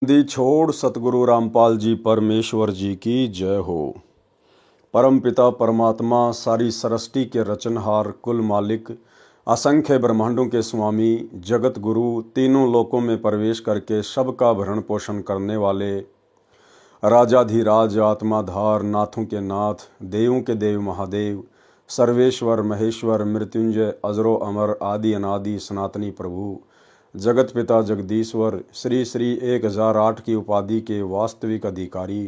दी छोड़ सतगुरु रामपाल जी परमेश्वर जी की जय हो। परम पिता परमात्मा सारी सृष्टि के रचनहार कुल मालिक असंख्य ब्रह्मांडों के स्वामी जगत गुरु तीनों लोकों में प्रवेश करके सबका भरण पोषण करने वाले राजाधिराज आत्माधार नाथों के नाथ देवों के देव महादेव सर्वेश्वर महेश्वर मृत्युंजय अजरो अमर आदि अनादि सनातनी प्रभु जगत पिता जगदीश्वर श्री श्री 1008 की उपाधि के वास्तविक अधिकारी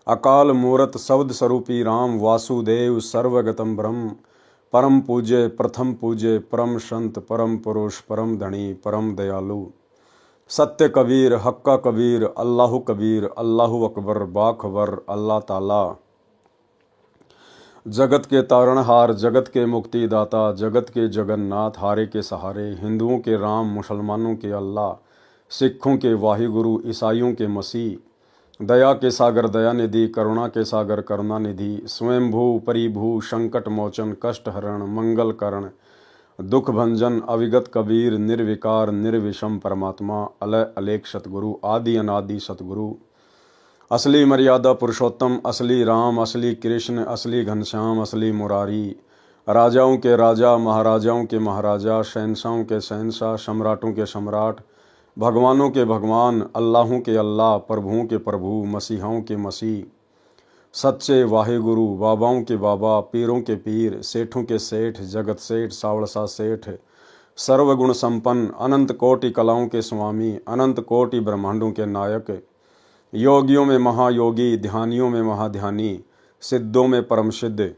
अकाल मूरत शब्द स्वरूपी राम वासुदेव सर्वगतम ब्रह्म परम पूज्य प्रथम पूज्य परम संत परम पुरुष परम धनी परम दयालु सत्य कबीर हक्का कबीर अल्लाहु अकबर बाखबर अल्लाह ताला जगत के तारणहार जगत के मुक्तिदाता जगत के जगन्नाथ हारे के सहारे हिंदुओं के राम मुसलमानों के अल्लाह सिखों के वाहिगुरु ईसाइयों के मसीह दया के सागर दया निधि करुणा के सागर करुणा निधि स्वयंभू परिभू संकट मोचन कष्ट हरण मंगल करण दुख भंजन अविगत कबीर निर्विकार निर्विषम परमात्मा अलय अलेख सतगुरु आदि अनादि सतगुरु असली मर्यादा पुरुषोत्तम असली राम असली कृष्ण असली घनश्याम असली मुरारी राजाओं के राजा महाराजाओं के महाराजा शहंशाहों के शहंशाह सम्राटों के सम्राट भगवानों के भगवान अल्लाहों के अल्लाह प्रभुओं के प्रभु मसीहाओं के मसीह सच्चे वाहिगुरु बाबाओं के बाबा पीरों के पीर सेठों के सेठ जगत सेठ सावड़सा सेठ सर्वगुण संपन्न अनंत कोटि कलाओं के स्वामी अनंत कोटि ब्रह्मांडों के नायक योगियों में महायोगी ध्यानियों में महाध्यानी सिद्धों में परम सिद्ध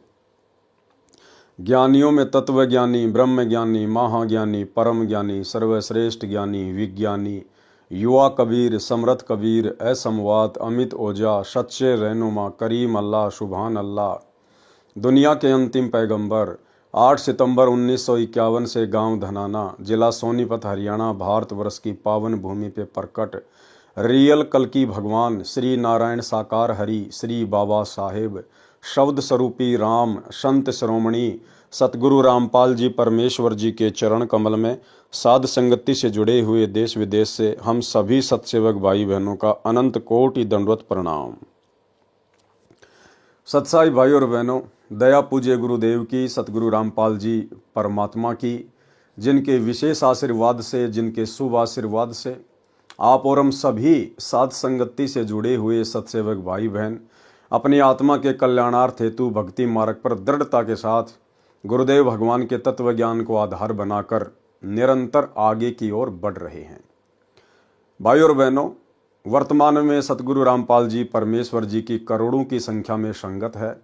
ज्ञानियों में तत्वज्ञानी ब्रह्म ज्ञानी महाज्ञानी परम ज्ञानी सर्वश्रेष्ठ ज्ञानी विज्ञानी युवा कबीर समर्थ कबीर असमवात अमित ओझा सच्चे रहनुमा करीम अल्लाह सुभान अल्लाह दुनिया के अंतिम पैगंबर 8 सितंबर 1951 से गांव धनाना जिला सोनीपत हरियाणा भारतवर्ष की पावन भूमि पे प्रकट रियल कल्कि भगवान श्री नारायण साकार हरि श्री बाबा साहेब शब्द स्वरूपी राम संत श्रोमणी सतगुरु रामपाल जी परमेश्वर जी के चरण कमल में साध संगति से जुड़े हुए देश विदेश से हम सभी सत्सेवक भाई बहनों का अनंत कोटि दंडवत प्रणाम। सत्साई भाई और बहनों, दया पूज्य गुरुदेव की सतगुरु रामपाल जी परमात्मा की जिनके विशेष आशीर्वाद से जिनके शुभ आशीर्वाद से आप और हम सभी साध संगति से जुड़े हुए सत्सेवक भाई बहन अपनी आत्मा के कल्याणार्थ हेतु भक्ति मार्ग पर दृढ़ता के साथ गुरुदेव भगवान के तत्व ज्ञान को आधार बनाकर निरंतर आगे की ओर बढ़ रहे हैं। भाई और बहनों, वर्तमान में सतगुरु रामपाल जी परमेश्वर जी की करोड़ों की संख्या में संगत है,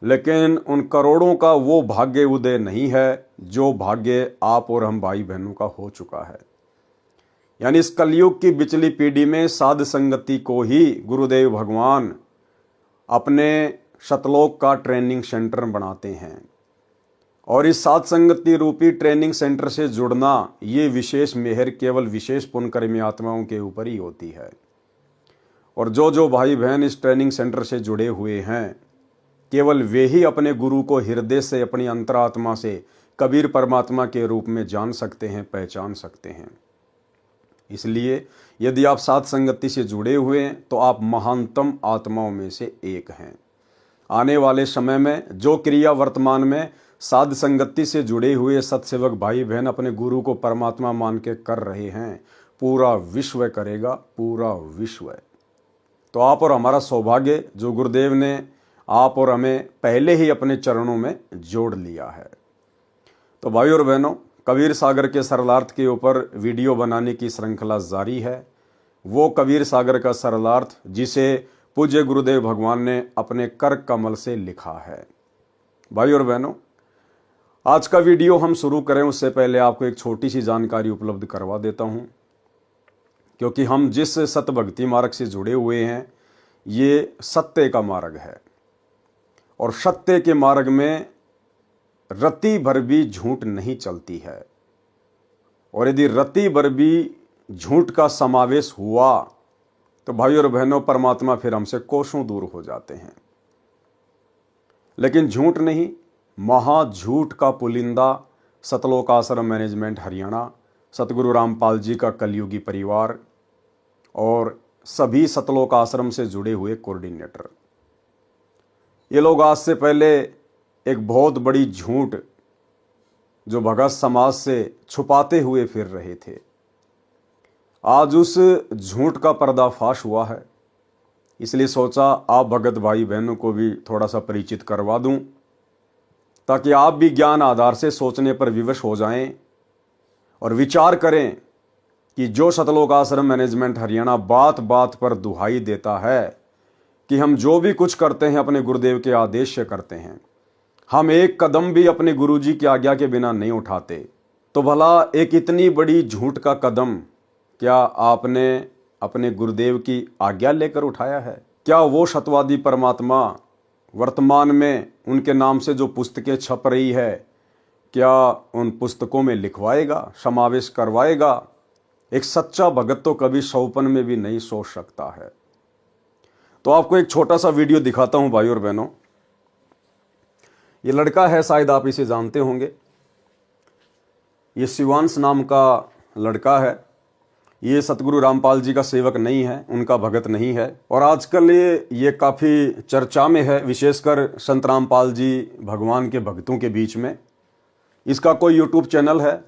लेकिन उन करोड़ों का वो भाग्य उदय नहीं है जो भाग्य आप और हम भाई बहनों का हो चुका है। यानी इस कलयुग की बिचली पीढ़ी में साध संगति को ही गुरुदेव भगवान अपने शतलोक का ट्रेनिंग सेंटर बनाते हैं और इस साध संगति रूपी ट्रेनिंग सेंटर से जुड़ना ये विशेष मेहर केवल विशेष पुण्यकर्मी आत्माओं के ऊपर ही होती है। और जो भाई बहन इस ट्रेनिंग सेंटर से जुड़े हुए हैं केवल वे ही अपने गुरु को हृदय से अपनी अंतरात्मा से कबीर परमात्मा के रूप में जान सकते हैं, पहचान सकते हैं। इसलिए यदि आप साध संगति से जुड़े हुए हैं तो आप महानतम आत्माओं में से एक हैं। आने वाले समय में जो क्रिया वर्तमान में साध संगति से जुड़े हुए सत्सेवक भाई बहन अपने गुरु को परमात्मा मान के कर रहे हैं, पूरा विश्व करेगा, पूरा विश्व। तो आप और हमारा सौभाग्य जो गुरुदेव ने आप और हमें पहले ही अपने चरणों में जोड़ लिया है। तो भाई और बहनों, कबीर सागर के सरलार्थ के ऊपर वीडियो बनाने की श्रृंखला जारी है। वो कबीर सागर का सरलार्थ जिसे पूज्य गुरुदेव भगवान ने अपने कर कमल से लिखा है। भाई और बहनों, आज का वीडियो हम शुरू करें उससे पहले आपको एक छोटी सी जानकारी उपलब्ध करवा देता हूं, क्योंकि हम जिस सतभक्ति मार्ग से जुड़े हुए हैं ये सत्य का मार्ग है और सत्य के मार्ग में रत्ती भर भी झूठ नहीं चलती है। और यदि रत्ती भर भी झूठ का समावेश हुआ तो भाई और बहनों, परमात्मा फिर हमसे कोसों दूर हो जाते हैं। लेकिन झूठ नहीं, महाझूठ का पुलिंदा सतलोक आश्रम मैनेजमेंट हरियाणा सतगुरु रामपाल जी का कलयुगी परिवार और सभी सतलोक आश्रम से जुड़े हुए कोऑर्डिनेटर। ये लोग आज से पहले एक बहुत बड़ी झूठ जो भगत समाज से छुपाते हुए फिर रहे थे, आज उस झूठ का पर्दाफाश हुआ है। इसलिए सोचा आप भगत भाई बहनों को भी थोड़ा सा परिचित करवा दूं, ताकि आप भी ज्ञान आधार से सोचने पर विवश हो जाएं और विचार करें कि जो सतलोक आश्रम मैनेजमेंट हरियाणा बात बात पर दुहाई देता है कि हम जो भी कुछ करते हैं अपने गुरुदेव के आदेश से करते हैं, हम एक कदम भी अपने गुरुजी की आज्ञा के बिना नहीं उठाते, तो भला एक इतनी बड़ी झूठ का कदम क्या आपने अपने गुरुदेव की आज्ञा लेकर उठाया है? क्या वो सत्यवादी परमात्मा वर्तमान में उनके नाम से जो पुस्तकें छप रही है, क्या उन पुस्तकों में लिखवाएगा, समावेश करवाएगा? एक सच्चा भगत तो कभी सौपन में भी नहीं सोच सकता है। तो आपको एक छोटा सा वीडियो दिखाता हूं भाई और बहनों। ये लड़का है, शायद आप इसे जानते होंगे। ये शिवांश नाम का लड़का है। ये सतगुरु रामपाल जी का सेवक नहीं है, उनका भगत नहीं है, और आजकल ये काफ़ी चर्चा में है, विशेषकर संत रामपाल जी भगवान के भक्तों के बीच में। इसका कोई यूट्यूब चैनल है,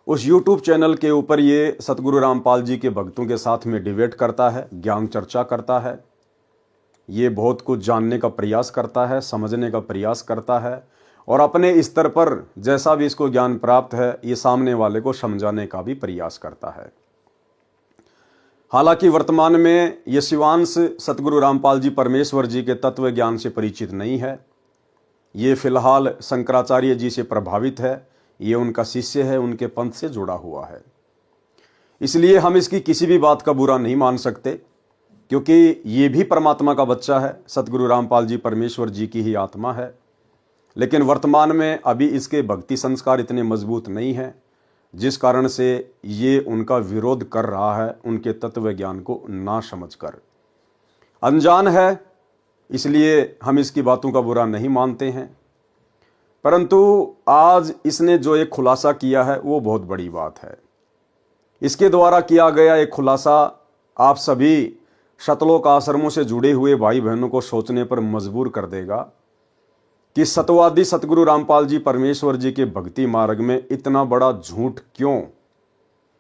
उस यूट्यूब चैनल के ऊपर ये सतगुरु रामपाल जी के भक्तों के साथ में डिबेट करता है, ज्ञान चर्चा करता है। ये बहुत कुछ जानने का प्रयास करता है, समझने का प्रयास करता है, और अपने स्तर पर जैसा भी इसको ज्ञान प्राप्त है, ये सामने वाले को समझाने का भी प्रयास करता है। हालांकि वर्तमान में ये शिवांश सतगुरु रामपाल जी परमेश्वर जी के तत्व ज्ञान से परिचित नहीं है। ये फिलहाल शंकराचार्य जी से प्रभावित है, ये उनका शिष्य है, उनके पंथ से जुड़ा हुआ है। इसलिए हम इसकी किसी भी बात का बुरा नहीं मान सकते, क्योंकि ये भी परमात्मा का बच्चा है, सतगुरु रामपाल जी परमेश्वर जी की ही आत्मा है। लेकिन वर्तमान में अभी इसके भक्ति संस्कार इतने मजबूत नहीं हैं, जिस कारण से ये उनका विरोध कर रहा है, उनके तत्व ज्ञान को ना समझकर। अनजान है, इसलिए हम इसकी बातों का बुरा नहीं मानते हैं। परंतु आज इसने जो एक खुलासा किया है वो बहुत बड़ी बात है। इसके द्वारा किया गया एक खुलासा आप सभी सतलोक आश्रमों से जुड़े हुए भाई बहनों को सोचने पर मजबूर कर देगा कि सत्यवादी सतगुरु रामपाल जी परमेश्वर जी के भक्ति मार्ग में इतना बड़ा झूठ क्यों,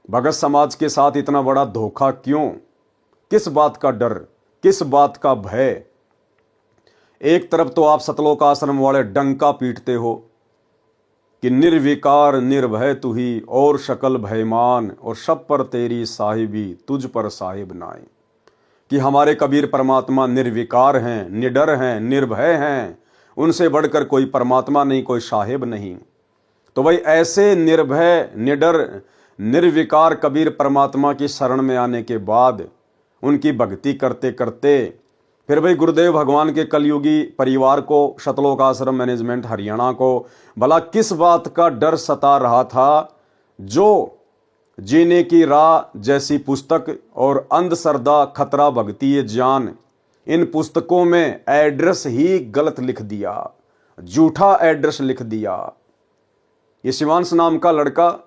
भगत समाज के साथ इतना बड़ा धोखा क्यों, किस बात का डर, किस बात का भय? एक तरफ तो आप सतलोक आश्रम वाले डंका पीटते हो कि निर्विकार निर्भय तू ही और शकल भयमान, और सब पर तेरी साहिबी तुझ पर साहिब नाए, कि हमारे कबीर परमात्मा निर्विकार हैं, निडर हैं, निर्भय हैं, उनसे बढ़कर कोई परमात्मा नहीं, कोई साहिब नहीं। तो भाई ऐसे निर्भय, निडर, निर्विकार कबीर परमात्मा की शरण में आने के बाद उनकी भक्ति करते करते फिर भाई गुरुदेव भगवान के कलयुगी परिवार को, सतलोक आश्रम मैनेजमेंट हरियाणा को भला किस बात का डर सता रहा था, जो जीने की राह जैसी पुस्तक और अंधश्रद्धा खतरा भक्ति ये ज्ञान, इन पुस्तकों में एड्रेस ही गलत लिख दिया, झूठा एड्रेस लिख दिया। ये शिवांश नाम का लड़का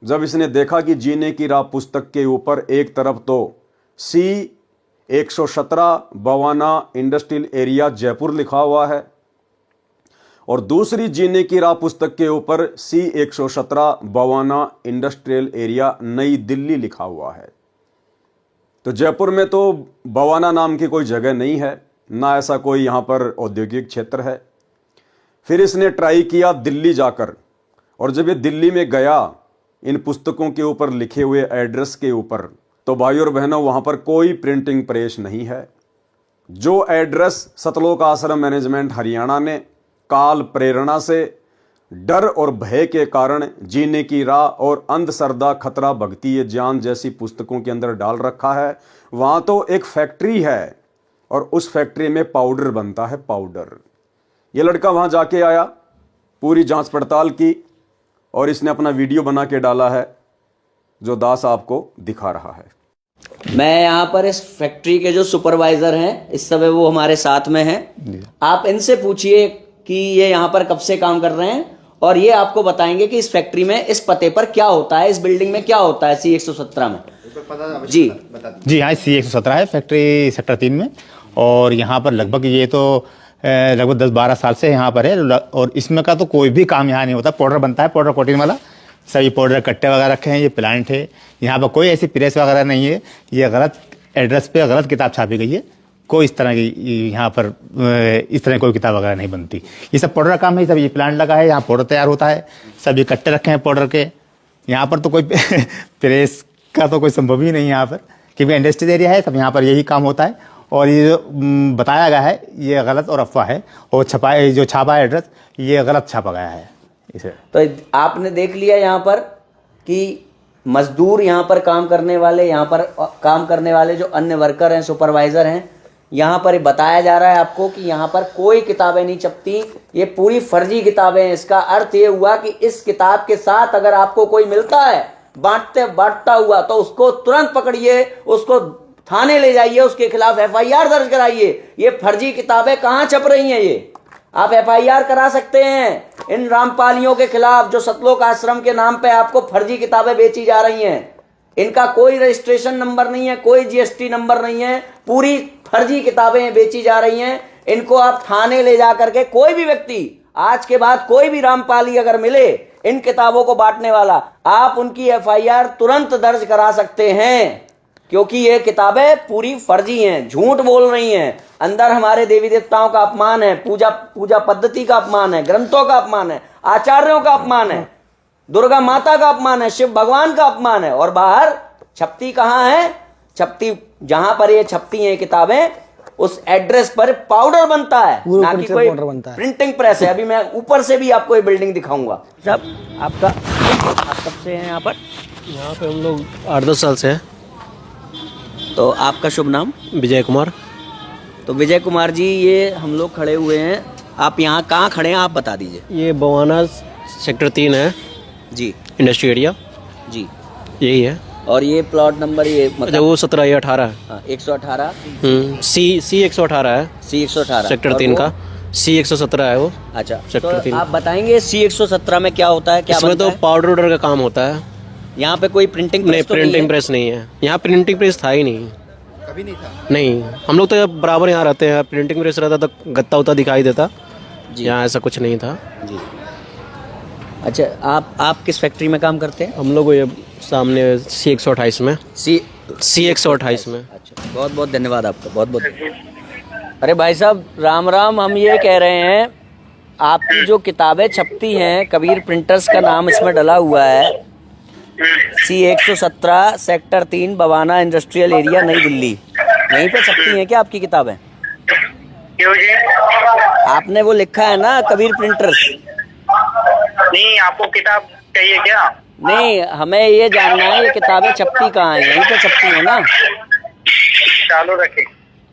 जब इसने देखा कि जीने की राह पुस्तक के ऊपर एक तरफ तो C117 Bawana industrial area Jaipur लिखा हुआ है, और दूसरी जीने की राह पुस्तक के ऊपर C117 बवाना इंडस्ट्रियल एरिया नई दिल्ली लिखा हुआ है। तो जयपुर में तो बवाना नाम की कोई जगह नहीं है, ना ऐसा कोई यहाँ पर औद्योगिक क्षेत्र है। फिर इसने ट्राई किया दिल्ली जाकर, और जब ये दिल्ली में गया इन पुस्तकों के ऊपर लिखे हुए एड्रेस के ऊपर, तो भाई और बहनों वहाँ पर कोई प्रिंटिंग प्रेस नहीं है। जो एड्रेस सतलोक आश्रम मैनेजमेंट हरियाणा ने काल प्रेरणा से, डर और भय के कारण जीने की राह और अंधश्रद्धा खतरा भक्ति ये ज्ञान जैसी पुस्तकों के अंदर डाल रखा है, वहाँ तो एक फैक्ट्री है, और उस फैक्ट्री में पाउडर बनता है, पाउडर। ये लड़का वहाँ जाके आया, पूरी जांच पड़ताल की, और इसने अपना वीडियो बना के डाला है, जो दास आपको दिखा रहा है। मैं यहाँ पर इस फैक्ट्री के जो सुपरवाइजर हैं, इस समय वो हमारे साथ में हैं। आप इनसे पूछिए कि ये यहाँ पर कब से काम कर रहे हैं और ये आपको बताएंगे कि इस फैक्ट्री में इस पते पर क्या होता है, इस बिल्डिंग में क्या होता है C117 में। जी जी हाँ, C117 है फैक्ट्री सेक्टर 3 में। और यहाँ पर लगभग ये तो लगभग 10-12 साल से यहाँ पर है। और इसमें का तो कोई भी काम यहाँ नहीं होता। पाउडर बनता है, पाउडर कोटिंग वाला, सभी पाउडर कट्टे वगैरह रखे हैं। ये प्लांट है, यहाँ पर कोई ऐसी प्रेस वगैरह नहीं है। ये गलत एड्रेस पे गलत किताब छापी गई है। कोई इस तरह की यहाँ पर इस तरह की कोई किताब वगैरह नहीं बनती। ये सब पाउडर का काम है। सब ये प्लांट लगा है, यहाँ पाउडर तैयार होता है। सभी कट्टे रखे हैं पाउडर के। यहाँ पर तो कोई प्रेस का तो कोई संभव ही नहीं है यहाँ पर, क्योंकि इंडस्ट्रियल एरिया है। सब यहाँ पर यही काम होता है। और ये जो बताया गया है ये गलत और अफवाह है। और जो छापा है एड्रेस, ये गलत छापा गया है इसे। तो आपने देख लिया यहाँ पर कि मजदूर यहाँ पर काम करने वाले, यहाँ पर काम करने वाले जो अन्य वर्कर हैं, सुपरवाइजर हैं, यहाँ पर बताया जा रहा है आपको कि यहाँ पर कोई किताबें नहीं छपती, ये पूरी फर्जी किताबें हैं। इसका अर्थ ये हुआ कि इस किताब के साथ अगर आपको कोई मिलता है बांटता हुआ, तो उसको तुरंत पकड़िए, उसको थाने ले जाइए, उसके खिलाफ FIR दर्ज कराइए। ये फर्जी किताबें कहाँ छप रही हैं? ये आप FIR करा सकते हैं इन रामपालियों के खिलाफ जो सतलोक आश्रम के नाम पे आपको फर्जी किताबें बेची जा रही हैं। इनका कोई रजिस्ट्रेशन नंबर नहीं है, कोई GST नंबर नहीं है, पूरी फर्जी किताबें बेची जा रही हैं। इनको आप थाने ले जा करके, कोई भी व्यक्ति आज के बाद कोई भी रामपाली अगर मिले इन किताबों को बांटने वाला, आप उनकी FIR तुरंत दर्ज करा सकते हैं, क्योंकि ये किताबें पूरी फर्जी हैं, झूठ बोल रही हैं। अंदर हमारे देवी देवताओं का अपमान है, पूजा पद्धति का अपमान है, ग्रंथों का अपमान है, आचार्यों का अपमान है, दुर्गा माता का अपमान है, शिव भगवान का अपमान है। और बाहर छपती कहाँ है? छपती जहां पर ये छपती हैं किताबें, उस एड्रेस पर पाउडर बनता है, ना कि कोई प्रिंटिंग प्रेस है। अभी मैं ऊपर से भी आपको ये बिल्डिंग दिखाऊंगा। साहब आप कब से हैं यहाँ पर? यहाँ पे हम लोग 8-10 साल से हैं। तो आपका शुभ नाम? विजय कुमार। तो विजय कुमार जी, ये हम लोग खड़े हुए हैं, आप यहाँ कहाँ खड़े हैं आप बता दीजिए। ये बवाना सेक्टर 3 है जी, इंडस्ट्री एरिया जी यही है। और ये प्लॉट नंबर ये अच्छा, वो 17 या 18 है। 118 C 118 है। C118 सेक्टर 3 का C 117 है वो। अच्छा, सेक्टर तो 3। आप बताएंगे C117 में क्या होता है? क्या इसमें तो पाउडर वुडर का काम होता है। यहाँ पे कोई प्रिंटिंग नहीं, प्रेस तो प्रिंटिंग प्रेस नहीं है यहाँ। प्रिंटिंग प्रेस था ही नहीं, कभी नहीं था। नहीं, हम लोग तो बराबर यहाँ रहते हैं। प्रिंटिंग प्रेस रहता तो गत्ता उत्ता दिखाई देता, यहाँ ऐसा कुछ नहीं था जी। अच्छा, आप किस फैक्ट्री में काम करते हैं? हम लोग ये सामने C 128 में। C 128 में। अच्छा, बहुत बहुत धन्यवाद आपका, बहुत बहुत। अरे भाई साहब, राम राम। हम ये कह रहे हैं, आपकी जो किताबें छपती हैं, कबीर प्रिंटर्स का नाम इसमें डला हुआ है, C 117 sector 3 Bawana industrial area नई दिल्ली, यहीं पे छपती हैं क्या आपकी किताबें? क्यों जी? आपने वो लिखा है ना कबीर प्रिंटर्स? नहीं, आपको किताब चाहिए क्या? नहीं, हमें ये जानना है ये किताबें छपती कहाँ हैं? यहीं पे छपती हैं ना? चालू रखे।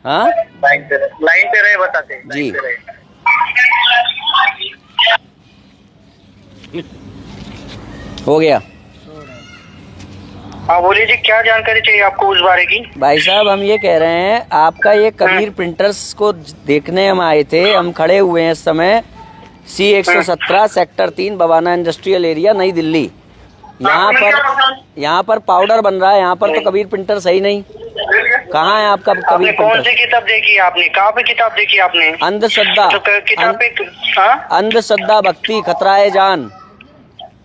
हाँ, लाइन पे रहे, बताते जी। हो गया। हाँ बोलिए जी, क्या जानकारी चाहिए आपको उस बारे की? भाई साहब, हम ये कह रहे हैं, आपका ये कबीर प्रिंटर्स को देखने हम आए थे, हम खड़े हुए हैं इस समय C 117 sector 3 Bawana industrial area नई दिल्ली। यहाँ पर पाउडर बन रहा है, यहाँ पर तो कबीर प्रिंटर सही नहीं। कहाँ है आपका कबीर कौन प्रिंटर? सी किताब देखी आपने? कहाँ पे किताब देखी आपने? अंधश्रद्धा, तो किताब पे अंधश्रद्धा भक्ति खतराए जान।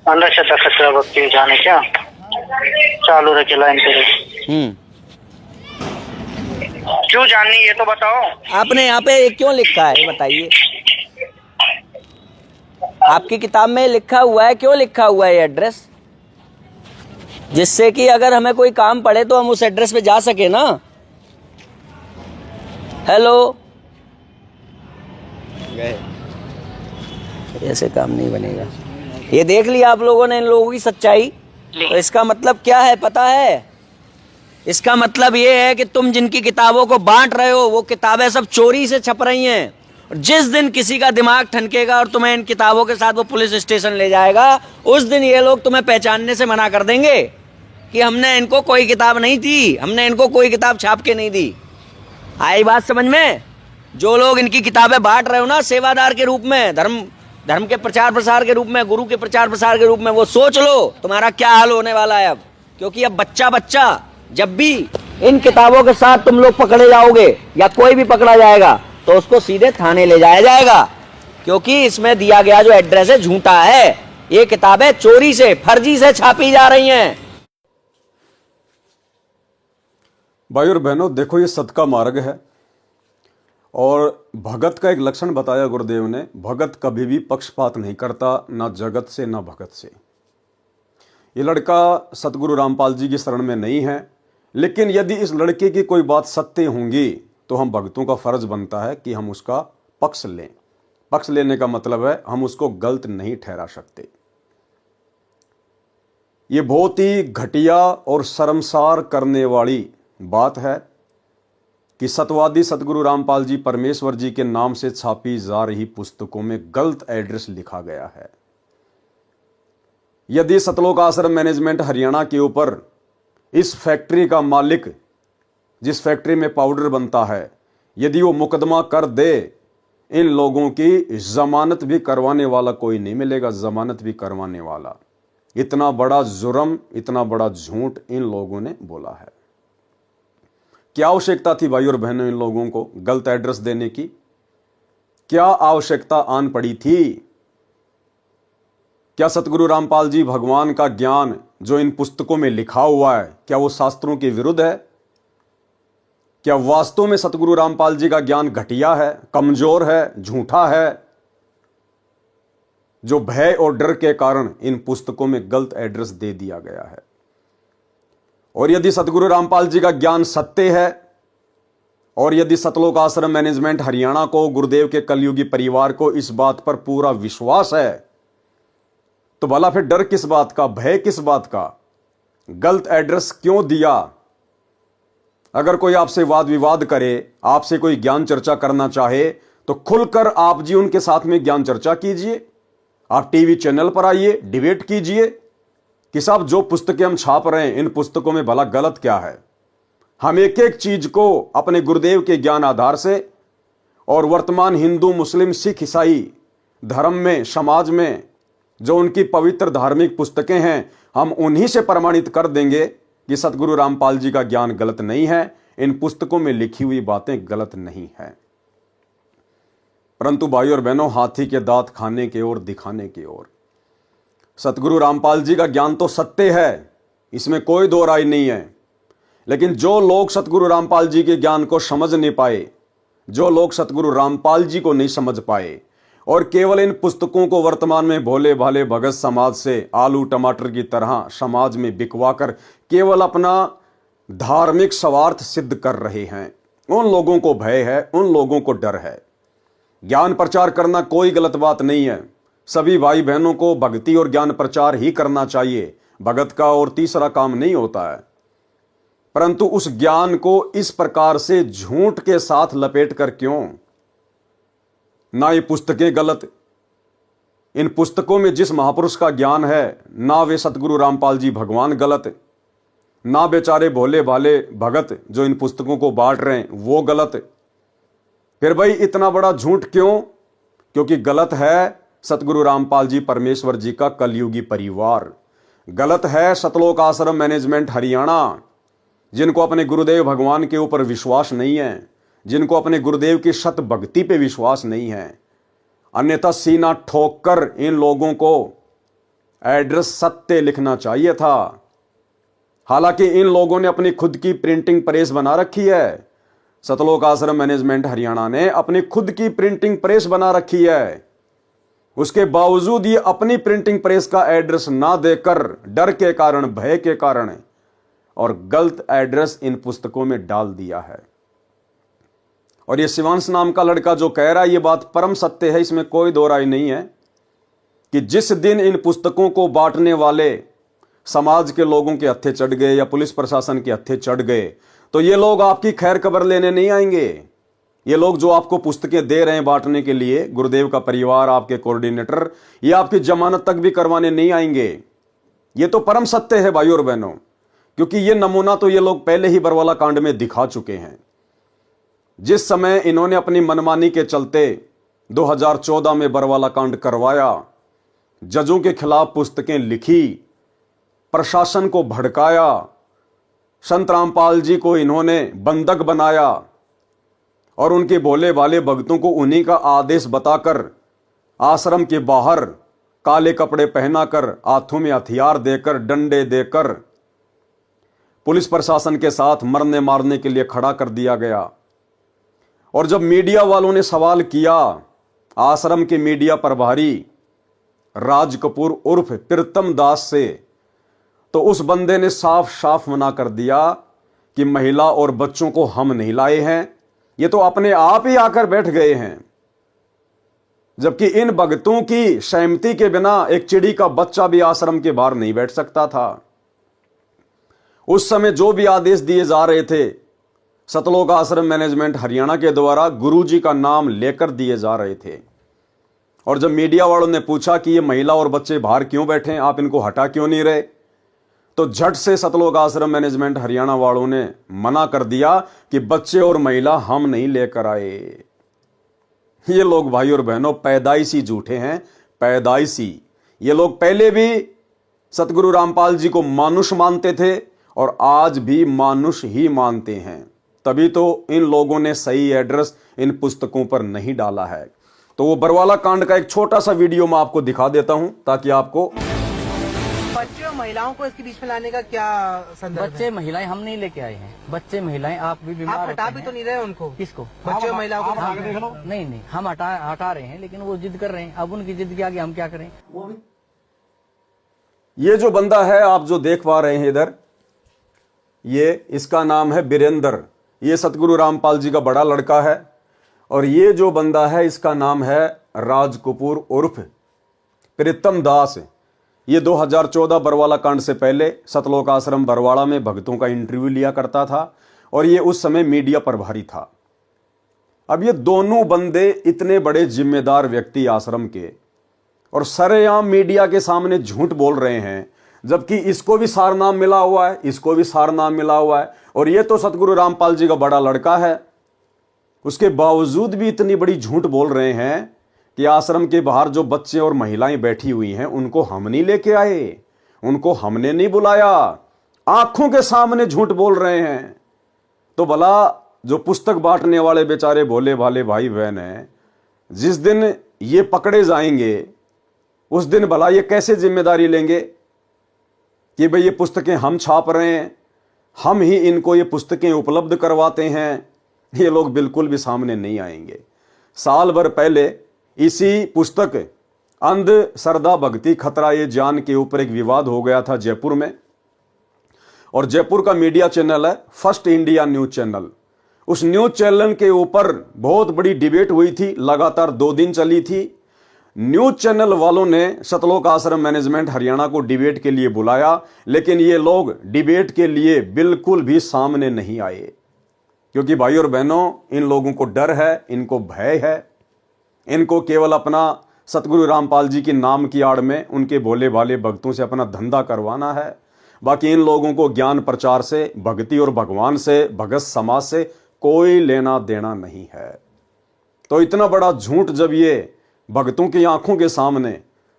अंधश्रद्धा खतरा भक्ति जाने क्या? चालू रखे, लाइन पे रहे। क्यों जाननी, ये तो बताओ। आपने यहाँ पे क्यों लिखा है, ये बताइए। आपकी किताब में लिखा हुआ है, क्यों लिखा हुआ है ये एड्रेस? जिससे कि अगर हमें कोई काम पड़े तो हम उस एड्रेस पे जा सके ना। हेलो, ऐसे काम नहीं बनेगा। ये देख लिया आप लोगों ने इन लोगों की सच्चाई। तो इसका मतलब क्या है पता है? इसका मतलब ये है कि तुम जिनकी किताबों को बांट रहे हो, वो किताबें सब चोरी से छप रही हैं। और जिस दिन किसी का दिमाग ठनकेगा और तुम्हें इन किताबों के साथ वो पुलिस स्टेशन ले जाएगा, उस दिन ये लोग तुम्हें पहचानने से मना कर देंगे कि हमने इनको कोई किताब नहीं दी, हमने इनको कोई किताब छाप के नहीं दी। आई बात समझ में? जो लोग इनकी किताबें बांट रहे हो ना सेवादार के रूप में, धर्म धर्म के प्रचार प्रसार के रूप में, गुरु के प्रचार प्रसार के रूप में, वो सोच लो तुम्हारा क्या हाल होने वाला है अब। क्योंकि अब बच्चा जब भी इन किताबों के साथ तुम लोग पकड़े जाओगे या कोई भी पकड़ा जाएगा तो उसको सीधे थाने ले जाया जाएगा, क्योंकि इसमें दिया गया जो एड्रेस है झूठा है। ये किताबें चोरी से, फर्जी से छापी जा रही हैं। भाई और बहनों, देखो ये सत का मार्ग है और भगत का एक लक्षण बताया गुरुदेव ने। भगत कभी भी पक्षपात नहीं करता, ना जगत से ना भगत से। ये लड़का सतगुरु रामपाल जी की शरण में नहीं है, लेकिन यदि इस लड़के की कोई बात सत्य होंगी तो हम भक्तों का फर्ज बनता है कि हम उसका पक्ष लें। पक्ष लेने का मतलब है हम उसको गलत नहीं ठहरा सकते। ये बहुत ही घटिया और शर्मसार करने वाली बात है कि सतवादी सतगुरु रामपाल जी परमेश्वर जी के नाम से छापी जा रही पुस्तकों में गलत एड्रेस लिखा गया है। यदि सतलोक आश्रम मैनेजमेंट हरियाणा के ऊपर इस फैक्ट्री का मालिक, जिस फैक्ट्री में पाउडर बनता है, यदि वो मुकदमा कर दे, इन लोगों की जमानत भी करवाने वाला कोई नहीं मिलेगा, जमानत भी करवाने वाला। इतना बड़ा जुर्म, इतना बड़ा झूठ इन लोगों ने बोला है। क्या आवश्यकता थी भाई और बहनों इन लोगों को गलत एड्रेस देने की? क्या आवश्यकता आन पड़ी थी? क्या सतगुरु रामपाल जी भगवान का ज्ञान जो इन पुस्तकों में लिखा हुआ है, क्या वो शास्त्रों के विरुद्ध है? क्या वास्तव में सतगुरु रामपाल जी का ज्ञान घटिया है, कमजोर है, झूठा है, जो भय और डर के कारण इन पुस्तकों में गलत एड्रेस दे दिया गया है? और यदि सतगुरु रामपाल जी का ज्ञान सत्य है और यदि सतलोक आश्रम मैनेजमेंट हरियाणा को, गुरुदेव के कलयुगी परिवार को इस बात पर पूरा विश्वास है, तो भला फिर डर किस बात का, भय किस बात का? गलत एड्रेस क्यों दिया? अगर कोई आपसे वाद विवाद करे, आपसे कोई ज्ञान चर्चा करना चाहे, तो खुलकर आप जी उनके साथ में ज्ञान चर्चा कीजिए। आप टीवी चैनल पर आइए, डिबेट कीजिए कि साहब जो पुस्तकें हम छाप रहे हैं, इन पुस्तकों में भला गलत क्या है। हम एक एक चीज को अपने गुरुदेव के ज्ञान आधार से और वर्तमान हिंदू, मुस्लिम, सिख, ईसाई धर्म में, समाज में जो उनकी पवित्र धार्मिक पुस्तकें हैं, हम उन्हीं से प्रमाणित कर देंगे कि सतगुरु रामपाल जी का ज्ञान गलत नहीं है, इन पुस्तकों में लिखी हुई बातें गलत नहीं है। परंतु भाई और बहनों, हाथी के दांत खाने की ओर, दिखाने की ओर। सतगुरु रामपाल जी का ज्ञान तो सत्य है, इसमें कोई दो राय नहीं है, लेकिन जो लोग सतगुरु रामपाल जी के ज्ञान को समझ नहीं पाए, जो लोग सतगुरु रामपाल जी को नहीं समझ पाए और केवल इन पुस्तकों को वर्तमान में भोले भाले भगत समाज से आलू टमाटर की तरह समाज में बिकवा कर केवल अपना धार्मिक स्वार्थ सिद्ध कर रहे हैं, उन लोगों को भय है, उन लोगों को डर है। ज्ञान प्रचार करना कोई गलत बात नहीं है, सभी भाई बहनों को भक्ति और ज्ञान प्रचार ही करना चाहिए, भगत का और तीसरा काम नहीं होता है। परंतु उस ज्ञान को इस प्रकार से झूठ के साथ लपेट कर क्यों? ना ये पुस्तकें गलत, इन पुस्तकों में जिस महापुरुष का ज्ञान है, ना वे सतगुरु रामपाल जी भगवान गलत, ना बेचारे भोले भाले भगत जो इन पुस्तकों को बांट रहे हैं वो गलत। फिर भाई इतना बड़ा झूठ क्यों? क्योंकि गलत है सतगुरु रामपाल जी परमेश्वर जी का कलयुगी परिवार, गलत है सतलोक आश्रम मैनेजमेंट हरियाणा, जिनको अपने गुरुदेव भगवान के ऊपर विश्वास नहीं है, जिनको अपने गुरुदेव की सत भक्ति पे विश्वास नहीं है। अन्यथा सीना ठोक कर इन लोगों को एड्रेस सत्य लिखना चाहिए था। हालांकि इन लोगों ने अपनी खुद की प्रिंटिंग प्रेस बना रखी है, सतलोक आश्रम मैनेजमेंट हरियाणा ने अपनी खुद की प्रिंटिंग प्रेस बना रखी है। उसके बावजूद ये अपनी प्रिंटिंग प्रेस का एड्रेस ना देकर, डर के कारण, भय के कारण, और गलत एड्रेस इन पुस्तकों में डाल दिया है। और ये शिवांश नाम का लड़का जो कह रहा है, ये बात परम सत्य है, इसमें कोई दो राय नहीं है कि जिस दिन इन पुस्तकों को बांटने वाले समाज के लोगों के हत्थे चढ़ गए या पुलिस प्रशासन के हत्थे चढ़ गए, तो ये लोग आपकी खैर खबर लेने नहीं आएंगे। ये लोग जो आपको पुस्तकें दे रहे हैं बांटने के लिए, गुरुदेव का परिवार, आपके कोऑर्डिनेटर, ये आपकी जमानत तक भी करवाने नहीं आएंगे। ये तो परम सत्य है भाई और बहनों, क्योंकि ये नमूना तो ये लोग पहले ही बरवाला कांड में दिखा चुके हैं। जिस समय इन्होंने अपनी मनमानी के चलते 2014 में बरवाला कांड करवाया, जजों के खिलाफ पुस्तकें लिखी, प्रशासन को भड़काया, संत रामपाल जी को इन्होंने बंधक बनाया और उनके भोले भाले भक्तों को उन्हीं का आदेश बताकर आश्रम के बाहर काले कपड़े पहनाकर, हाथों में हथियार देकर, डंडे देकर पुलिस प्रशासन के साथ मरने मारने के लिए खड़ा कर दिया गया। और जब मीडिया वालों ने सवाल किया, आश्रम के मीडिया प्रभारी राज कपूर उर्फ प्रीतम दास से, तो उस बंदे ने साफ साफ मना कर दिया कि महिला और बच्चों को हम नहीं लाए हैं, ये तो अपने आप ही आकर बैठ गए हैं। जबकि इन भक्तों की सहमति के बिना एक चिड़ी का बच्चा भी आश्रम के बाहर नहीं बैठ सकता था। उस समय जो भी आदेश दिए जा रहे थे सतलोक आश्रम मैनेजमेंट हरियाणा के द्वारा गुरुजी का नाम लेकर दिए जा रहे थे। और जब मीडिया वालों ने पूछा कि ये महिला और बच्चे बाहर क्यों बैठे हैं, आप इनको हटा क्यों नहीं रहे, तो झट से सतलोक आश्रम मैनेजमेंट हरियाणा वालों ने मना कर दिया कि बच्चे और महिला हम नहीं लेकर आए। ये लोग भाई और बहनों पैदाइशी झूठे हैं, पैदाइशी। ये लोग पहले भी सतगुरु रामपाल जी को मानुष मानते थे और आज भी मानुष ही मानते हैं। तभी तो इन लोगों ने सही एड्रेस इन पुस्तकों पर नहीं डाला है। तो वो बरवाला कांड का एक छोटा सा वीडियो मैं आपको दिखा देता हूं ताकि आपको। बच्चे और महिलाओं को इसके बीच में लाने का क्या संदर्भ है? बच्चे महिलाएं हम नहीं लेके आए हैं। बच्चे महिलाएं आप भी बीमार आप हटा होते भी हैं। तो नहीं रहे उनको? किसको? बच्चे और महिलाओं को नहीं हम हटा रहे हैं, लेकिन वो जिद कर रहे हैं। अब उनकी जिद के आगे हम क्या करें? ये जो बंदा है आप जो देख पा रहे हैं इधर, ये इसका नाम है बीरेंद्र। ये सतगुरु रामपाल जी का बड़ा लड़का है। और ये जो बंदा है इसका नाम है राज कपूर उर्फ प्रीतम दास। ये 2014 बरवाला कांड से पहले सतलोक आश्रम बरवाड़ा में भक्तों का इंटरव्यू लिया करता था और ये उस समय मीडिया प्रभारी था। अब ये दोनों बंदे इतने बड़े जिम्मेदार व्यक्ति आश्रम के और सरेआम मीडिया के सामने झूठ बोल रहे हैं, जबकि इसको भी सारनाम मिला हुआ है, इसको भी सारनाम मिला हुआ है और ये तो सतगुरु रामपाल जी का बड़ा लड़का है। उसके बावजूद भी इतनी बड़ी झूठ बोल रहे हैं कि आश्रम के बाहर जो बच्चे और महिलाएं बैठी हुई हैं उनको हम नहीं लेके आए, उनको हमने नहीं बुलाया। आंखों के सामने झूठ बोल रहे हैं। तो भला जो पुस्तक बांटने वाले बेचारे भोले भाले भाई बहन हैं, जिस दिन ये पकड़े जाएंगे उस दिन भला ये कैसे जिम्मेदारी लेंगे कि भाई ये पुस्तकें हम छाप रहे हैं, हम ही इनको ये पुस्तकें उपलब्ध करवाते हैं। ये लोग बिल्कुल भी सामने नहीं आएंगे। साल भर पहले इसी पुस्तक अंध श्रद्धा भक्ति खतरा ये जान के ऊपर एक विवाद हो गया था जयपुर में। और जयपुर का मीडिया चैनल है फर्स्ट इंडिया न्यूज चैनल। उस न्यूज चैनल के ऊपर बहुत बड़ी डिबेट हुई थी, लगातार 2 दिन चली थी। न्यूज चैनल वालों ने सतलोक आश्रम मैनेजमेंट हरियाणा को डिबेट के लिए बुलाया, लेकिन ये लोग डिबेट के लिए बिल्कुल भी सामने नहीं आए, क्योंकि भाई और बहनों इन लोगों को डर है, इनको भय है। इनको केवल अपना सतगुरु रामपाल जी के नाम की आड़ में उनके भोले भाले भक्तों से अपना धंधा करवाना है। बाकी इन लोगों को ज्ञान प्रचार से, भक्ति और भगवान से, भगत समाज से कोई लेना देना नहीं है। तो इतना बड़ा झूठ जब ये भक्तों की आंखों के सामने,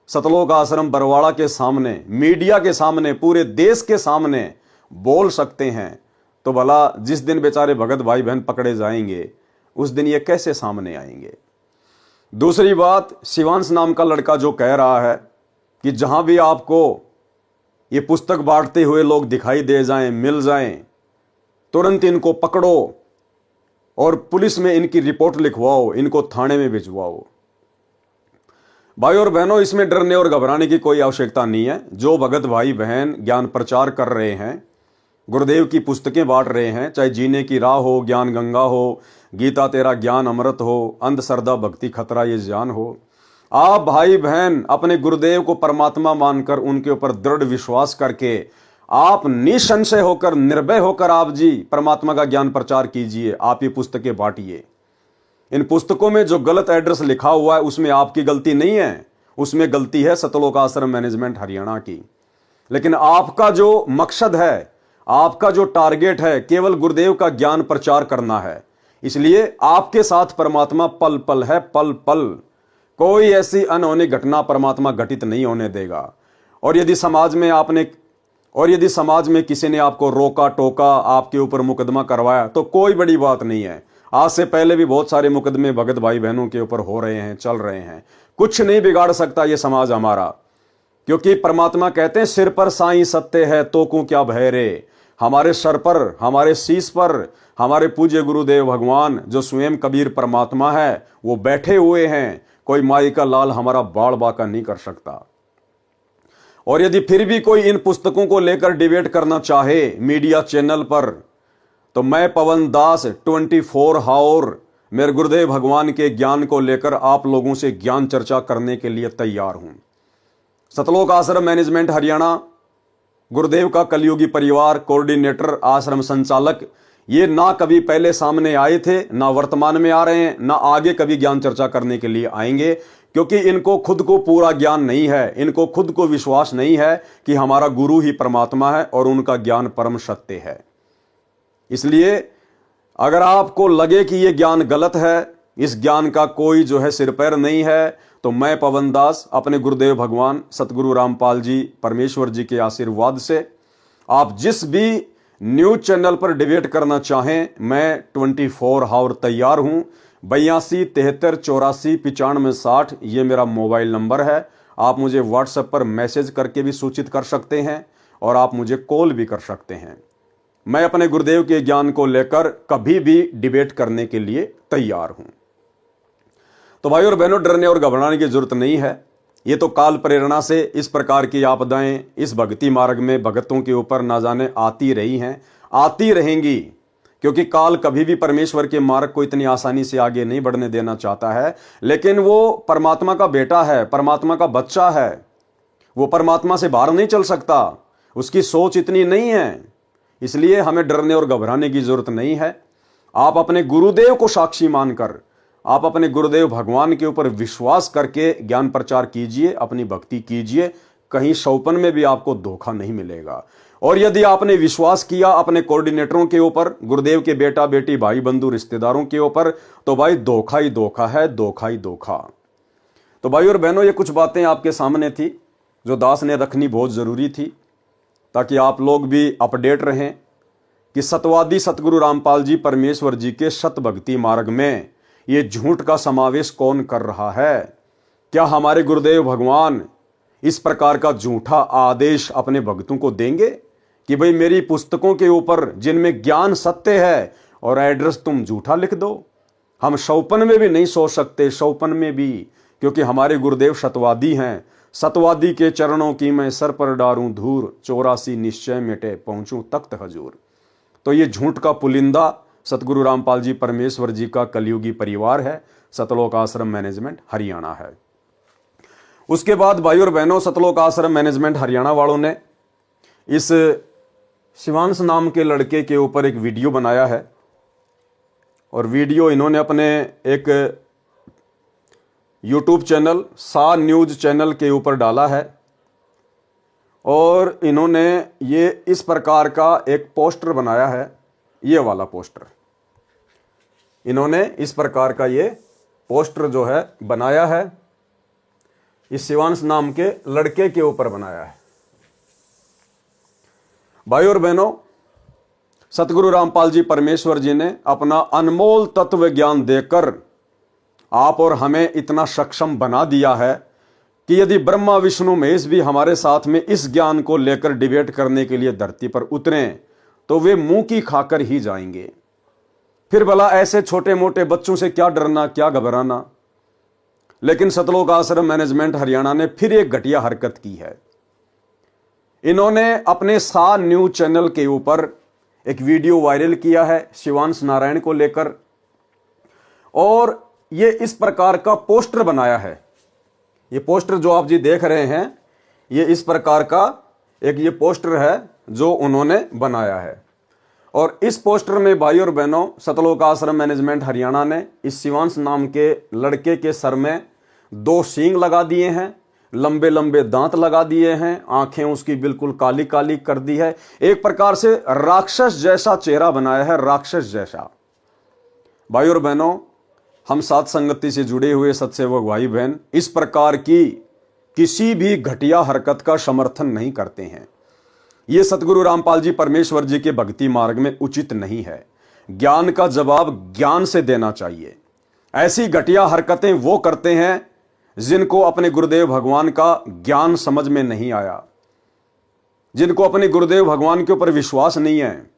सतलोक आश्रम बरवाड़ा के सामने, मीडिया के सामने, पूरे देश के सामने बोल सकते हैं, तो भला जिस दिन बेचारे भगत भाई बहन पकड़े जाएंगे उस दिन ये कैसे सामने आएंगे। दूसरी बात, शिवांश नाम का लड़का जो कह रहा है कि जहां भी आपको ये पुस्तक बांटते हुए लोग दिखाई दे जाएं, मिल जाएं, तुरंत इनको पकड़ो और पुलिस में इनकी रिपोर्ट लिखवाओ, इनको थाने में भिजवाओ। भाई और बहनों, इसमें डरने और घबराने की कोई आवश्यकता नहीं है। जो भगत भाई बहन ज्ञान प्रचार कर रहे हैं, गुरुदेव की पुस्तकें बांट रहे हैं, चाहे जीने की राह हो, ज्ञान गंगा हो, गीता तेरा ज्ञान अमृत हो, अंध श्रद्धा भक्ति खतरा ये जान हो, आप भाई बहन अपने गुरुदेव को परमात्मा मानकर उनके ऊपर दृढ़ विश्वास करके आप निसंशय होकर, निर्भय होकर आप जी परमात्मा का ज्ञान प्रचार कीजिए। आप ये पुस्तकें बांटिए। इन पुस्तकों में जो गलत एड्रेस लिखा हुआ है उसमें आपकी गलती नहीं है, उसमें गलती है सतलोक आश्रम मैनेजमेंट हरियाणा की। लेकिन आपका जो मकसद है, आपका जो टारगेट है, केवल गुरुदेव का ज्ञान प्रचार करना है। इसलिए आपके साथ परमात्मा पल पल है, पल पल। कोई ऐसी अनहोनी घटना परमात्मा घटित नहीं होने देगा। और यदि समाज में किसी ने आपको रोका टोका, आपके ऊपर मुकदमा करवाया, तो कोई बड़ी बात नहीं है। आज से पहले भी बहुत सारे मुकदमे भगत भाई बहनों के ऊपर हो रहे हैं, चल रहे हैं। कुछ नहीं बिगाड़ सकता ये समाज हमारा, क्योंकि परमात्मा कहते हैं सिर पर साईं सत्य है तो को क्या भय रे। हमारे सर पर, हमारे शीश पर हमारे पूज्य गुरुदेव भगवान जो स्वयं कबीर परमात्मा है वो बैठे हुए हैं। कोई माई का लाल हमारा बाल बाका नहीं कर सकता। और यदि फिर भी कोई इन पुस्तकों को लेकर डिबेट करना चाहे मीडिया चैनल पर, तो मैं पवन दास 24 हावर मेरे गुरुदेव भगवान के ज्ञान को लेकर आप लोगों से ज्ञान चर्चा करने के लिए तैयार हूं। सतलोक आश्रम मैनेजमेंट हरियाणा, गुरुदेव का कलयुगी परिवार, कोऑर्डिनेटर, आश्रम संचालक, ये ना कभी पहले सामने आए थे, ना वर्तमान में आ रहे हैं, ना आगे कभी ज्ञान चर्चा करने के लिए आएंगे, क्योंकि इनको खुद को पूरा ज्ञान नहीं है। इनको खुद को विश्वास नहीं है कि हमारा गुरु ही परमात्मा है और उनका ज्ञान परम सत्य है। इसलिए अगर आपको लगे कि यह ज्ञान गलत है, इस ज्ञान का कोई जो है सिर पैर नहीं है, तो मैं पवन दास अपने गुरुदेव भगवान सतगुरु रामपाल जी परमेश्वर जी के आशीर्वाद से आप जिस भी न्यूज चैनल पर डिबेट करना चाहें, मैं 24 हावर तैयार हूं। 82 73 84 95 60 ये मेरा मोबाइल नंबर है। आप मुझे व्हाट्सएप पर मैसेज करके भी सूचित कर सकते हैं और आप मुझे कॉल भी कर सकते हैं। मैं अपने गुरुदेव के ज्ञान को लेकर कभी भी डिबेट करने के लिए तैयार हूं। तो भाई और बहनों, डरने और घबराने की जरूरत नहीं है। ये तो काल प्रेरणा से इस प्रकार की आपदाएं इस भक्ति मार्ग में भगतों के ऊपर ना जाने आती रही हैं, आती रहेंगी, क्योंकि काल कभी भी परमेश्वर के मार्ग को इतनी आसानी से आगे नहीं बढ़ने देना चाहता है। लेकिन वो परमात्मा का बेटा है, परमात्मा का बच्चा है, वो परमात्मा से बाहर नहीं चल सकता, उसकी सोच इतनी नहीं है। इसलिए हमें डरने और घबराने की जरूरत नहीं है। आप अपने गुरुदेव को साक्षी मानकर, आप अपने गुरुदेव भगवान के ऊपर विश्वास करके ज्ञान प्रचार कीजिए, अपनी भक्ति कीजिए। कहीं शौपन में भी आपको धोखा नहीं मिलेगा। और यदि आपने विश्वास किया अपने कोऑर्डिनेटरों के ऊपर, गुरुदेव के बेटा बेटी भाई बंधु रिश्तेदारों के ऊपर, तो भाई धोखा ही धोखा है, धोखा ही धोखा। तो भाई और बहनों, ये कुछ बातें आपके सामने थी जो दास ने रखनी बहुत जरूरी थी, ताकि आप लोग भी अपडेट रहें कि सतवादी सतगुरु रामपाल जी परमेश्वर जी के सत भक्ति मार्ग में ये झूठ का समावेश कौन कर रहा है। क्या हमारे गुरुदेव भगवान इस प्रकार का झूठा आदेश अपने भक्तों को देंगे कि भाई मेरी पुस्तकों के ऊपर जिनमें ज्ञान सत्य है और एड्रेस तुम झूठा लिख दो। हम शौपन में भी नहीं सोच सकते, शौपन में भी, क्योंकि हमारे गुरुदेव सतवादी हैं। सतवादी के चरणों की मैं सर पर डारूं धूर, 84 निश्चय मिटे पहुंचूं तख्त हजूर। तो ये झूठ का पुलिंदा सतगुरु रामपाल जी परमेश्वर जी का कलयुगी परिवार है, सतलोक आश्रम मैनेजमेंट हरियाणा है। उसके बाद भाई और बहनों, सतलोक आश्रम मैनेजमेंट हरियाणा वालों ने इस शिवांश नाम के लड़के के ऊपर एक वीडियो बनाया है। और वीडियो इन्होंने अपने एक यूट्यूब चैनल सा न्यूज चैनल के ऊपर डाला है। और इन्होंने ये इस प्रकार का एक पोस्टर बनाया है, ये वाला पोस्टर। इन्होंने इस प्रकार का ये पोस्टर जो है बनाया है, इस शिवांश नाम के लड़के के ऊपर बनाया है। भाई और बहनों, सतगुरु रामपाल जी परमेश्वर जी ने अपना अनमोल तत्व ज्ञान देकर आप और हमें इतना सक्षम बना दिया है कि यदि ब्रह्मा विष्णु महेश भी हमारे साथ में इस ज्ञान को लेकर डिबेट करने के लिए धरती पर उतरें तो वे मुंह की खाकर ही जाएंगे। फिर भला ऐसे छोटे मोटे बच्चों से क्या डरना, क्या घबराना। लेकिन सतलोक आश्रम मैनेजमेंट हरियाणा ने फिर एक घटिया हरकत की है। इन्होंने अपने सा न्यूज चैनल के ऊपर एक वीडियो वायरल किया है शिवांश नारायण को लेकर, और ये इस प्रकार का पोस्टर बनाया है। ये पोस्टर जो आप जी देख रहे हैं, ये इस प्रकार का एक ये पोस्टर है जो उन्होंने बनाया है। और इस पोस्टर में भाई और बहनों, सतलोक आश्रम मैनेजमेंट हरियाणा ने इस शिवांश नाम के लड़के के सर में 2 सींग लगा दिए हैं, लंबे लंबे दांत लगा दिए हैं, आंखें उसकी बिल्कुल काली काली कर दी है। एक प्रकार से राक्षस जैसा चेहरा बनाया है, राक्षस जैसा। भाई और बहनों, हम साथ संगति से जुड़े हुए सत्सेवक भाई बहन इस प्रकार की किसी भी घटिया हरकत का समर्थन नहीं करते हैं। ये सतगुरु रामपाल जी परमेश्वर जी के भक्ति मार्ग में उचित नहीं है। ज्ञान का जवाब ज्ञान से देना चाहिए। ऐसी घटिया हरकतें वो करते हैं जिनको अपने गुरुदेव भगवान का ज्ञान समझ में नहीं आया, जिनको अपने गुरुदेव भगवान के ऊपर विश्वास नहीं है,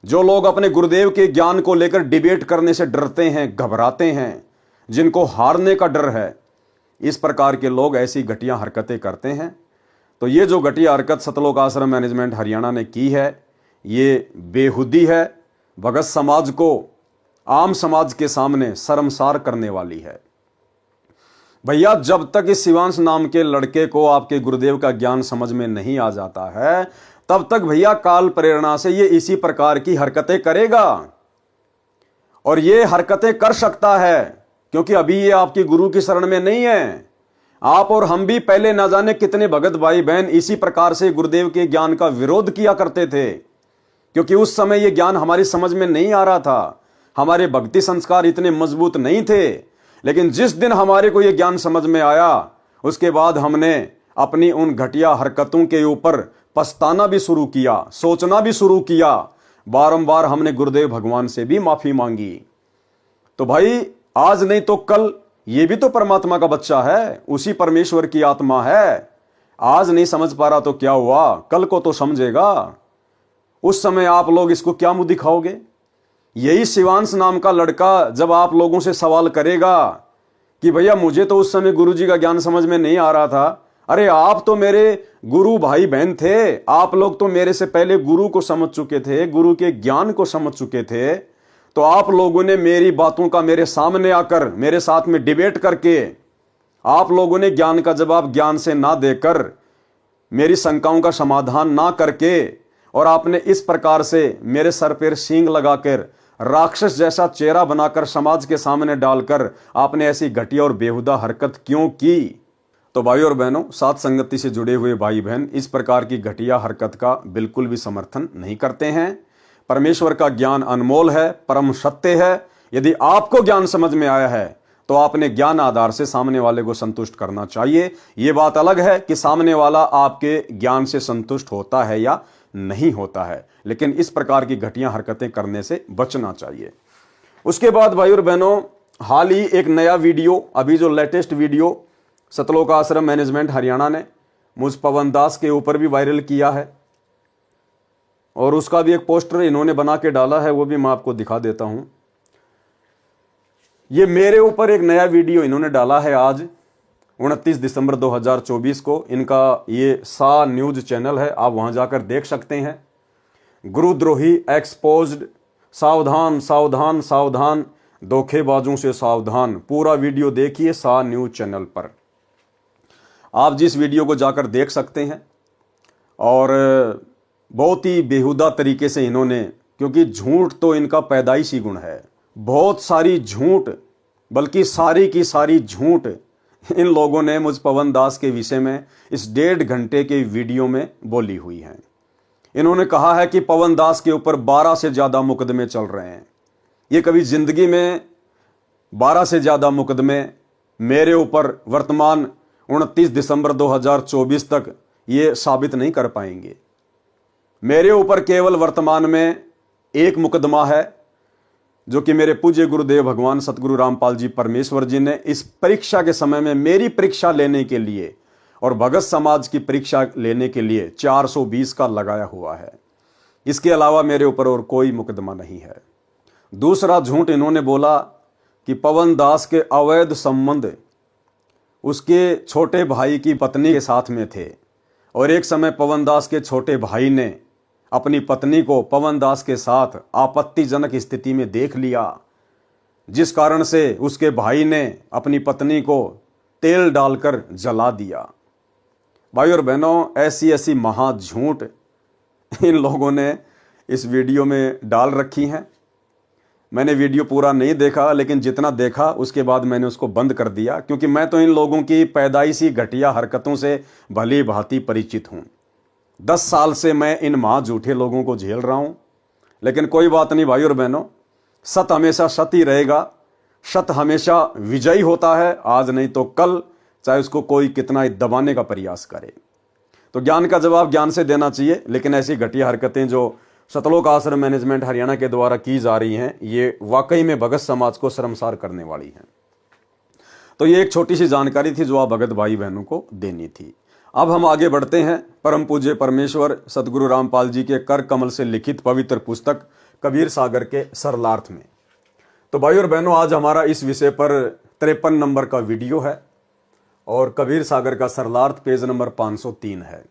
जो लोग अपने गुरुदेव के ज्ञान को लेकर डिबेट करने से डरते हैं, घबराते हैं, जिनको हारने का डर है, इस प्रकार के लोग ऐसी घटिया हरकतें करते हैं। तो ये जो घटिया हरकत सतलोक आश्रम मैनेजमेंट हरियाणा ने की है, ये बेहुदी है, भगत समाज को, आम समाज के सामने शर्मसार करने वाली है। भैया, जब तक इस शिवांश नाम के लड़के को आपके गुरुदेव का ज्ञान समझ में नहीं आ जाता है, तब तक भैया काल प्रेरणा से ये इसी प्रकार की हरकतें करेगा। और ये हरकतें कर सकता है क्योंकि अभी ये आपकी गुरु की शरण में नहीं है। आप और हम भी पहले ना जाने कितने भगत भाई बहन इसी प्रकार से गुरुदेव के ज्ञान का विरोध किया करते थे, क्योंकि उस समय ये ज्ञान हमारी समझ में नहीं आ रहा था, हमारे भक्ति संस्कार इतने मजबूत नहीं थे। लेकिन जिस दिन हमारे को ये ज्ञान समझ में आया, उसके बाद हमने अपनी उन घटिया हरकतों के ऊपर पछताना भी शुरू किया, सोचना भी शुरू किया। बारंबार हमने गुरुदेव भगवान से भी माफी मांगी। तो भाई, आज नहीं तो कल ये भी तो परमात्मा का बच्चा है, उसी परमेश्वर की आत्मा है। आज नहीं समझ पा रहा तो क्या हुआ, कल को तो समझेगा। उस समय आप लोग इसको क्या मुंह दिखाओगे? यही शिवांश नाम का लड़का जब आप लोगों से सवाल करेगा कि भैया मुझे तो उस समय गुरुजी का ज्ञान समझ में नहीं आ रहा था, अरे आप तो मेरे गुरु भाई बहन थे, आप लोग तो मेरे से पहले गुरु को समझ चुके थे, गुरु के ज्ञान को समझ चुके थे, तो आप लोगों ने मेरी बातों का मेरे सामने आकर मेरे साथ में डिबेट करके आप लोगों ने ज्ञान का जवाब ज्ञान से ना देकर, मेरी शंकाओं का समाधान ना करके, और आपने इस प्रकार से मेरे सर पर सींग लगाकर राक्षस जैसा चेहरा बनाकर समाज के सामने डालकर आपने ऐसी घटिया और बेहुदा हरकत क्यों की? तो भाई और बहनों, साथ संगति से जुड़े हुए भाई बहन इस प्रकार की घटिया हरकत का बिल्कुल भी समर्थन नहीं करते हैं। परमेश्वर का ज्ञान अनमोल है, परम सत्य है। यदि आपको ज्ञान समझ में आया है तो आपने ज्ञान आधार से सामने वाले को संतुष्ट करना चाहिए। यह बात अलग है कि सामने वाला आपके ज्ञान से संतुष्ट होता है या नहीं होता है, लेकिन इस प्रकार की घटिया हरकतें करने से बचना चाहिए। उसके बाद भाई और बहनों, हाल ही एक नया वीडियो, अभी जो लेटेस्ट वीडियो सतलोक आश्रम मैनेजमेंट हरियाणा ने मुझ पवन दास के ऊपर भी वायरल किया है, और उसका भी एक पोस्टर इन्होंने बना के डाला है, वो भी मैं आपको दिखा देता हूं। ये मेरे ऊपर एक नया वीडियो इन्होंने डाला है आज 29 दिसंबर 2024 को। इनका ये सा न्यूज चैनल है, आप वहां जाकर देख सकते हैं। गुरुद्रोही एक्सपोज्ड, सावधान सावधान सावधान, धोखेबाजों से सावधान। पूरा वीडियो देखिए सा न्यूज चैनल पर, आप जिस वीडियो को जाकर देख सकते हैं। और बहुत ही बेहुदा तरीके से इन्होंने, क्योंकि झूठ तो इनका पैदाइशी गुण है, बहुत सारी झूठ, बल्कि सारी की सारी झूठ इन लोगों ने मुझ पवन दास के विषय में इस 1.5 घंटे के वीडियो में बोली हुई है। इन्होंने कहा है कि पवन दास के ऊपर 12 से ज्यादा मुकदमे चल रहे हैं। ये कभी जिंदगी में 12 से ज्यादा मुकदमे मेरे ऊपर वर्तमान 29 दिसंबर 2024 तक ये साबित नहीं कर पाएंगे। मेरे ऊपर केवल वर्तमान में एक मुकदमा है, जो कि मेरे पूज्य गुरुदेव भगवान सतगुरु रामपाल जी परमेश्वर जी ने इस परीक्षा के समय में मेरी परीक्षा लेने के लिए और भगत समाज की परीक्षा लेने के लिए 420 का लगाया हुआ है। इसके अलावा मेरे ऊपर और कोई मुकदमा नहीं है। दूसरा झूठ इन्होंने बोला कि पवन दास के अवैध संबंध उसके छोटे भाई की पत्नी के साथ में थे, और एक समय पवन दास के छोटे भाई ने अपनी पत्नी को पवन दास के साथ आपत्तिजनक स्थिति में देख लिया, जिस कारण से उसके भाई ने अपनी पत्नी को तेल डालकर जला दिया। भाई और बहनों, ऐसी ऐसी महाझूठ इन लोगों ने इस वीडियो में डाल रखी हैं। मैंने वीडियो पूरा नहीं देखा, लेकिन जितना देखा उसके बाद मैंने उसको बंद कर दिया, क्योंकि मैं तो इन लोगों की पैदाइशी घटिया हरकतों से भली भांति परिचित हूं। 10 साल से मैं इन महाझूठे लोगों को झेल रहा हूं। लेकिन कोई बात नहीं भाई और बहनों, सत हमेशा सत ही रहेगा, सत हमेशा विजयी होता है, आज नहीं तो कल, चाहे उसको कोई कितना ही दबाने का प्रयास करे। तो ज्ञान का जवाब ज्ञान से देना चाहिए, लेकिन ऐसी घटिया हरकतें जो सतलोक आश्रम मैनेजमेंट हरियाणा के द्वारा की जा रही हैं, ये वाकई में भगत समाज को शर्मसार करने वाली हैं। तो ये एक छोटी सी जानकारी थी जो आप भगत भाई बहनों को देनी थी। अब हम आगे बढ़ते हैं परम पूज्य परमेश्वर सतगुरु रामपाल जी के कर कमल से लिखित पवित्र पुस्तक कबीर सागर के सरलार्थ में। तो भाई और बहनों, आज हमारा इस विषय पर 53 नंबर का वीडियो है और कबीर सागर का सरलार्थ पेज नंबर 503 है।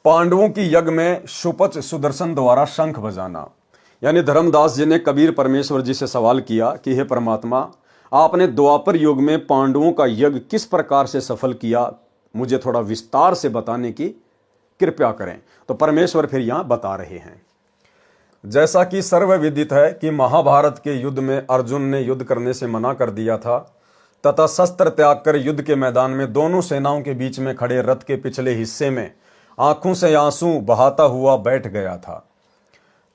पांडवों की यज्ञ में शुपच सुदर्शन द्वारा शंख बजाना। यानी धर्मदास जी ने कबीर परमेश्वर जी से सवाल किया कि हे परमात्मा, आपने द्वापर युग में पांडवों का यज्ञ किस प्रकार से सफल किया, मुझे थोड़ा विस्तार से बताने की कृपया करें। तो परमेश्वर फिर यहां बता रहे हैं, जैसा कि सर्वविदित है कि महाभारत के युद्ध में अर्जुन ने युद्ध करने से मना कर दिया था तथा शस्त्र त्याग कर युद्ध के मैदान में दोनों सेनाओं के बीच में खड़े रथ के पिछले हिस्से में आंखों से आंसू बहाता हुआ बैठ गया था।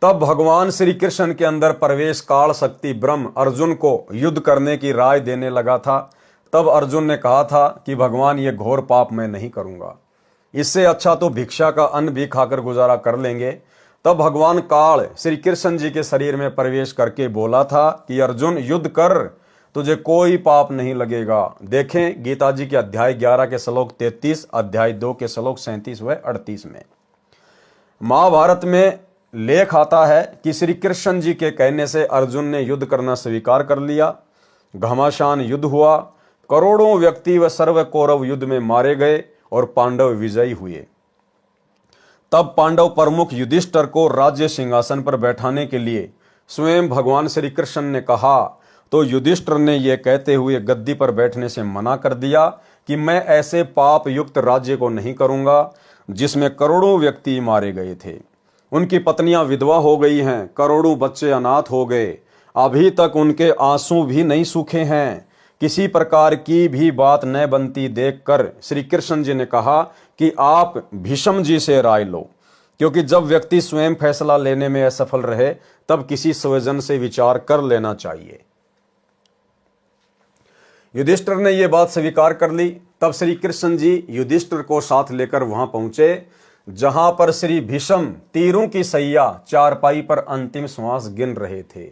तब भगवान श्री कृष्ण के अंदर प्रवेश काल शक्ति ब्रह्म अर्जुन को युद्ध करने की राय देने लगा था। तब अर्जुन ने कहा था कि भगवान, ये घोर पाप मैं नहीं करूंगा, इससे अच्छा तो भिक्षा का अन्न भी खाकर गुजारा कर लेंगे। तब भगवान काल श्री कृष्ण जी के शरीर में प्रवेश करके बोला था कि अर्जुन, युद्ध कर, तुझे कोई पाप नहीं लगेगा। देखें गीता जी के अध्याय 11 के श्लोक 33, अध्याय 2 के श्लोक 37 व 38 में। महाभारत में लेख आता है कि श्री कृष्ण जी के कहने से अर्जुन ने युद्ध करना स्वीकार कर लिया। घमासान युद्ध हुआ, करोड़ों व्यक्ति व सर्व कौरव युद्ध में मारे गए और पांडव विजयी हुए। तब पांडव प्रमुख युधिष्ठिर को राज्य सिंहासन पर बैठाने के लिए स्वयं भगवान श्री कृष्ण ने कहा, तो युधिष्ठिर ने यह कहते हुए गद्दी पर बैठने से मना कर दिया कि मैं ऐसे पाप युक्त राज्य को नहीं करूंगा जिसमें करोड़ों व्यक्ति मारे गए थे। उनकी पत्नियां विधवा हो गई हैं, करोड़ों बच्चे अनाथ हो गए, अभी तक उनके आंसू भी नहीं सूखे हैं। किसी प्रकार की भी बात न बनती देखकर श्री कृष्ण जी ने कहा कि आप भीष्म जी से राय लो, क्योंकि जब व्यक्ति स्वयं फैसला लेने में असफल रहे तब किसी स्वजन से विचार कर लेना चाहिए। युधिष्ठिर ने यह बात स्वीकार कर ली। तब श्री कृष्ण जी युधिष्ठिर को साथ लेकर वहां पहुंचे जहां पर श्री भीष्म तीरों की सैया चारपाई पर अंतिम श्वास गिन रहे थे।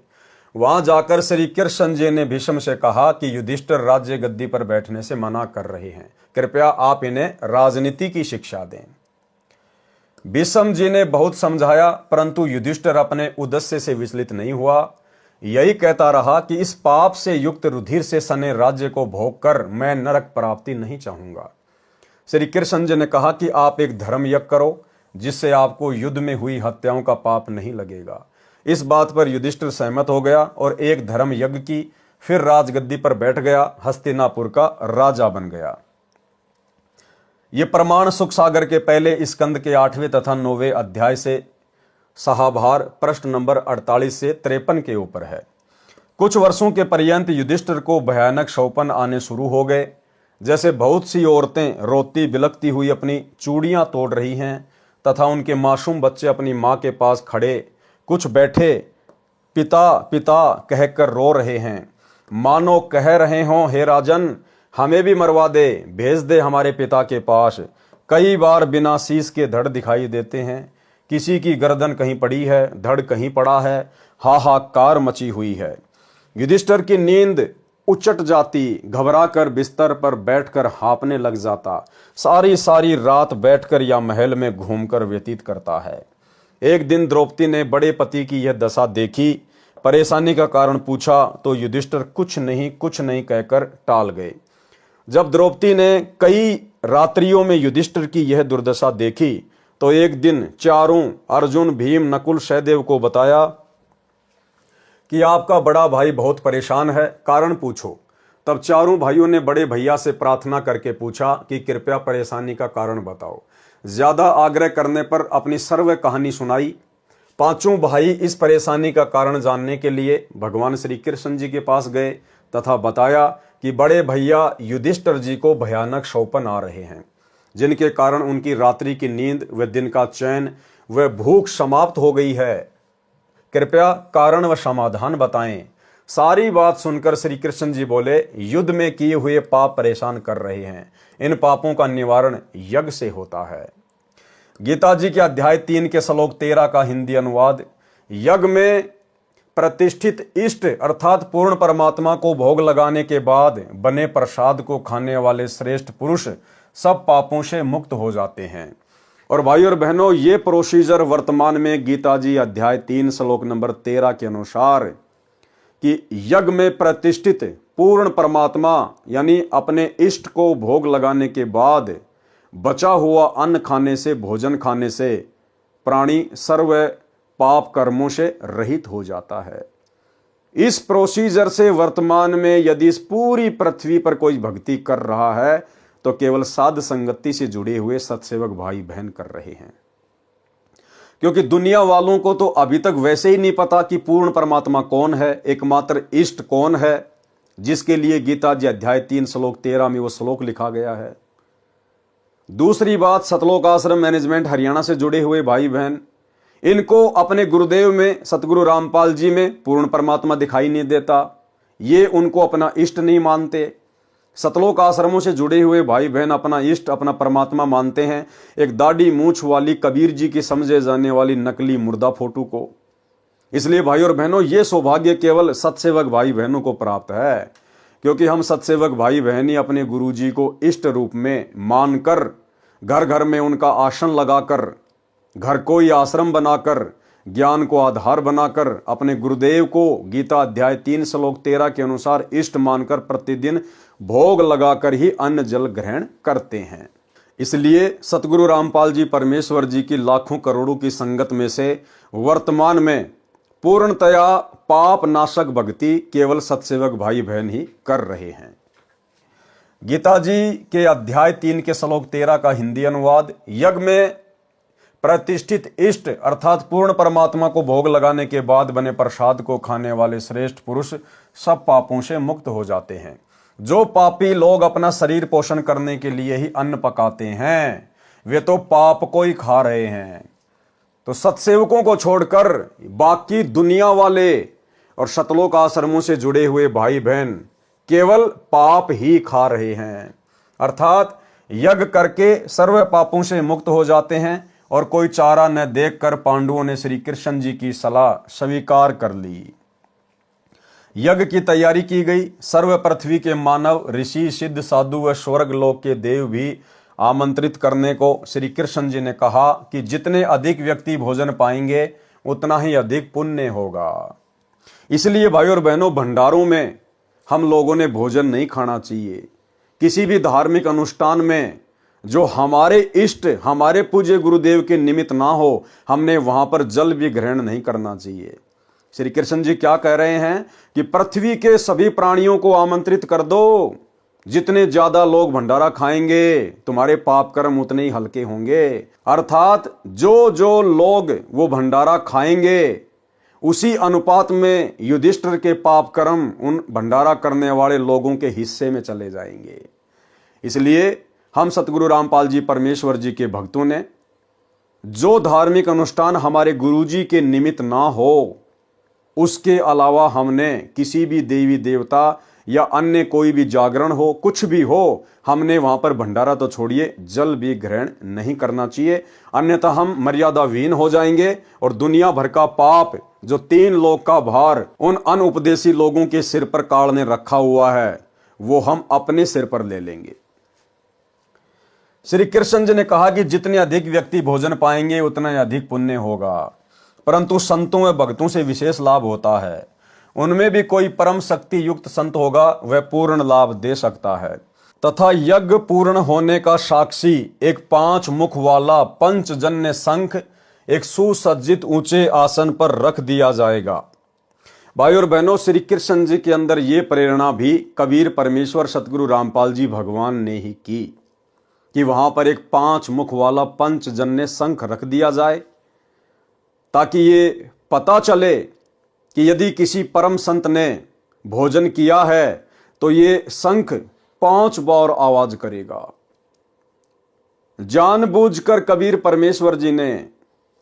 वहां जाकर श्री कृष्ण जी ने भीष्म से कहा कि युधिष्ठिर राज्य गद्दी पर बैठने से मना कर रहे हैं, कृपया आप इन्हें राजनीति की शिक्षा दें। भीष्म जी ने बहुत समझाया, परंतु युधिष्ठिर अपने उद्देश्य से विचलित नहीं हुआ। यही कहता रहा कि इस पाप से युक्त रुधिर से सने राज्य को भोग कर मैं नरक प्राप्ति नहीं चाहूंगा। श्री कृष्ण जी ने कहा कि आप एक धर्म यज्ञ करो जिससे आपको युद्ध में हुई हत्याओं का पाप नहीं लगेगा। इस बात पर युधिष्ठिर सहमत हो गया और एक धर्म यज्ञ की, फिर राजगद्दी पर बैठ गया, हस्तिनापुर का राजा बन गया। ये प्रमाण सुख सागर के पहले स्कंद के 8वें तथा 9वें अध्याय से सहाभार प्रश्न नंबर 48 से 53 के ऊपर है। कुछ वर्षों के पर्यंत युधिष्ठिर को भयानक शौपन आने शुरू हो गए, जैसे बहुत सी औरतें रोती बिलखती हुई अपनी चूड़ियां तोड़ रही हैं तथा उनके मासूम बच्चे अपनी मां के पास खड़े कुछ बैठे पिता पिता कहकर रो रहे हैं, मानो कह रहे हों, हे राजन, हमें भी मरवा दे, भेज दे हमारे पिता के पास। कई बार बिना शीश के धड़ दिखाई देते हैं, किसी की गर्दन कहीं पड़ी है, धड़ कहीं पड़ा है, हाहाकार मची हुई है। युधिष्ठिर की नींद उचट जाती, घबरा कर बिस्तर पर बैठकर हाँपने लग जाता, सारी सारी रात बैठकर या महल में घूमकर व्यतीत करता है। एक दिन द्रौपदी ने बड़े पति की यह दशा देखी, परेशानी का कारण पूछा तो युधिष्ठिर कुछ नहीं कहकर टाल गए। जब द्रौपदी ने कई रात्रियों में युधिष्ठिर की यह दुर्दशा देखी तो एक दिन चारों अर्जुन, भीम, नकुल, सहदेव को बताया कि आपका बड़ा भाई बहुत परेशान है, कारण पूछो। तब चारों भाइयों ने बड़े भैया से प्रार्थना करके पूछा कि कृपया परेशानी का कारण बताओ। ज्यादा आग्रह करने पर अपनी सर्व कहानी सुनाई। पांचों भाई इस परेशानी का कारण जानने के लिए भगवान श्री कृष्ण जी के पास गए तथा बताया कि बड़े भैया युधिष्ठिर जी को भयानक शौपन आ रहे हैं, जिनके कारण उनकी रात्रि की नींद व दिन का चैन व भूख समाप्त हो गई है। कृपया कारण व समाधान बताएं। सारी बात सुनकर श्री कृष्ण जी बोले, युद्ध में किए हुए पाप परेशान कर रहे हैं, इन पापों का निवारण यज्ञ से होता है। गीता जी के अध्याय 3 के श्लोक 13 का हिंदी अनुवाद, यज्ञ में प्रतिष्ठित इष्ट अर्थात पूर्ण परमात्मा को भोग लगाने के बाद बने प्रसाद को खाने वाले श्रेष्ठ पुरुष सब पापों से मुक्त हो जाते हैं। और भाई और बहनों, ये प्रोसीजर वर्तमान में गीता जी अध्याय 3 श्लोक नंबर 13 के अनुसार कि यज्ञ में प्रतिष्ठित पूर्ण परमात्मा यानी अपने इष्ट को भोग लगाने के बाद बचा हुआ अन्न खाने से, भोजन खाने से प्राणी सर्व पाप कर्मों से रहित हो जाता है। इस प्रोसीजर से वर्तमान में यदि इस पूरी पृथ्वी पर कोई भक्ति कर रहा है तो केवल साध संगति से जुड़े हुए सत्सेवक भाई बहन कर रहे हैं, क्योंकि दुनिया वालों को तो अभी तक वैसे ही नहीं पता कि पूर्ण परमात्मा कौन है, एकमात्र इष्ट कौन है, जिसके लिए गीता जी अध्याय 3 श्लोक 13 में वो श्लोक लिखा गया है। दूसरी बात, सतलोक आश्रम मैनेजमेंट हरियाणा से जुड़े हुए भाई बहन, इनको अपने गुरुदेव में सतगुरु रामपाल जी में पूर्ण परमात्मा दिखाई नहीं देता, ये उनको अपना इष्ट नहीं मानते। सतलोक आश्रमों से जुड़े हुए भाई बहन अपना इष्ट, अपना परमात्मा मानते हैं एक दाढ़ी मूछ वाली कबीर जी की समझे जाने वाली नकली मुर्दा फोटो को। इसलिए भाई और बहनों, ये सौभाग्य केवल सत्सेवक भाई बहनों को प्राप्त है, क्योंकि हम सत्सेवक भाई बहन ही अपने गुरु जी को इष्ट रूप में मानकर घर घर में उनका आसन लगाकर, घर को ही आश्रम बनाकर, ज्ञान को आधार बनाकर अपने गुरुदेव को गीता अध्याय 3 श्लोक 13 के अनुसार इष्ट मानकर प्रतिदिन भोग लगाकर ही अन्न जल ग्रहण करते हैं। इसलिए सतगुरु रामपाल जी परमेश्वर जी की लाखों करोड़ों की संगत में से वर्तमान में पूर्णतया पाप नाशक भक्ति केवल सत्सेवक भाई बहन ही कर रहे हैं। गीता जी के अध्याय 3 के श्लोक 13 का हिंदी अनुवाद, यज्ञ में प्रतिष्ठित इष्ट अर्थात पूर्ण परमात्मा को भोग लगाने के बाद बने प्रसाद को खाने वाले श्रेष्ठ पुरुष सब पापों से मुक्त हो जाते हैं। जो पापी लोग अपना शरीर पोषण करने के लिए ही अन्न पकाते हैं, वे तो पाप को ही खा रहे हैं। तो सत्सेवकों को छोड़कर बाकी दुनिया वाले और सतलोक आश्रमों से जुड़े हुए भाई बहन केवल पाप ही खा रहे हैं, अर्थात यज्ञ करके सर्व पापों से मुक्त हो जाते हैं। और कोई चारा न देखकर पांडवों ने श्री कृष्ण जी की सलाह स्वीकार कर ली। यज्ञ की तैयारी की गई। सर्व पृथ्वी के मानव, ऋषि, सिद्ध, साधु व स्वर्ग लोक के देव भी आमंत्रित करने को श्री कृष्ण जी ने कहा कि जितने अधिक व्यक्ति भोजन पाएंगे उतना ही अधिक पुण्य होगा। इसलिए भाई और बहनों, भंडारों में हम लोगों ने भोजन नहीं खाना चाहिए। किसी भी धार्मिक अनुष्ठान में जो हमारे इष्ट, हमारे पूज्य गुरुदेव के निमित्त ना हो, हमने वहां पर जल भी ग्रहण नहीं करना चाहिए। श्री कृष्ण जी क्या कह रहे हैं कि पृथ्वी के सभी प्राणियों को आमंत्रित कर दो। जितने ज्यादा लोग भंडारा खाएंगे तुम्हारे पाप कर्म उतने ही हल्के होंगे। अर्थात जो जो लोग वो भंडारा खाएंगे उसी अनुपात में युधिष्ठिर के पाप कर्म उन भंडारा करने वाले लोगों के हिस्से में चले जाएंगे। इसलिए हम सतगुरु रामपाल जी परमेश्वर जी के भक्तों ने जो धार्मिक अनुष्ठान हमारे गुरु जी के निमित्त ना हो, उसके अलावा हमने किसी भी देवी देवता या अन्य कोई भी जागरण हो, कुछ भी हो, हमने वहां पर भंडारा तो छोड़िए जल भी ग्रहण नहीं करना चाहिए। अन्यथा हम मर्यादाहीन हो जाएंगे और दुनिया भर का पाप, जो 3 लोक का भार उन अनउपदेशी लोगों के सिर पर काल ने रखा हुआ है, वो हम अपने सिर पर ले लेंगे। श्री कृष्ण जी ने कहा कि जितने अधिक व्यक्ति भोजन पाएंगे उतना ही अधिक पुण्य होगा, परंतु संतों व भक्तों से विशेष लाभ होता है। उनमें भी कोई परम शक्ति युक्त संत होगा, वह पूर्ण लाभ दे सकता है। तथा यज्ञ पूर्ण होने का साक्षी एक 5 मुख वाला पंचजन्य शंख एक सुसज्जित ऊंचे आसन पर रख दिया जाएगा। भाई और बहनों, श्री कृष्ण जी के अंदर ये प्रेरणा भी कबीर परमेश्वर सतगुरु रामपाल जी भगवान ने ही की कि वहां पर एक 5 मुख वाला पंचजन्य शंख रख दिया जाए, ताकि ये पता चले कि यदि किसी परम संत ने भोजन किया है तो ये शंख 5 बार आवाज करेगा। जानबूझकर कबीर परमेश्वर जी ने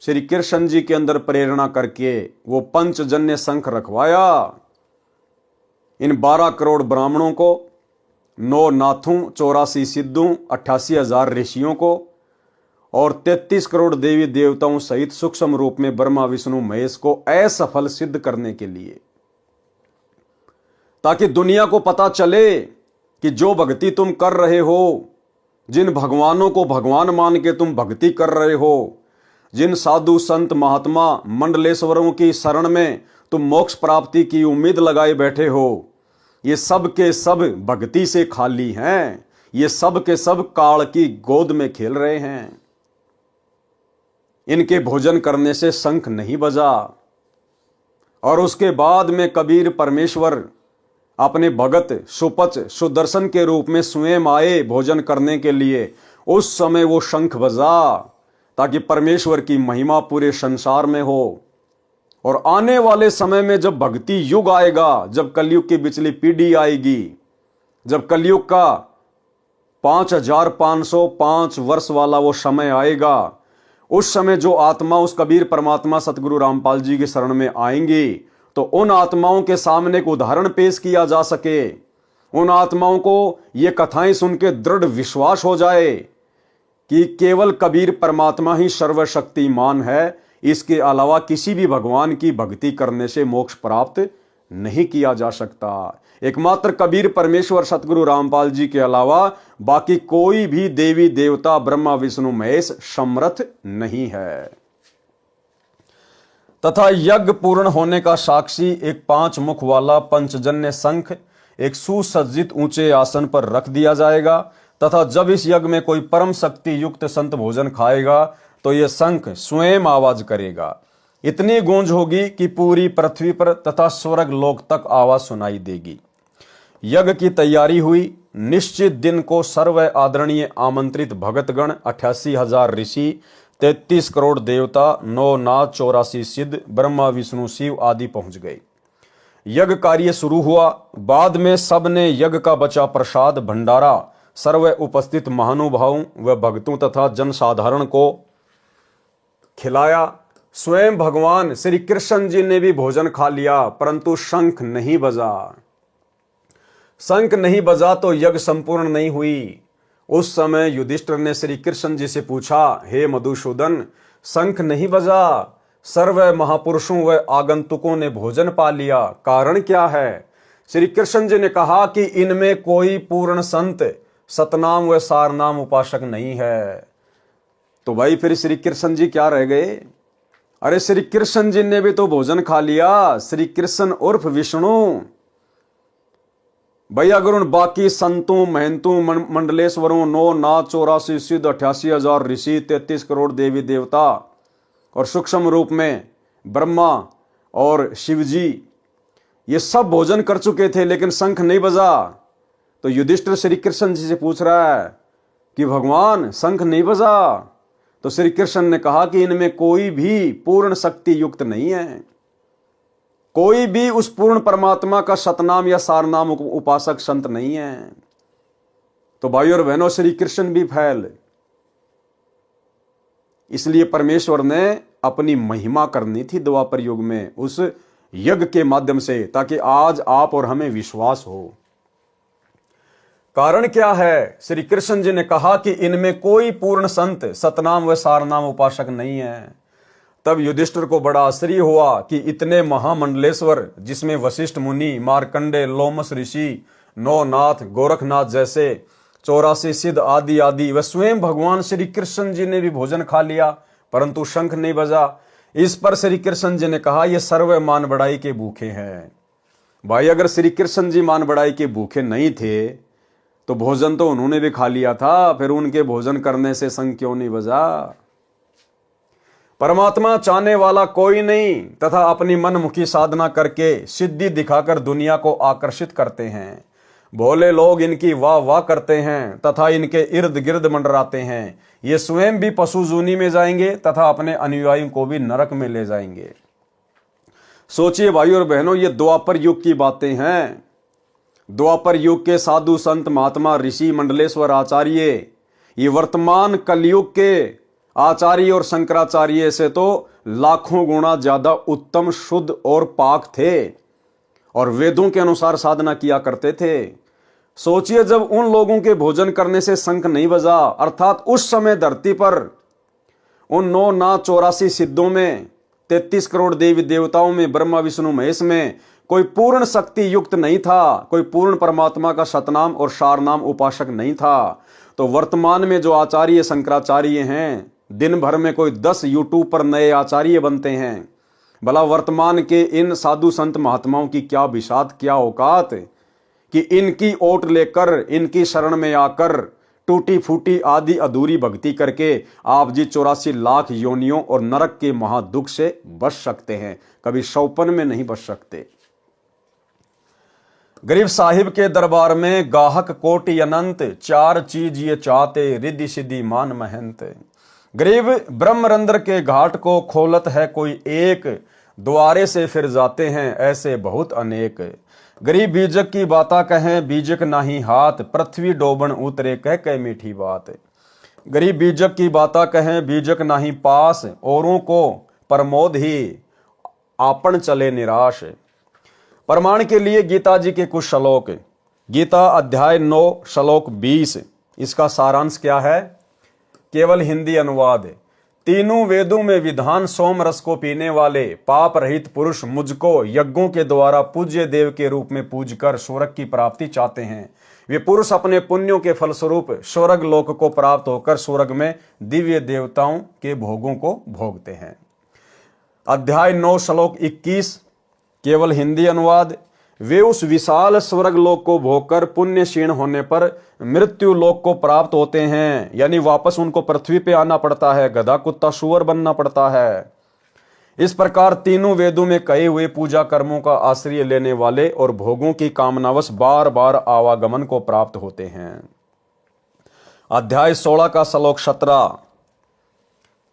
श्री कृष्ण जी के अंदर प्रेरणा करके वो पंचजन्य शंख रखवाया। इन 12 करोड़ ब्राह्मणों को, 9 नाथों, 84 सिद्धों, 88,000 ऋषियों को और 33 करोड़ देवी देवताओं सहित सूक्ष्म रूप में ब्रह्मा विष्णु महेश को असफल सिद्ध करने के लिए, ताकि दुनिया को पता चले कि जो भक्ति तुम कर रहे हो, जिन भगवानों को भगवान मान के तुम भक्ति कर रहे हो, जिन साधु संत महात्मा मंडलेश्वरों की शरण में तुम मोक्ष प्राप्ति की उम्मीद लगाए बैठे हो, ये सब के सब भक्ति से खाली हैं। ये सब के सब काल की गोद में खेल रहे हैं। इनके भोजन करने से शंख नहीं बजा। और उसके बाद में कबीर परमेश्वर अपने भगत सुपच सुदर्शन के रूप में स्वयं आए भोजन करने के लिए। उस समय वो शंख बजा ताकि परमेश्वर की महिमा पूरे संसार में हो। और आने वाले समय में जब भक्ति युग आएगा, जब कलयुग की पिछली पीढ़ी आएगी, जब कलयुग का 5505 वर्ष वाला वो समय आएगा, उस समय जो आत्मा उस कबीर परमात्मा सतगुरु रामपाल जी की शरण में आएंगी, तो उन आत्माओं के सामने एक उदाहरण पेश किया जा सके। उन आत्माओं को ये कथाएं सुन के दृढ़ विश्वास हो जाए कि केवल कबीर परमात्मा ही सर्वशक्तिमान है, इसके अलावा किसी भी भगवान की भक्ति करने से मोक्ष प्राप्त नहीं किया जा सकता। एकमात्र कबीर परमेश्वर सतगुरु रामपाल जी के अलावा बाकी कोई भी देवी देवता ब्रह्मा विष्णु महेश समर्थ नहीं है। तथा यज्ञ पूर्ण होने का साक्षी एक 5 मुख वाला पंचजन्य शंख एक सुसज्जित ऊंचे आसन पर रख दिया जाएगा। तथा जब इस यज्ञ में कोई परम शक्ति युक्त संत भोजन खाएगा तो यह शंख स्वयं आवाज करेगा। इतनी गूंज होगी कि पूरी पृथ्वी पर तथा स्वर्ग लोक तक आवाज सुनाई देगी। यज्ञ की तैयारी हुई। निश्चित दिन को सर्व आदरणीय आमंत्रित भगतगण 88,000 ऋषि, 33 करोड़ देवता, 9 नाथ, 84 सिद्ध, ब्रह्मा विष्णु शिव आदि पहुंच गए। यज्ञ कार्य शुरू हुआ। बाद में सबने यज्ञ का बचा प्रसाद भंडारा सर्व उपस्थित महानुभावों व भक्तों तथा जनसाधारण को खिलाया। स्वयं भगवान श्री कृष्ण जी ने भी भोजन खा लिया, परंतु शंख नहीं बजा। शंख नहीं बजा तो यज्ञ संपूर्ण नहीं हुई। उस समय युधिष्ठिर ने श्री कृष्ण जी से पूछा, हे मधुसूदन, शंख नहीं बजा, सर्व महापुरुषों व आगंतुकों ने भोजन पा लिया, कारण क्या है? श्री कृष्ण जी ने कहा कि इनमें कोई पूर्ण संत सतनाम व सारनाम उपासक नहीं है। तो भाई फिर श्री कृष्ण जी क्या रह गए? अरे श्री कृष्ण जी ने भी तो भोजन खा लिया। श्री कृष्ण उर्फ विष्णु। भाई अगर उन बाकी संतों महंतों मंडलेश्वरों 9 नाथ 84 सिद्ध 88,000 ऋषि 33 करोड़ देवी देवता और सूक्ष्म रूप में ब्रह्मा और शिवजी ये सब भोजन कर चुके थे लेकिन शंख नहीं बजा, तो युधिष्ठिर श्री कृष्ण जी से पूछ रहा है कि भगवान शंख नहीं बजा। तो श्री कृष्ण ने कहा कि इनमें कोई भी पूर्ण शक्ति युक्त नहीं है, कोई भी उस पूर्ण परमात्मा का सतनाम या सारनाम उपासक संत नहीं है। तो भाइयों और बहनों, श्री कृष्ण भी फैल। इसलिए परमेश्वर ने अपनी महिमा करनी थी द्वापर युग में उस यज्ञ के माध्यम से, ताकि आज आप और हमें विश्वास हो। कारण क्या है? श्री कृष्ण जी ने कहा कि इनमें कोई पूर्ण संत सतनाम व सारनाम उपासक नहीं है। तब युधिष्ठिर को बड़ा आश्चर्य हुआ कि इतने महामंडलेश्वर, जिसमें वशिष्ठ मुनि, मार्कंडे, लोमस ऋषि, 9 नाथ, गोरखनाथ जैसे 84 सिद्ध आदि आदि, व स्वयं भगवान श्री कृष्ण जी ने भी भोजन खा लिया, परंतु शंख नहीं बजा। इस पर श्री कृष्ण जी ने कहा, ये सर्व मान बढ़ाई के भूखे हैं। भाई अगर श्री कृष्ण जी मान बढ़ाई के भूखे नहीं थे तो भोजन तो उन्होंने भी खा लिया था, फिर उनके भोजन करने से शंख क्यों नहीं बजा? परमात्मा चाहने वाला कोई नहीं तथा अपनी मनमुखी साधना करके सिद्धि दिखाकर दुनिया को आकर्षित करते हैं। भोले लोग इनकी वाह वाह करते हैं तथा इनके इर्द गिर्द मंडराते हैं। ये स्वयं भी पशु जूनी में जाएंगे तथा अपने अनुयायियों को भी नरक में ले जाएंगे। सोचिए भाइयों और बहनों, ये द्वापर युग की बातें हैं। द्वापर युग के साधु संत महात्मा ऋषि मंडलेश्वर आचार्य ये वर्तमान कलयुग के आचार्य और शंकराचार्य से तो लाखों गुना ज्यादा उत्तम, शुद्ध और पाक थे और वेदों के अनुसार साधना किया करते थे। सोचिए, जब उन लोगों के भोजन करने से शंख नहीं बजा, अर्थात उस समय धरती पर उन 9 नाथ 84 सिद्धों में, 33 करोड़ देवी देवताओं में, ब्रह्मा विष्णु महेश में कोई पूर्ण शक्ति युक्त नहीं था, कोई पूर्ण परमात्मा का सतनाम और सारनाम उपासक नहीं था। तो वर्तमान में जो आचार्य शंकराचार्य हैं, दिन भर में कोई 10 यूट्यूब पर नए आचार्य बनते हैं। भला वर्तमान के इन साधु संत महात्माओं की क्या बिसात, क्या औकात कि इनकी ओट लेकर, इनकी शरण में आकर टूटी फूटी आदि अधूरी भक्ति करके आप जी 84 लाख योनियों और नरक के महादुख से बच सकते हैं, कभी शौपन में नहीं बच सकते। गरीब साहिब के दरबार में गाहक कोटि अनंत, 4 चीज ये चाहते, रिद्धि सिद्धि मान महंत। गरीब ब्रह्मरंध्र के घाट को खोलत है कोई एक, द्वारे से फिर जाते हैं ऐसे बहुत अनेक। गरीब बीजक की बाता कहें बीजक नाही हाथ, पृथ्वी डोबन उतरे कह कह मीठी बात। गरीब बीजक की बाता कहें बीजक नाही पास, औरों को प्रमोद ही आपन चले निराश। प्रमाण के लिए गीता जी के कुछ श्लोक। गीता अध्याय 9 श्लोक 20, इसका सारांश क्या है? केवल हिंदी अनुवाद। तीनों वेदों में विधान सोम रस को पीने वाले पाप रहित पुरुष मुझको यज्ञों के द्वारा पूज्य देव के रूप में पूजकर स्वर्ग की प्राप्ति चाहते हैं। वे पुरुष अपने पुण्यों के फलस्वरूप स्वर्ग लोक को प्राप्त होकर स्वर्ग में दिव्य देवताओं के भोगों को भोगते हैं। अध्याय 9 श्लोक 21, केवल हिंदी अनुवाद। वे उस विशाल स्वर्ग लोक को भोगकर पुण्य क्षीण होने पर मृत्यु लोक को प्राप्त होते हैं, यानी वापस उनको पृथ्वी पे आना पड़ता है, गधा कुत्ता सुअर बनना पड़ता है। इस प्रकार तीनों वेदों में कहे हुए पूजा कर्मों का आश्रय लेने वाले और भोगों की कामनावश बार बार आवागमन को प्राप्त होते हैं। अध्याय 16 का श्लोक 17,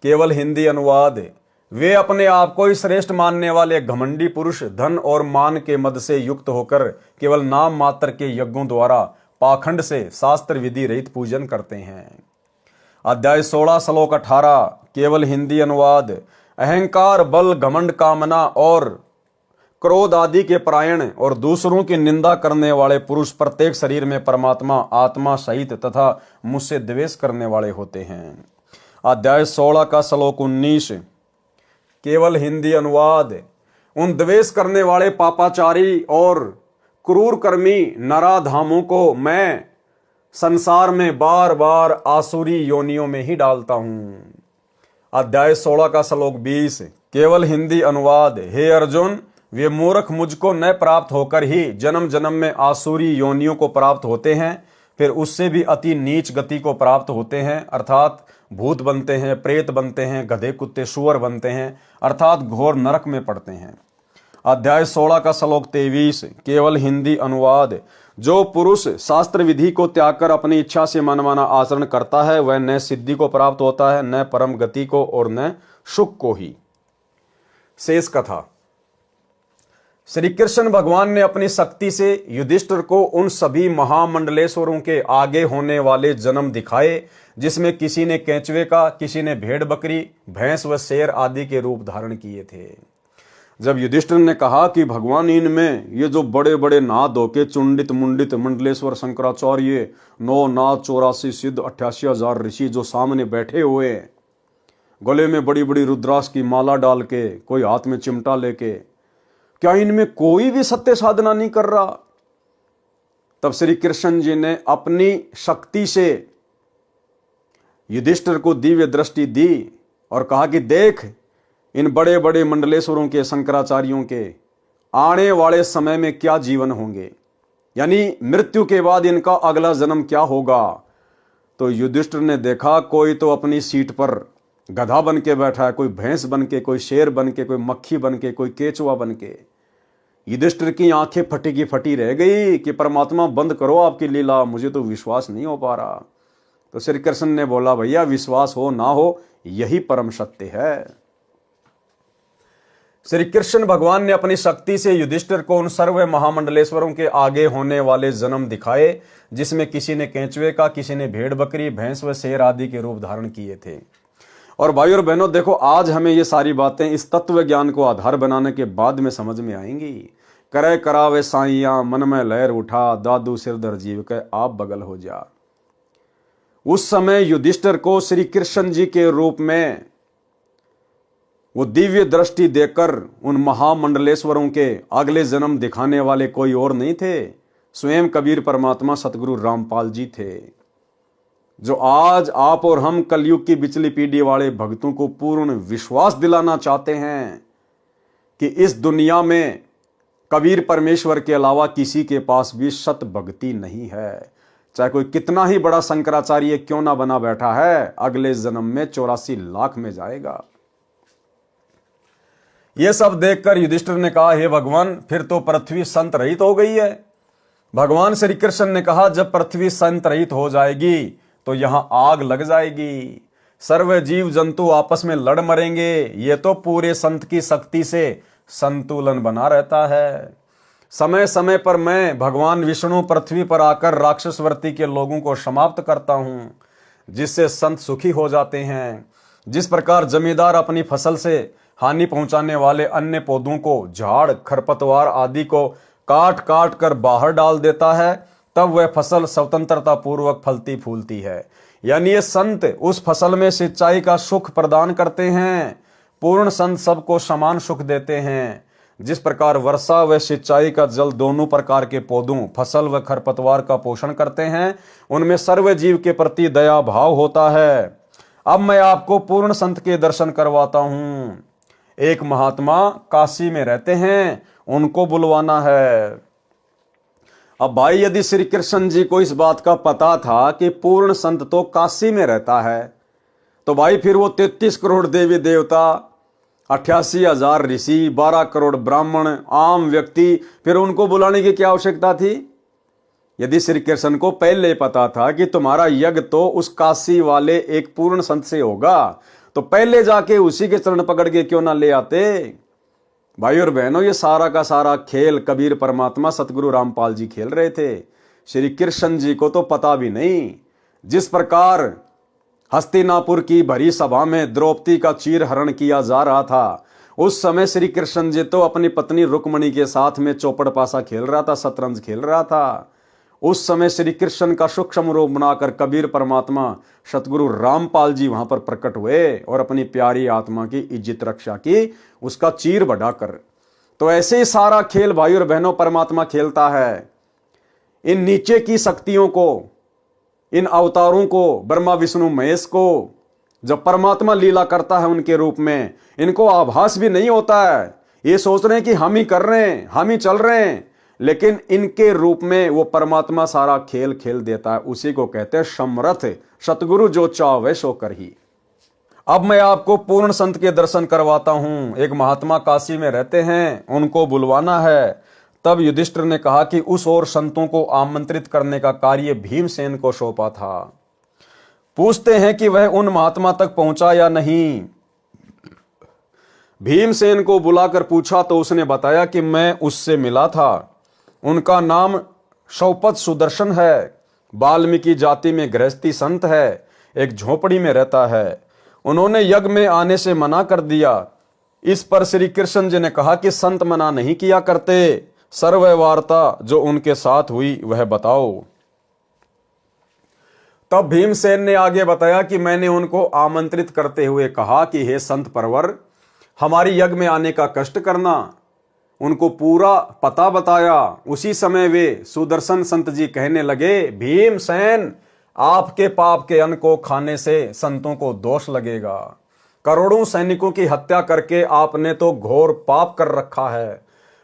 केवल हिंदी अनुवाद। वे अपने आप को ही श्रेष्ठ मानने वाले घमंडी पुरुष धन और मान के मद से युक्त होकर केवल नाम मात्र के यज्ञों द्वारा पाखंड से शास्त्र विधि रहित पूजन करते हैं। अध्याय 16 श्लोक 18, केवल हिंदी अनुवाद। अहंकार, बल, घमंड, कामना और क्रोध आदि के परायण और दूसरों की निंदा करने वाले पुरुष प्रत्येक शरीर में परमात्मा आत्मा सहित तथा मुझसे द्वेष करने वाले होते हैं। अध्याय 16 का श्लोक 19, केवल हिंदी अनुवाद। उन द्वेष करने वाले पापाचारी और क्रूर कर्मी नराधामों को मैं संसार में बार बार आसुरी योनियों में ही डालता हूं। अध्याय 16 का श्लोक 20, केवल हिंदी अनुवाद। हे अर्जुन, वे मूर्ख मुझको न प्राप्त होकर ही जन्म जन्म में आसुरी योनियों को प्राप्त होते हैं, फिर उससे भी अति नीच गति को प्राप्त होते हैं, अर्थात भूत बनते हैं, प्रेत बनते हैं, गधे कुत्ते सुअर बनते हैं, अर्थात घोर नरक में पड़ते हैं। अध्याय 16 का श्लोक 23, केवल हिंदी अनुवाद। जो पुरुष शास्त्र विधि को त्याग कर अपनी इच्छा से मनमाना आचरण करता है वह न सिद्धि को प्राप्त होता है, न परम गति को और न सुख को ही। शेष कथा। श्री कृष्ण भगवान ने अपनी शक्ति से युधिष्ठिर को उन सभी महामंडलेश्वरों के आगे होने वाले जन्म दिखाए जिसमें किसी ने केंचुए का, किसी ने भेड़ बकरी, भैंस व शेर आदि के रूप धारण किए थे। जब युधिष्ठिर ने कहा कि भगवान, इनमें ये जो बड़े बड़े नाद होके चुंडित मुंडित मंडलेश्वर शंकराचार्य, 9 नाथ 84 सिद्ध 88,000 ऋषि जो सामने बैठे हुए, गले में बड़ी बड़ी रुद्राक्ष की माला डाल के, कोई हाथ में चिमटा लेके, क्या इनमें कोई भी सत्य साधना नहीं कर रहा? तब श्री कृष्ण जी ने अपनी शक्ति से युधिष्ठिर को दिव्य दृष्टि दी और कहा कि देख, इन बड़े बड़े मंडलेश्वरों के, शंकराचार्यों के आने वाले समय में क्या जीवन होंगे, यानी मृत्यु के बाद इनका अगला जन्म क्या होगा। तो युधिष्ठिर ने देखा कोई तो अपनी सीट पर गधा बन के बैठा है, कोई भैंस बन के, कोई शेर बन के, कोई मक्खी बन के, कोई केचुआ बन के। युधिष्ठिर की आंखें फटी की फटी रह गई कि परमात्मा बंद करो आपकी लीला, मुझे तो विश्वास नहीं हो पा रहा। तो श्री कृष्ण ने बोला, भैया विश्वास हो ना हो यही परम सत्य है। श्री कृष्ण भगवान ने अपनी शक्ति से युधिष्ठिर को उन सर्व महामंडलेश्वरों के आगे होने वाले जन्म दिखाए जिसमें किसी ने केंचुए का, किसी ने भेड़ बकरी, भैंस व शेर आदि के रूप धारण किए थे। और भाई और बहनों देखो, आज हमें ये सारी बातें इस तत्व ज्ञान को आधार बनाने के बाद में समझ में आएंगी। करे करावे साइया मन में लहर उठा, दादू सिरदर जीव के आप बगल हो जा। उस समय युधिष्ठिर को श्री कृष्ण जी के रूप में वो दिव्य दृष्टि देकर उन महामंडलेश्वरों के अगले जन्म दिखाने वाले कोई और नहीं थे, स्वयं कबीर परमात्मा सतगुरु रामपाल जी थे, जो आज आप और हम कलयुग की बिचली पीढ़ी वाले भक्तों को पूर्ण विश्वास दिलाना चाहते हैं कि इस दुनिया में कबीर परमेश्वर के अलावा किसी के पास भी सत भक्ति नहीं है। चाहे कोई कितना ही बड़ा शंकराचार्य क्यों ना बना बैठा है, अगले जन्म में 84 लाख में जाएगा। यह सब देखकर युधिष्ठिर ने कहा, हे भगवान, फिर तो पृथ्वी संत रहित हो गई है। भगवान श्री कृष्ण ने कहा, जब पृथ्वी संत रहित हो जाएगी तो यहां आग लग जाएगी, सर्व जीव जंतु आपस में लड़ मरेंगे। ये तो पूरे संत की शक्ति से संतुलन बना रहता है। समय समय पर मैं भगवान विष्णु पृथ्वी पर आकर राक्षस वर्ती के लोगों को समाप्त करता हूं, जिससे संत सुखी हो जाते हैं। जिस प्रकार जमींदार अपनी फसल से हानि पहुंचाने वाले अन्य पौधों को, झाड़ खरपतवार आदि को काट काट कर बाहर डाल देता है, तब वह फसल स्वतंत्रता पूर्वक फलती फूलती है। यानी ये संत उस फसल में सिंचाई का सुख प्रदान करते हैं। पूर्ण संत सबको समान सुख देते हैं। जिस प्रकार वर्षा व सिंचाई का जल दोनों प्रकार के पौधों, फसल व खरपतवार का पोषण करते हैं, उनमें सर्व जीव के प्रति दया भाव होता है। अब मैं आपको पूर्ण संत के दर्शन करवाता हूं। एक महात्मा काशी में रहते हैं, उनको बुलवाना है। अब भाई, यदि श्री कृष्ण जी को इस बात का पता था कि पूर्ण संत तो काशी में रहता है, तो भाई फिर वो 33 करोड़ देवी देवता, 88,000 ऋषि, 12 करोड़ ब्राह्मण, आम व्यक्ति, फिर उनको बुलाने की क्या आवश्यकता थी? यदि श्री कृष्ण को पहले पता था कि तुम्हारा यज्ञ तो उस काशी वाले एक पूर्ण संत से होगा, तो पहले जाके उसी के चरण पकड़ के क्यों ना ले आते? भाई और बहनों, ये सारा का सारा खेल कबीर परमात्मा सतगुरु रामपाल जी खेल रहे थे। श्री कृष्ण जी को तो पता भी नहीं। जिस प्रकार हस्तिनापुर की भरी सभा में द्रौपदी का चीरहरण किया जा रहा था, उस समय श्री कृष्ण जी तो अपनी पत्नी रुक्मणी के साथ में चौपड़ पासा खेल रहा था, शतरंज खेल रहा था। उस समय श्री कृष्ण का सूक्ष्म रूप बनाकर कबीर परमात्मा सतगुरु रामपाल जी वहां पर प्रकट हुए और अपनी प्यारी आत्मा की इज्जत रक्षा की, उसका चीर बढ़ाकर। तो ऐसे ही सारा खेल भाई और बहनों परमात्मा खेलता है। इन नीचे की शक्तियों को, इन अवतारों को, ब्रह्मा विष्णु महेश को, जब परमात्मा लीला करता है उनके रूप में, इनको आभास भी नहीं होता है। ये सोच रहे हैं कि हम ही कर रहे हैं, हम ही चल रहे हैं, लेकिन इनके रूप में वो परमात्मा सारा खेल खेल देता है। उसी को कहते हैं समर्थ सतगुरु जो चाहे सो कर ही। अब मैं आपको पूर्ण संत के दर्शन करवाता हूं। एक महात्मा काशी में रहते हैं, उनको बुलवाना है। तब युधिष्ठिर ने कहा कि उस ओर संतों को आमंत्रित करने का कार्य भीमसेन को सौंपा था। पूछते हैं कि वह उन महात्मा तक पहुंचा या नहीं। भीमसेन को बुलाकर पूछा तो उसने बताया कि मैं उससे मिला था। उनका नाम शौपत सुदर्शन है, वाल्मीकि जाति में गृहस्थी संत है, एक झोपड़ी में रहता है। उन्होंने यज्ञ में आने से मना कर दिया। इस पर श्री कृष्ण जी ने कहा कि संत मना नहीं किया करते, सर्व वार्ता जो उनके साथ हुई वह बताओ। तब भीमसेन ने आगे बताया कि मैंने उनको आमंत्रित करते हुए कहा कि हे संत परवर, हमारी यज्ञ में आने का कष्ट करना। उनको पूरा पता बताया। उसी समय वे सुदर्शन संत जी कहने लगे, भीमसेन, आपके पाप के अन्न को खाने से संतों को दोष लगेगा। करोड़ों सैनिकों की हत्या करके आपने तो घोर पाप कर रखा है।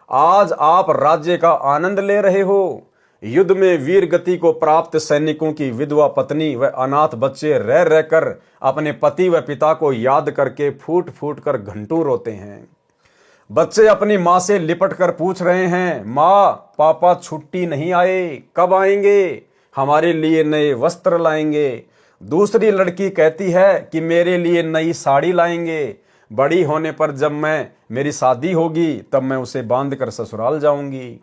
आज आप राज्य का आनंद ले रहे हो। युद्ध में वीर गति को प्राप्त सैनिकों की विधवा पत्नी व अनाथ बच्चे रह रहकर अपने पति व पिता को याद करके फूट फूट कर घंटों रोते हैं। बच्चे अपनी माँ से लिपट कर पूछ रहे हैं, माँ पापा छुट्टी नहीं आए, कब आएंगे, हमारे लिए नए वस्त्र लाएंगे। दूसरी लड़की कहती है कि मेरे लिए नई साड़ी लाएंगे, बड़ी होने पर जब मेरी शादी होगी तब मैं उसे बांध कर ससुराल जाऊंगी।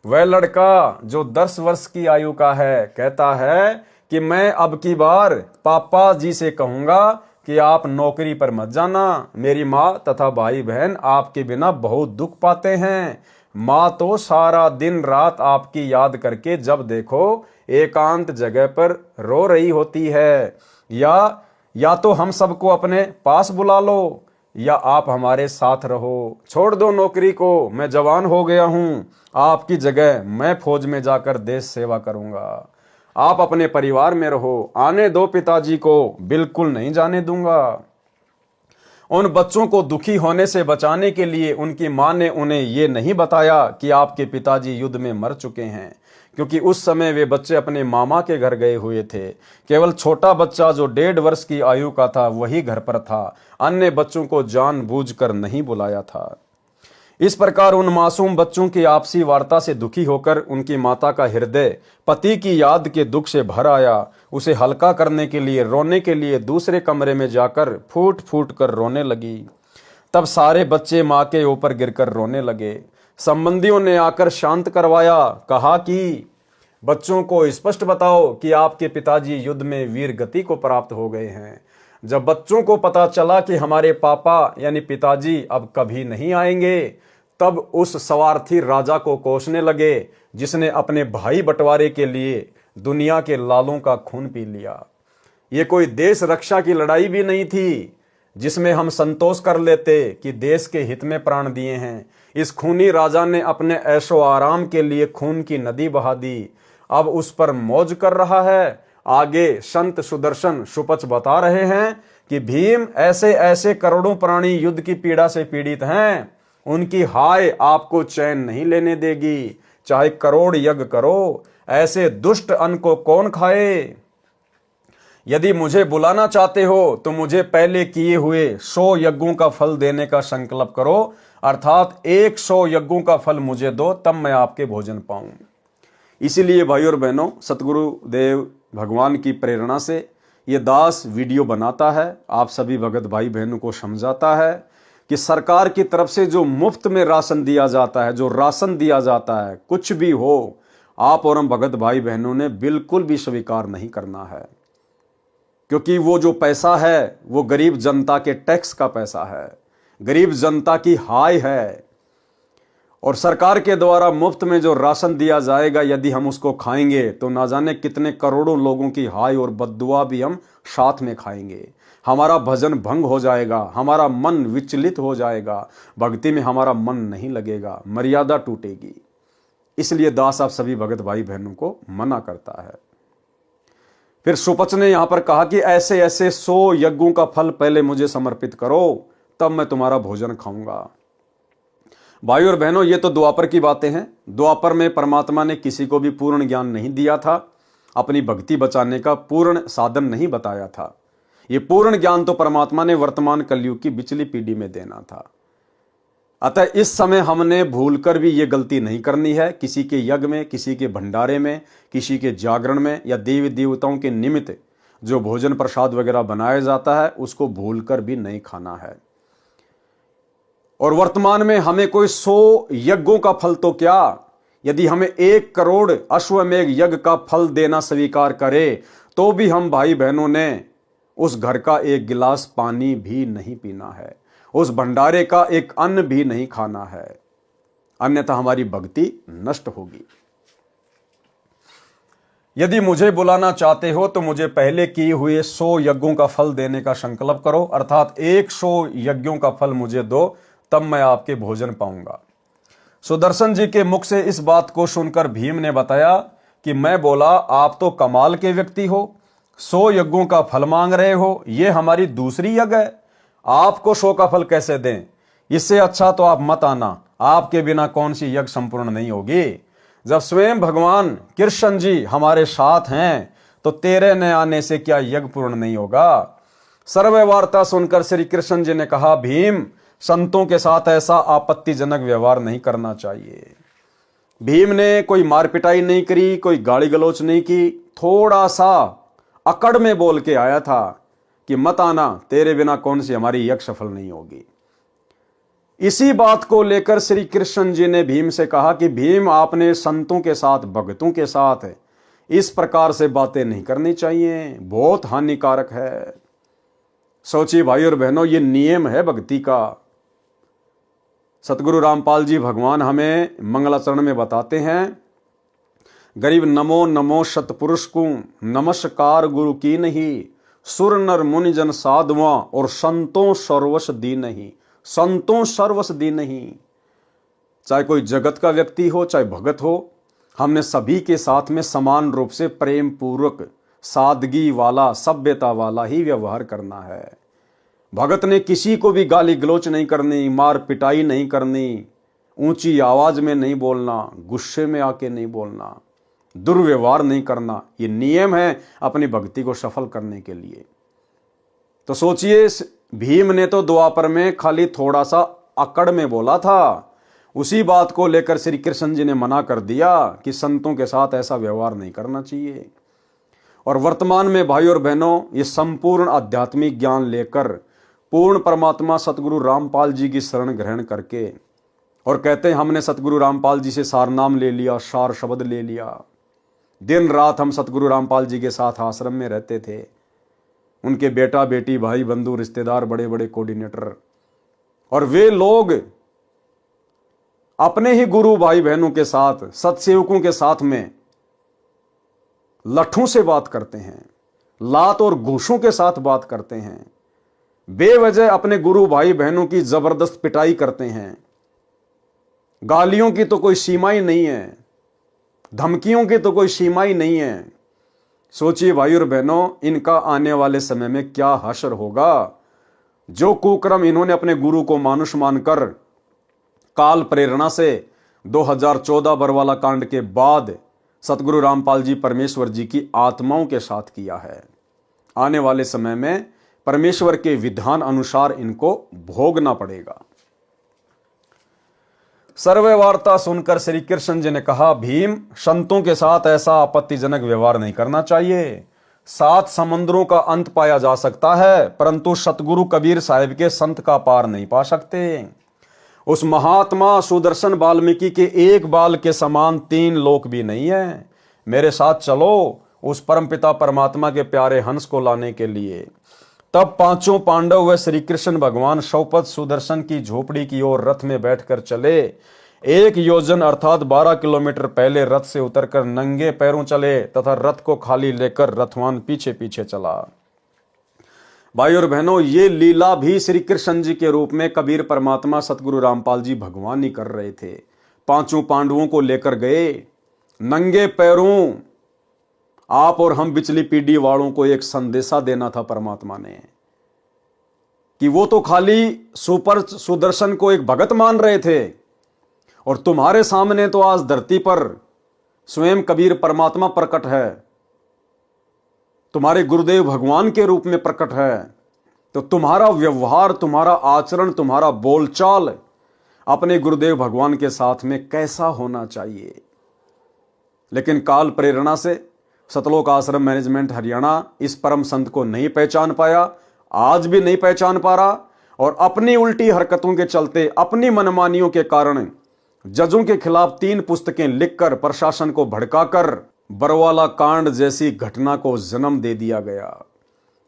वह लड़का जो 10 वर्ष की आयु का है कहता है कि मैं अब की बार पापा जी से कहूंगा कि आप नौकरी पर मत जाना। मेरी माँ तथा भाई बहन आपके बिना बहुत दुख पाते हैं। माँ तो सारा दिन रात आपकी याद करके जब देखो एकांत जगह पर रो रही होती है। या तो हम सबको अपने पास बुला लो, या आप हमारे साथ रहो। छोड़ दो नौकरी को, मैं जवान हो गया हूं। आपकी जगह मैं फौज में जाकर देश सेवा करूंगा। आप अपने परिवार में रहो। आने दो पिताजी को, बिल्कुल नहीं जाने दूंगा। उन बच्चों को दुखी होने से बचाने के लिए उनकी मां ने उन्हें ये नहीं बताया कि आपके पिताजी युद्ध में मर चुके हैं, क्योंकि उस समय वे बच्चे अपने मामा के घर गए हुए थे। केवल छोटा बच्चा जो 1.5 वर्ष की आयु का था वही घर पर था। अन्य बच्चों को जानबूझकर नहीं बुलाया था। इस प्रकार उन मासूम बच्चों की आपसी वार्ता से दुखी होकर उनकी माता का हृदय पति की याद के दुख से भर आया। उसे हल्का करने के लिए रोने के लिए दूसरे कमरे में जाकर फूट फूट कर रोने लगी। तब सारे बच्चे माँ के ऊपर गिरकर रोने लगे। संबंधियों ने आकर शांत करवाया। कहा कि बच्चों को स्पष्ट बताओ कि आपके पिताजी युद्ध में वीर गति को प्राप्त हो गए हैं। जब बच्चों को पता चला कि हमारे पापा यानी पिताजी अब कभी नहीं आएंगे, तब उस स्वार्थी राजा को कोसने लगे जिसने अपने भाई बंटवारे के लिए दुनिया के लालों का खून पी लिया। ये कोई देश रक्षा की लड़ाई भी नहीं थी जिसमें हम संतोष कर लेते कि देश के हित में प्राण दिए हैं। इस खूनी राजा ने अपने ऐशो आराम के लिए खून की नदी बहा दी। अब उस पर मौज कर रहा है। आगे संत सुदर्शन सुपच बता रहे हैं कि भीम ऐसे ऐसे करोड़ों प्राणी युद्ध की पीड़ा से पीड़ित हैं, उनकी हाय आपको चैन नहीं लेने देगी। चाहे करोड़ यज्ञ करो, ऐसे दुष्ट अन्न को कौन खाए। यदि मुझे बुलाना चाहते हो तो मुझे पहले किए हुए 100 यज्ञों का फल देने का संकल्प करो, अर्थात 100 यज्ञों का फल मुझे दो, तब मैं आपके भोजन पाऊं। इसीलिए भाई और बहनों, सतगुरु देव भगवान की प्रेरणा से ये दास वीडियो बनाता है, आप सभी भगत भाई बहनों को समझाता है कि सरकार की तरफ से जो मुफ्त में राशन दिया जाता है, जो राशन दिया जाता है, कुछ भी हो, आप और हम भगत भाई बहनों ने बिल्कुल भी स्वीकार नहीं करना है, क्योंकि वो जो पैसा है वो गरीब जनता के टैक्स का पैसा है, गरीब जनता की हाय है। और सरकार के द्वारा मुफ्त में जो राशन दिया जाएगा, यदि हम उसको खाएंगे तो ना जाने कितने करोड़ों लोगों की हाय और बद्दुआ भी हम साथ में खाएंगे। हमारा भजन भंग हो जाएगा, हमारा मन विचलित हो जाएगा, भक्ति में हमारा मन नहीं लगेगा, मर्यादा टूटेगी। इसलिए दास आप सभी भगत भाई बहनों को मना करता है। फिर सुपच ने यहां पर कहा कि ऐसे ऐसे 100 यज्ञों का फल पहले मुझे समर्पित करो, तब मैं तुम्हारा भोजन खाऊंगा। भाई और बहनों, ये तो द्वापर की बातें हैं। द्वापर में परमात्मा ने किसी को भी पूर्ण ज्ञान नहीं दिया था, अपनी भक्ति बचाने का पूर्ण साधन नहीं बताया था। ये पूर्ण ज्ञान तो परमात्मा ने वर्तमान कलयुग की बिचली पीढ़ी में देना था। अतः इस समय हमने भूलकर भी ये गलती नहीं करनी है। किसी के यज्ञ में, किसी के भंडारे में, किसी के जागरण में या देवी देवताओं के निमित्त जो भोजन प्रसाद वगैरह बनाया जाता है, उसको भूलकर भी नहीं खाना है। और वर्तमान में हमें कोई 100 यज्ञों का फल तो क्या, यदि हमें 1 करोड़ अश्वमेघ यज्ञ का फल देना स्वीकार करे, तो भी हम भाई बहनों ने उस घर का 1 गिलास पानी भी नहीं पीना है, उस भंडारे का एक अन्न भी नहीं खाना है, अन्यथा हमारी भक्ति नष्ट होगी। यदि मुझे बुलाना चाहते हो तो मुझे पहले किए हुए 100 यज्ञों का फल देने का संकल्प करो, अर्थात 100 यज्ञों का फल मुझे दो, तब मैं आपके भोजन पाऊंगा। सुदर्शन जी के मुख से इस बात को सुनकर भीम ने बताया कि मैं बोला, आप तो कमाल के व्यक्ति हो, 100 यज्ञों का फल मांग रहे हो, ये हमारी दूसरी यज्ञ है, आपको 100 का फल कैसे दें। इससे अच्छा तो आप मत आना, आपके बिना कौन सी यज्ञ संपूर्ण नहीं होगी। जब स्वयं भगवान कृष्ण जी हमारे साथ हैं तो तेरे न आने से क्या यज्ञ पूर्ण नहीं होगा। सर्व वार्ता सुनकर श्री कृष्ण जी ने कहा, भीम, संतों के साथ ऐसा आपत्तिजनक व्यवहार नहीं करना चाहिए। भीम ने कोई मार पिटाई नहीं करी, कोई गाली गलोच नहीं की, थोड़ा सा अकड़ में बोल के आया था कि मत आना, तेरे बिना कौन सी हमारी यज्ञ सफल नहीं होगी। इसी बात को लेकर श्री कृष्ण जी ने भीम से कहा कि भीम, आपने संतों के साथ, भक्तों के साथ इस प्रकार से बातें नहीं करनी चाहिए, बहुत हानिकारक है। सोचिए भाई और बहनों, ये नियम है भक्ति का। सतगुरु रामपाल जी भगवान हमें मंगलाचरण में बताते हैं, गरीब नमो नमो सतपुरुष को नमस्कार गुरु की नहीं, सुर नर मुनि जन साधुआ और संतों सर्वस दी नहीं। संतों सर्वस दी नहीं, चाहे कोई जगत का व्यक्ति हो चाहे भगत हो, हमने सभी के साथ में समान रूप से प्रेम पूर्वक सादगी वाला सभ्यता वाला ही व्यवहार करना है। भगत ने किसी को भी गाली गलोच नहीं करनी, मार पिटाई नहीं करनी, ऊंची आवाज में नहीं बोलना, गुस्से में आके नहीं बोलना, दुर्व्यवहार नहीं करना। ये नियम है अपनी भक्ति को सफल करने के लिए। तो सोचिए, भीम ने तो द्वापर में खाली थोड़ा सा अकड़ में बोला था, उसी बात को लेकर श्री कृष्ण जी ने मना कर दिया कि संतों के साथ ऐसा व्यवहार नहीं करना चाहिए। और वर्तमान में भाई और बहनों, ये संपूर्ण आध्यात्मिक ज्ञान लेकर पूर्ण परमात्मा सतगुरु रामपाल जी की शरण ग्रहण करके, और कहते हैं हमने सतगुरु रामपाल जी से सार नाम ले लिया, सार शब्द ले लिया। दिन रात हम सतगुरु रामपाल जी के साथ आश्रम में रहते थे। उनके बेटा बेटी भाई बंधु रिश्तेदार बड़े बड़े कोऑर्डिनेटर, और वे लोग अपने ही गुरु भाई बहनों के साथ, सत्सेवकों के साथ में लठों से बात करते हैं, लात और घूसों के साथ बात करते हैं, बेवजह अपने गुरु भाई बहनों की जबरदस्त पिटाई करते हैं। गालियों की तो कोई सीमा ही नहीं है, धमकियों की तो कोई सीमा ही नहीं है। सोचिए भाई और बहनों, इनका आने वाले समय में क्या हश्र होगा। जो कुक्रम इन्होंने अपने गुरु को मानुष मानकर काल प्रेरणा से 2014 बरवाला कांड के बाद सतगुरु रामपाल जी परमेश्वर जी की आत्माओं के साथ किया है, आने वाले समय में परमेश्वर के विधान अनुसार इनको भोगना पड़ेगा। सर्वे वार्ता सुनकर श्री कृष्ण जी ने कहा, भीम, संतों के साथ ऐसा आपत्तिजनक व्यवहार नहीं करना चाहिए। 7 समंदरों का अंत पाया जा सकता है, परंतु सतगुरु कबीर साहिब के संत का पार नहीं पा सकते। उस महात्मा सुदर्शन वाल्मीकि के एक बाल के समान 3 लोक भी नहीं है। मेरे साथ चलो उस परमपिता परमात्मा के प्यारे हंस को लाने के लिए। तब 5 पांडव व श्री कृष्ण भगवान शौपथ सुदर्शन की झोपड़ी की ओर रथ में बैठकर चले। 1 योजन अर्थात 12 किलोमीटर पहले रथ से उतरकर नंगे पैरों चले तथा रथ को खाली लेकर रथवान पीछे पीछे चला। भाई और बहनों, ये लीला भी श्री कृष्ण जी के रूप में कबीर परमात्मा सतगुरु रामपाल जी भगवान ही कर रहे थे। 5 पांडवों को लेकर गए नंगे पैरों। आप और हम बिचली पीढ़ी वालों को एक संदेशा देना था परमात्मा ने, कि वो तो खाली सुपर सुदर्शन को एक भगत मान रहे थे, और तुम्हारे सामने तो आज धरती पर स्वयं कबीर परमात्मा प्रकट है, तुम्हारे गुरुदेव भगवान के रूप में प्रकट है। तो तुम्हारा व्यवहार, तुम्हारा आचरण, तुम्हारा बोलचाल अपने गुरुदेव भगवान के साथ में कैसा होना चाहिए। लेकिन काल प्रेरणा से सतलोक आश्रम मैनेजमेंट हरियाणा इस परम संत को नहीं पहचान पाया, आज भी नहीं पहचान पा रहा, और अपनी उल्टी हरकतों के चलते, अपनी मनमानियों के कारण जजों के खिलाफ 3 पुस्तकें लिखकर प्रशासन को भड़काकर बरवाला कांड जैसी घटना को जन्म दे दिया गया,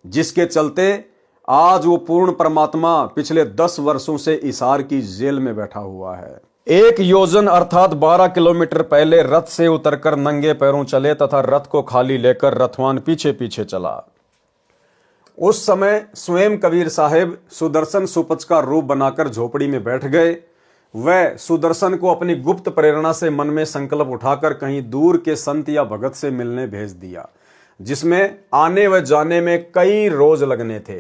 जिसके चलते आज वो पूर्ण परमात्मा पिछले 10 वर्षों से हिसार की जेल में बैठा हुआ है। 1 योजन अर्थात 12 किलोमीटर पहले रथ से उतरकर नंगे पैरों चले तथा रथ को खाली लेकर रथवान पीछे पीछे चला। उस समय स्वयं कबीर साहेब सुदर्शन सुपच का रूप बनाकर झोपड़ी में बैठ गए। वह सुदर्शन को अपनी गुप्त प्रेरणा से मन में संकल्प उठाकर कहीं दूर के संत या भगत से मिलने भेज दिया, जिसमें आने व जाने में कई रोज लगने थे।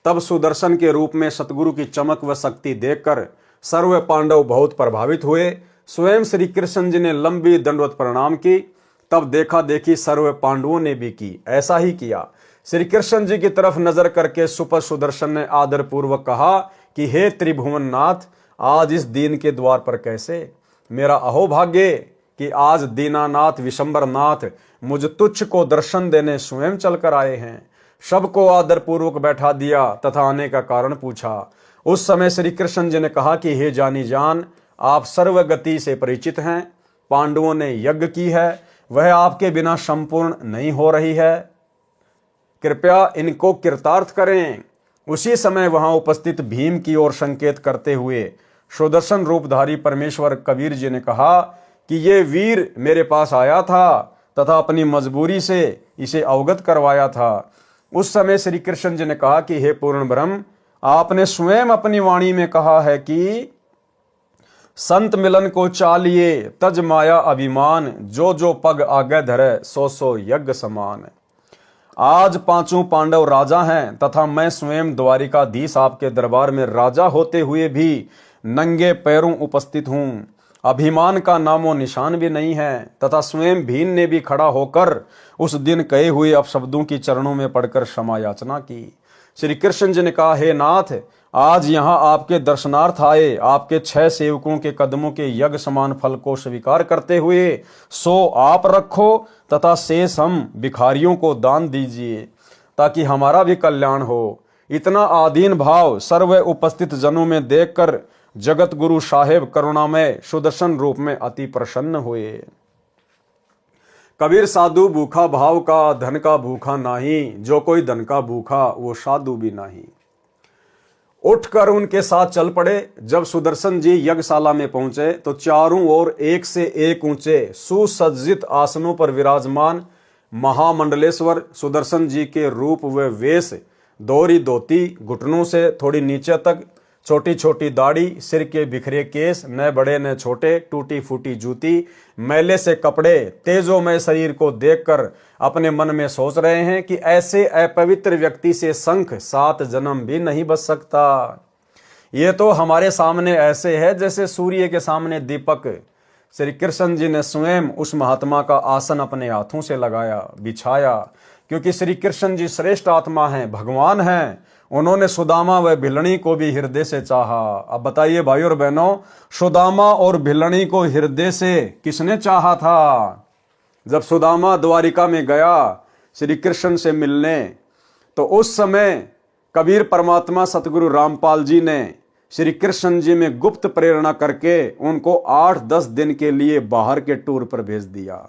तब सुदर्शन के रूप में सतगुरु की चमक व शक्ति देखकर सर्व पांडव बहुत प्रभावित हुए। स्वयं श्री कृष्ण जी ने लंबी दंडवत प्रणाम की। तब देखा देखी सर्व पांडवों ने भी की, ऐसा ही किया। श्री कृष्ण जी की तरफ नजर करके सुपर सुदर्शन ने आदर पूर्वक कहा कि हे त्रिभुवन नाथ, आज इस दीन के द्वार पर कैसे? मेरा अहोभाग्य कि आज दीनानाथ विशंबर नाथ मुझ तुच्छ को दर्शन देने स्वयं चलकर आए हैं। सबको आदर पूर्वक बैठा दिया तथा आने का कारण पूछा। उस समय श्री कृष्ण जी ने कहा कि हे जानी जान, आप सर्वगति से परिचित हैं। पांडवों ने यज्ञ की है, वह आपके बिना संपूर्ण नहीं हो रही है। कृपया इनको कृतार्थ करें। उसी समय वहां उपस्थित भीम की ओर संकेत करते हुए सुदर्शन रूपधारी परमेश्वर कबीर जी ने कहा कि ये वीर मेरे पास आया था तथा अपनी मजबूरी से इसे अवगत करवाया था। उस समय श्री कृष्ण जी ने कहा कि हे पूर्ण ब्रह्म, आपने स्वयं अपनी वाणी में कहा है कि संत मिलन को चालिए तज माया अभिमान, जो जो पग आगे धरे सो सो यज्ञ समान। आज पांचों पांडव राजा हैं तथा मैं स्वयं द्वारिकाधीश आपके दरबार में राजा होते हुए भी नंगे पैरों उपस्थित हूं। अभिमान का नामो निशान भी नहीं है तथा स्वयं भीम ने भी खड़ा होकर उस दिन कहे हुए अपशब्दों की चरणों में पड़कर क्षमा याचना की। श्री कृष्ण जी ने कहा, हे नाथ, आज यहाँ आपके दर्शनार्थ आए, आपके 6 सेवकों के कदमों के यज्ञ समान फल को स्वीकार करते हुए सो आप रखो तथा शेष हम भिखारियों को दान दीजिए ताकि हमारा भी कल्याण हो। इतना आधीन भाव सर्व उपस्थित जनों में देखकर जगत गुरु साहेब करुणामय सुदर्शन रूप में अति प्रसन्न हुए। कबीर साधु भूखा भाव का, धन का भूखा नाही, जो कोई धन का भूखा वो साधु भी नहीं। उठकर उनके साथ चल पड़े। जब सुदर्शन जी यज्ञशाला में पहुंचे तो चारों ओर एक से एक ऊंचे सुसज्जित आसनों पर विराजमान महामंडलेश्वर सुदर्शन जी के रूप व वेश, दोहरी धोती, घुटनों से थोड़ी नीचे तक, छोटी छोटी दाढ़ी, सिर के बिखरे केस, न बड़े न छोटे, टूटी फूटी जूती, मैले से कपड़े, तेजोमय शरीर को देखकर अपने मन में सोच रहे हैं कि ऐसे अपवित्र व्यक्ति से शंख 7 जन्म भी नहीं बच सकता। ये तो हमारे सामने ऐसे है जैसे सूर्य के सामने दीपक। श्री कृष्ण जी ने स्वयं उस महात्मा का आसन अपने हाथों से लगाया, बिछाया, क्योंकि श्री कृष्ण जी श्रेष्ठ आत्मा हैं, भगवान हैं। उन्होंने सुदामा व भिलनी को भी हृदय से चाहा। अब बताइए भाई और बहनों, सुदामा और भिलनी को हृदय से किसने चाहा था? जब सुदामा द्वारिका में गया श्री कृष्ण से मिलने, तो उस समय कबीर परमात्मा सतगुरु रामपाल जी ने श्री कृष्ण जी में गुप्त प्रेरणा करके उनको 8-10 दिन के लिए बाहर के टूर पर भेज दिया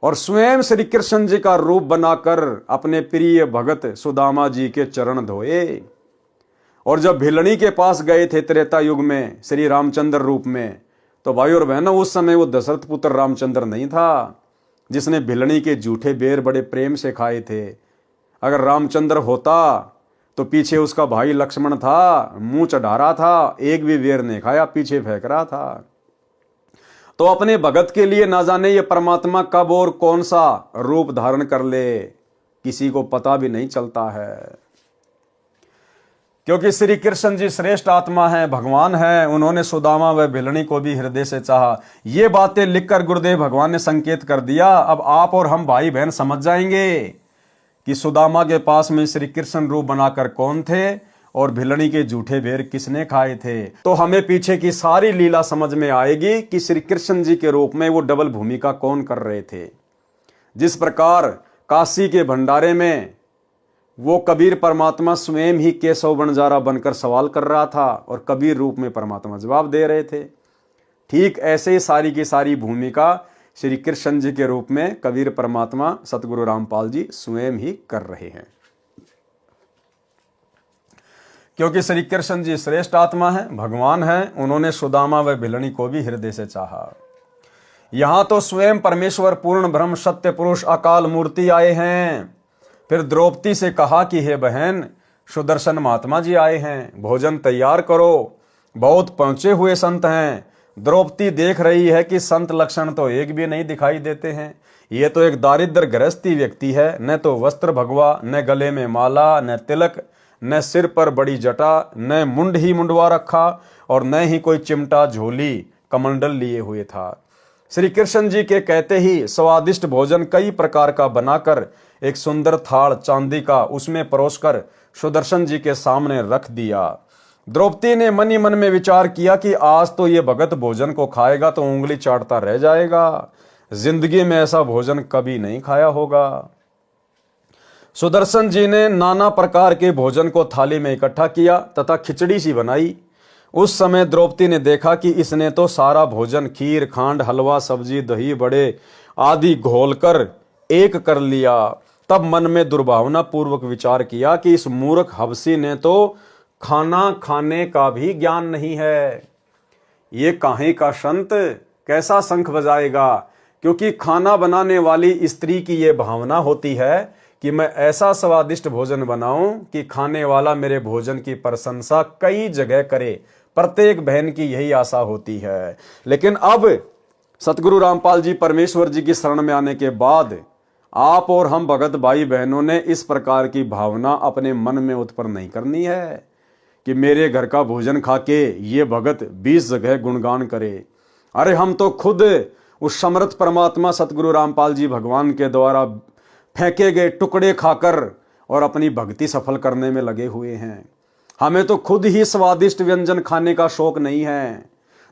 और स्वयं श्री कृष्ण जी का रूप बनाकर अपने प्रिय भगत सुदामा जी के चरण धोए। और जब भिलनी के पास गए थे त्रेता युग में श्री रामचंद्र रूप में, तो भाई और बहनों उस समय वो दशरथ पुत्र रामचंद्र नहीं था जिसने भिलनी के जूठे बेर बड़े प्रेम से खाए थे। अगर रामचंद्र होता तो पीछे उसका भाई लक्ष्मण था, मुंह चढ़ा रहा था, एक भी बेर नहीं खाया, पीछे फेंक रहा था। तो अपने भगत के लिए ना जाने ये परमात्मा कब और कौन सा रूप धारण कर ले, किसी को पता भी नहीं चलता है। क्योंकि श्री कृष्ण जी श्रेष्ठ आत्मा हैं, भगवान हैं। उन्होंने सुदामा व भिलनी को भी हृदय से चाहा। ये बातें लिखकर गुरुदेव भगवान ने संकेत कर दिया। अब आप और हम भाई बहन समझ जाएंगे कि सुदामा के पास में श्री कृष्ण रूप बनाकर कौन थे और भिलनी के जूठे बेर किसने खाए थे। तो हमें पीछे की सारी लीला समझ में आएगी कि श्री कृष्ण जी के रूप में वो डबल भूमिका कौन कर रहे थे। जिस प्रकार काशी के भंडारे में वो कबीर परमात्मा स्वयं ही केशव बंजारा बनकर सवाल कर रहा था और कबीर रूप में परमात्मा जवाब दे रहे थे, ठीक ऐसे ही सारी की सारी भूमिका श्री कृष्ण जी के रूप में कबीर परमात्मा सतगुरु रामपाल जी स्वयं ही कर रहे हैं। क्योंकि श्री कृष्ण जी श्रेष्ठ आत्मा है, भगवान है। उन्होंने सुदामा व भिलनी को भी हृदय से चाहा। यहां तो स्वयं परमेश्वर पूर्ण ब्रह्म सत्य पुरुष अकाल मूर्ति आए हैं। फिर द्रौपदी से कहा कि हे बहन, सुदर्शन महात्मा जी आए हैं, भोजन तैयार करो, बहुत पहुंचे हुए संत हैं। द्रौपदी देख रही है कि संत लक्षण तो एक भी नहीं दिखाई देते हैं। ये तो एक दारिद्र गृहस्थी व्यक्ति है, न तो वस्त्र भगवा, न गले में माला, न तिलक, न सिर पर बड़ी जटा, न मुंड ही मुंडवा रखा और न ही कोई चिमटा झोली कमंडल लिए हुए था। श्री कृष्ण जी के कहते ही स्वादिष्ट भोजन कई प्रकार का बनाकर एक सुंदर थाल चांदी का उसमें परोसकर सुदर्शन जी के सामने रख दिया। द्रौपदी ने मन ही मन में विचार किया कि आज तो ये भगत भोजन को खाएगा तो उंगली चाटता रह जाएगा, जिंदगी में ऐसा भोजन कभी नहीं खाया होगा। सुदर्शन जी ने नाना प्रकार के भोजन को थाली में इकट्ठा किया तथा खिचड़ी सी बनाई। उस समय द्रौपदी ने देखा कि इसने तो सारा भोजन खीर, खांड, हलवा, सब्जी, दही, बड़े आदि घोलकर एक कर लिया तब मन में दुर्भावना पूर्वक विचार किया कि इस मूर्ख हबसी ने तो खाना खाने का भी ज्ञान नहीं है। ये काहे का संत कैसा शंख बजाएगा, क्योंकि खाना बनाने वाली स्त्री की ये भावना होती है कि मैं ऐसा स्वादिष्ट भोजन बनाऊं कि खाने वाला मेरे भोजन की प्रशंसा कई जगह करे। प्रत्येक बहन की यही आशा होती है। लेकिन अब सतगुरु रामपाल जी परमेश्वर जी की शरण में आने के बाद आप और हम भगत भाई बहनों ने इस प्रकार की भावना अपने मन में उत्पन्न नहीं करनी है कि मेरे घर का भोजन खा के ये भगत 20 जगह गुणगान करे। अरे हम तो खुद उस समर्थ परमात्मा सतगुरु रामपाल जी भगवान के द्वारा फेंके गए टुकड़े खाकर और अपनी भक्ति सफल करने में लगे हुए हैं। हमें तो खुद ही स्वादिष्ट व्यंजन खाने का शौक नहीं है,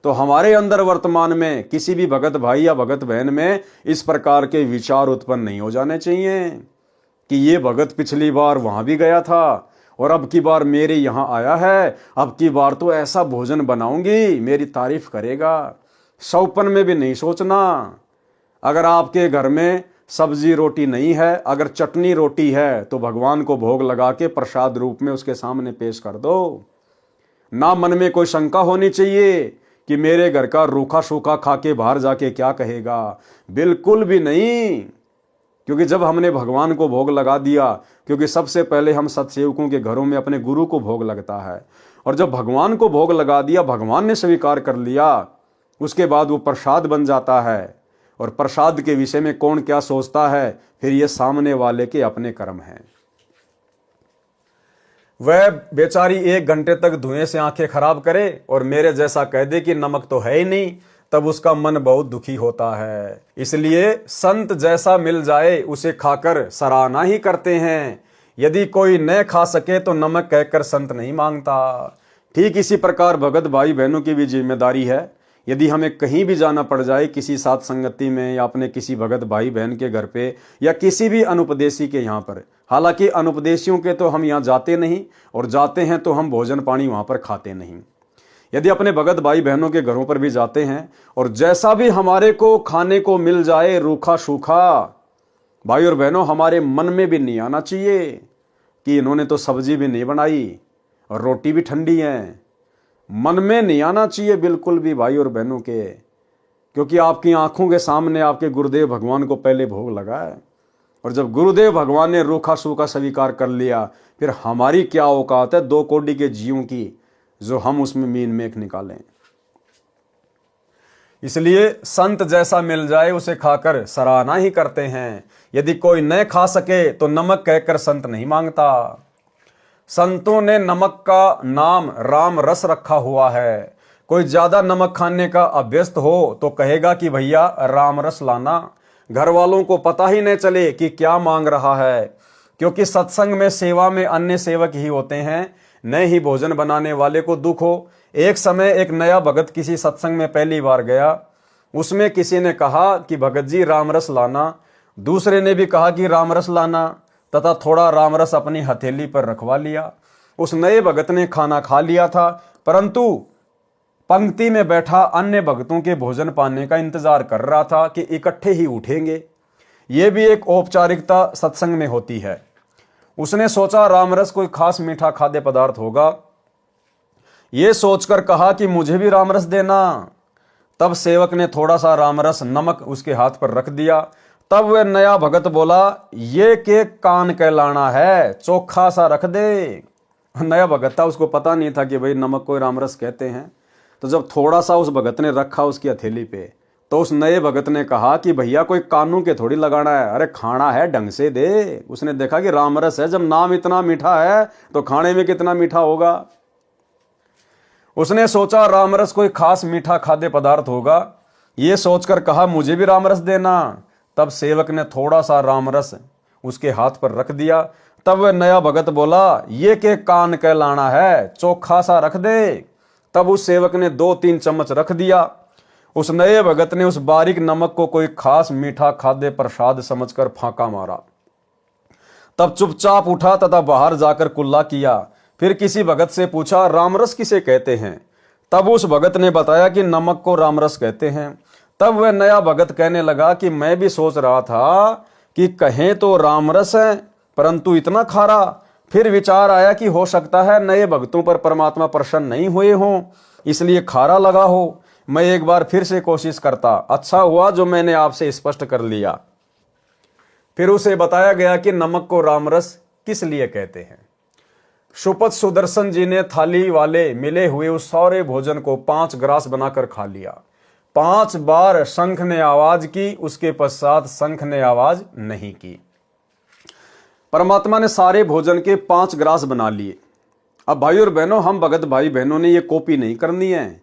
तो हमारे अंदर वर्तमान में किसी भी भगत भाई या भगत बहन में इस प्रकार के विचार उत्पन्न नहीं हो जाने चाहिए कि ये भगत पिछली बार वहां भी गया था और अब की बार मेरे यहाँ आया है, अब की बार तो ऐसा भोजन बनाऊंगी मेरी तारीफ करेगा। सौपन में भी नहीं सोचना। अगर आपके घर में सब्जी रोटी नहीं है, अगर चटनी रोटी है, तो भगवान को भोग लगा के प्रसाद रूप में उसके सामने पेश कर दो। ना मन में कोई शंका होनी चाहिए कि मेरे घर का रूखा सूखा खा के बाहर जाके क्या कहेगा। बिल्कुल भी नहीं, क्योंकि जब हमने भगवान को भोग लगा दिया, क्योंकि सबसे पहले हम सत्सेवकों के घरों में अपने गुरु को भोग लगता है, और जब भगवान को भोग लगा दिया, भगवान ने स्वीकार कर लिया, उसके बाद वो प्रसाद बन जाता है। और प्रसाद के विषय में कौन क्या सोचता है, फिर ये सामने वाले के अपने कर्म हैं। वह बेचारी 1 घंटे तक धुएं से आंखें खराब करे और मेरे जैसा कह दे कि नमक तो है ही नहीं, तब उसका मन बहुत दुखी होता है। इसलिए संत जैसा मिल जाए उसे खाकर सराहना ही करते हैं। यदि कोई न खा सके तो नमक कहकर संत नहीं मांगता। ठीक इसी प्रकार भगत भाई बहनों की भी जिम्मेदारी है। यदि हमें कहीं भी जाना पड़ जाए, किसी साथ संगति में या अपने किसी भगत भाई बहन के घर पे या किसी भी अनुपदेशी के यहाँ पर, हालांकि अनुपदेशियों के तो हम यहाँ जाते नहीं, और जाते हैं तो हम भोजन पानी वहाँ पर खाते नहीं। यदि अपने भगत भाई बहनों के घरों पर भी जाते हैं और जैसा भी हमारे को खाने को मिल जाए रूखा सूखा, भाई और बहनों हमारे मन में भी नहीं आना चाहिए कि इन्होंने तो सब्जी भी नहीं बनाई और रोटी भी ठंडी है। मन में नहीं आना चाहिए बिल्कुल भी भाई और बहनों के, क्योंकि आपकी आंखों के सामने आपके गुरुदेव भगवान को पहले भोग लगा है, और जब गुरुदेव भगवान ने रूखा सूखा स्वीकार कर लिया, फिर हमारी क्या औकात है 2 कौड़ी के जीवों की जो हम उसमें मीन मेख निकालें। इसलिए संत जैसा मिल जाए उसे खाकर सराहना ही करते हैं। यदि कोई न खा सके तो नमक कहकर संत नहीं मांगता। संतों ने नमक का नाम राम रस रखा हुआ है। कोई ज्यादा नमक खाने का अभ्यस्त हो तो कहेगा कि भैया राम रस लाना। घर वालों को पता ही नहीं चले कि क्या मांग रहा है, क्योंकि सत्संग में सेवा में अन्य सेवक ही होते हैं, न ही भोजन बनाने वाले को दुख हो। एक समय एक नया भगत किसी सत्संग में पहली बार गया। उसमें किसी ने कहा कि भगत जी राम रस लाना, दूसरे ने भी कहा कि राम रस लाना, तथा थोड़ा राम रस अपनी हथेली पर रखवा लिया। उस नए भगत ने खाना खा लिया था, परंतु पंक्ति में बैठा अन्य भक्तों के भोजन पाने का इंतजार कर रहा था कि इकट्ठे ही उठेंगे। ये भी एक औपचारिकता सत्संग में होती है। उसने सोचा रामरस कोई खास मीठा खाद्य पदार्थ होगा, ये सोचकर कहा कि मुझे भी रामरस देना। तब सेवक ने थोड़ा सा रामरस नमक उसके हाथ पर रख दिया। तब वह नया भगत बोला, ये के कान कहलाना है, चोखा सा रख दे। नया भगत था, उसको पता नहीं था कि भाई नमक को रामरस कहते हैं। तो जब थोड़ा सा उस भगत ने रखा उसकी हथेली पे, तो उस नए भगत ने कहा कि भैया कोई कानों के थोड़ी लगाना है, अरे खाना है ढंग से दे। उसने देखा कि रामरस है, जब नाम इतना मीठा है तो खाने में कितना मीठा होगा। उसने सोचा रामरस कोई खास मीठा खाद्य पदार्थ होगा, ये सोचकर कहा मुझे भी रामरस देना। तब सेवक ने थोड़ा सा रामरस उसके हाथ पर रख दिया। तब वह नया भगत बोला, ये के कान कहलाना है, चोखा सा रख दे। तब उस सेवक ने 2-3 चम्मच रख दिया। उस नए भगत ने उस बारीक नमक को कोई खास मीठा खाद्य प्रसाद समझकर फांका मारा। तब चुपचाप उठा तथा बाहर जाकर कुल्ला किया। फिर किसी भगत से पूछा, रामरस किसे कहते हैं? तब उस भगत ने बताया कि नमक को रामरस कहते हैं। तब वह नया भगत कहने लगा कि मैं भी सोच रहा था कि कहें तो रामरस है परंतु इतना खारा। फिर विचार आया कि हो सकता है नए भक्तों पर परमात्मा प्रसन्न नहीं हुए हों, इसलिए खारा लगा हो। मैं एक बार फिर से कोशिश करता, अच्छा हुआ जो मैंने आपसे स्पष्ट कर लिया। फिर उसे बताया गया कि नमक को रामरस किस लिए कहते हैं। सुपथ सुदर्शन जी ने थाली वाले मिले हुए उस सारे भोजन को 5 ग्रास बनाकर खा लिया। 5 बार शंख ने आवाज की, उसके पश्चात शंख ने आवाज नहीं की। परमात्मा ने सारे भोजन के 5 ग्रास बना लिए। अब भाई और बहनों, हम भगत भाई बहनों ने ये कॉपी नहीं करनी है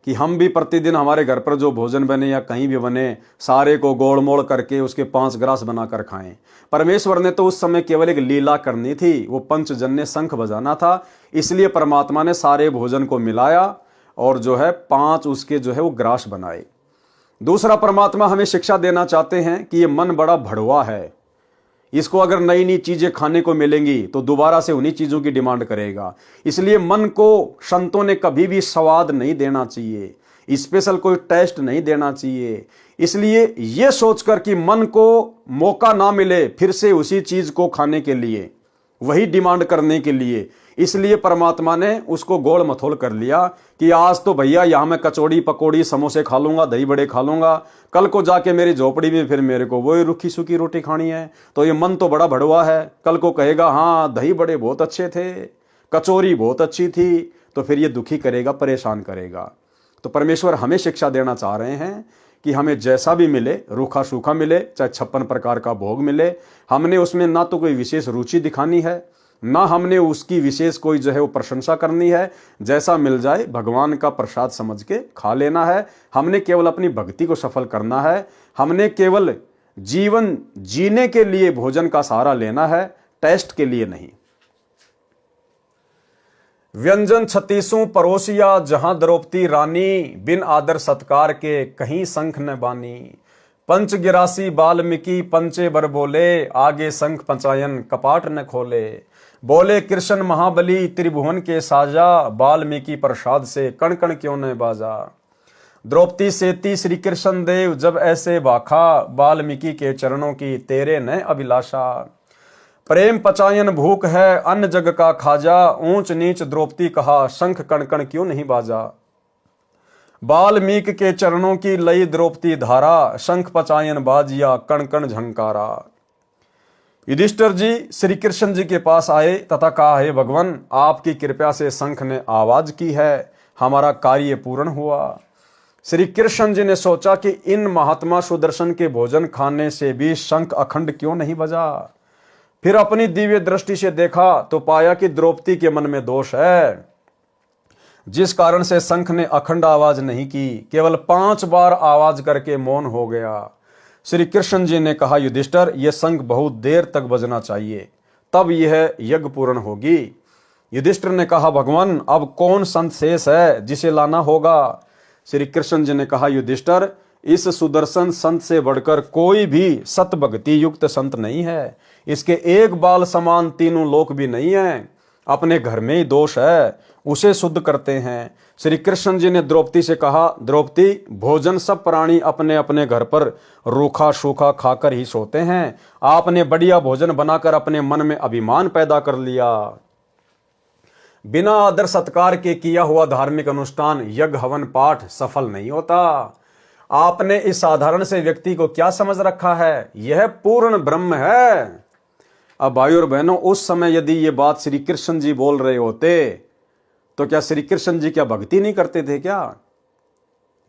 कि हम भी प्रतिदिन हमारे घर पर जो भोजन बने या कहीं भी बने सारे को गोल मोड़ करके उसके 5 ग्रास बनाकर खाएं। परमेश्वर ने तो उस समय केवल एक लीला करनी थी, वो पंचजन्य शंख बजाना था। इसलिए परमात्मा ने सारे भोजन को मिलाया और जो है 5 उसके जो है वो ग्रास बनाए। दूसरा, परमात्मा हमें शिक्षा देना चाहते हैं कि ये मन बड़ा भड़वा है, इसको अगर नई नई चीजें खाने को मिलेंगी तो दोबारा से उन्हीं चीजों की डिमांड करेगा। इसलिए मन को संतों ने कभी भी स्वाद नहीं देना चाहिए, स्पेशल कोई टेस्ट नहीं देना चाहिए। इसलिए यह सोचकर कि मन को मौका ना मिले फिर से उसी चीज को खाने के लिए, वही डिमांड करने के लिए, इसलिए परमात्मा ने उसको गोल मथोल कर लिया कि आज तो भैया यहां मैं कचौड़ी पकौड़ी समोसे खा लूंगा, दही बड़े खा लूंगा, कल को जाके मेरी झोपड़ी में फिर मेरे को वही रुखी सूखी रोटी खानी है। तो ये मन तो बड़ा भड़वा है, कल को कहेगा हाँ दही बड़े बहुत अच्छे थे, कचौरी बहुत अच्छी थी, तो फिर ये दुखी करेगा, परेशान करेगा। तो परमेश्वर हमें शिक्षा देना चाह रहे हैं कि हमें जैसा भी मिले, रूखा सूखा मिले, चाहे 56 प्रकार का भोग मिले, हमने उसमें ना तो कोई विशेष रुचि दिखानी है, ना हमने उसकी विशेष कोई जो है वो प्रशंसा करनी है। जैसा मिल जाए भगवान का प्रसाद समझ के खा लेना है। हमने केवल अपनी भक्ति को सफल करना है। हमने केवल जीवन जीने के लिए भोजन का सहारा लेना है, टेस्ट के लिए नहीं। व्यंजन 36 परोसिया जहां द्रौपदी रानी, बिन आदर सत्कार के कहीं शंख न बानी। पंच गिरासी वाल्मीकि पंचे बर बोले, आगे शंख पंचायन कपाट न खोले। बोले कृष्ण महाबली त्रिभुवन के साजा, वाल्मीकि प्रसाद से कण कण क्यों न बाजा। द्रौपदी सेती श्री कृष्ण देव जब ऐसे भाखा, वाल्मीकि के चरणों की तेरे न अभिलाषा। प्रेम पचायन भूख है अन्न जग का खाजा, ऊंच नीच द्रौपदी कहा शंख कण कण क्यों नहीं बाजा। वाल्मीकि के चरणों की लई द्रौपदी धारा, शंख पचायन बाजिया कण कण झंकारा। युधिष्ठिर जी श्री कृष्ण जी के पास आए तथा कहा, हे भगवान आपकी कृपा से शंख ने आवाज की है, हमारा कार्य पूर्ण हुआ। श्री कृष्ण जी ने सोचा कि इन महात्मा सुदर्शन के भोजन खाने से भी शंख अखंड क्यों नहीं बजा। फिर अपनी दिव्य दृष्टि से देखा तो पाया कि द्रौपदी के मन में दोष है, जिस कारण से शंख ने अखंड आवाज नहीं की, केवल 5 बार आवाज करके मौन हो गया। श्री कृष्ण जी ने कहा, युधिष्ठिर यह शंख बहुत देर तक बजना चाहिए, तब यह यज्ञ पूर्ण होगी। युधिष्ठिर ने कहा, भगवान अब कौन संत शेष है जिसे लाना होगा। श्री कृष्ण जी ने कहा, युधिष्ठिर इस सुदर्शन संत से बढ़कर कोई भी सत भक्ति युक्त संत नहीं है। इसके एक बाल समान तीनों लोक भी नहीं है। अपने घर में ही दोष है, उसे शुद्ध करते हैं। श्री कृष्ण जी ने द्रौपदी से कहा, द्रौपदी भोजन सब प्राणी अपने अपने घर पर रूखा सूखा खाकर ही सोते हैं। आपने बढ़िया भोजन बनाकर अपने मन में अभिमान पैदा कर लिया। बिना आदर सत्कार के किया हुआ धार्मिक अनुष्ठान यज्ञ हवन पाठ सफल नहीं होता। आपने इस साधारण से व्यक्ति को क्या समझ रखा है, यह पूर्ण ब्रह्म है। अब भाई और बहनों, उस समय यदि ये बात श्री कृष्ण जी बोल रहे होते तो क्या श्री कृष्ण जी क्या भक्ति नहीं करते थे क्या?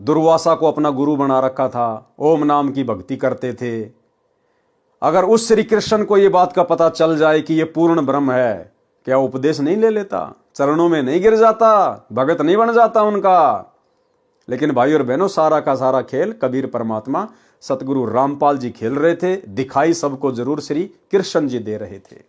दुर्वासा को अपना गुरु बना रखा था, ओम नाम की भक्ति करते थे। अगर उस श्री कृष्ण को ये बात का पता चल जाए कि ये पूर्ण ब्रह्म है, क्या उपदेश नहीं ले लेता, चरणों में नहीं गिर जाता, भगत नहीं बन जाता उनका? लेकिन भाई और बहनों, सारा का सारा खेल कबीर परमात्मा सतगुरु रामपाल जी खेल रहे थे। दिखाई सबको जरूर श्री कृष्ण जी दे रहे थे।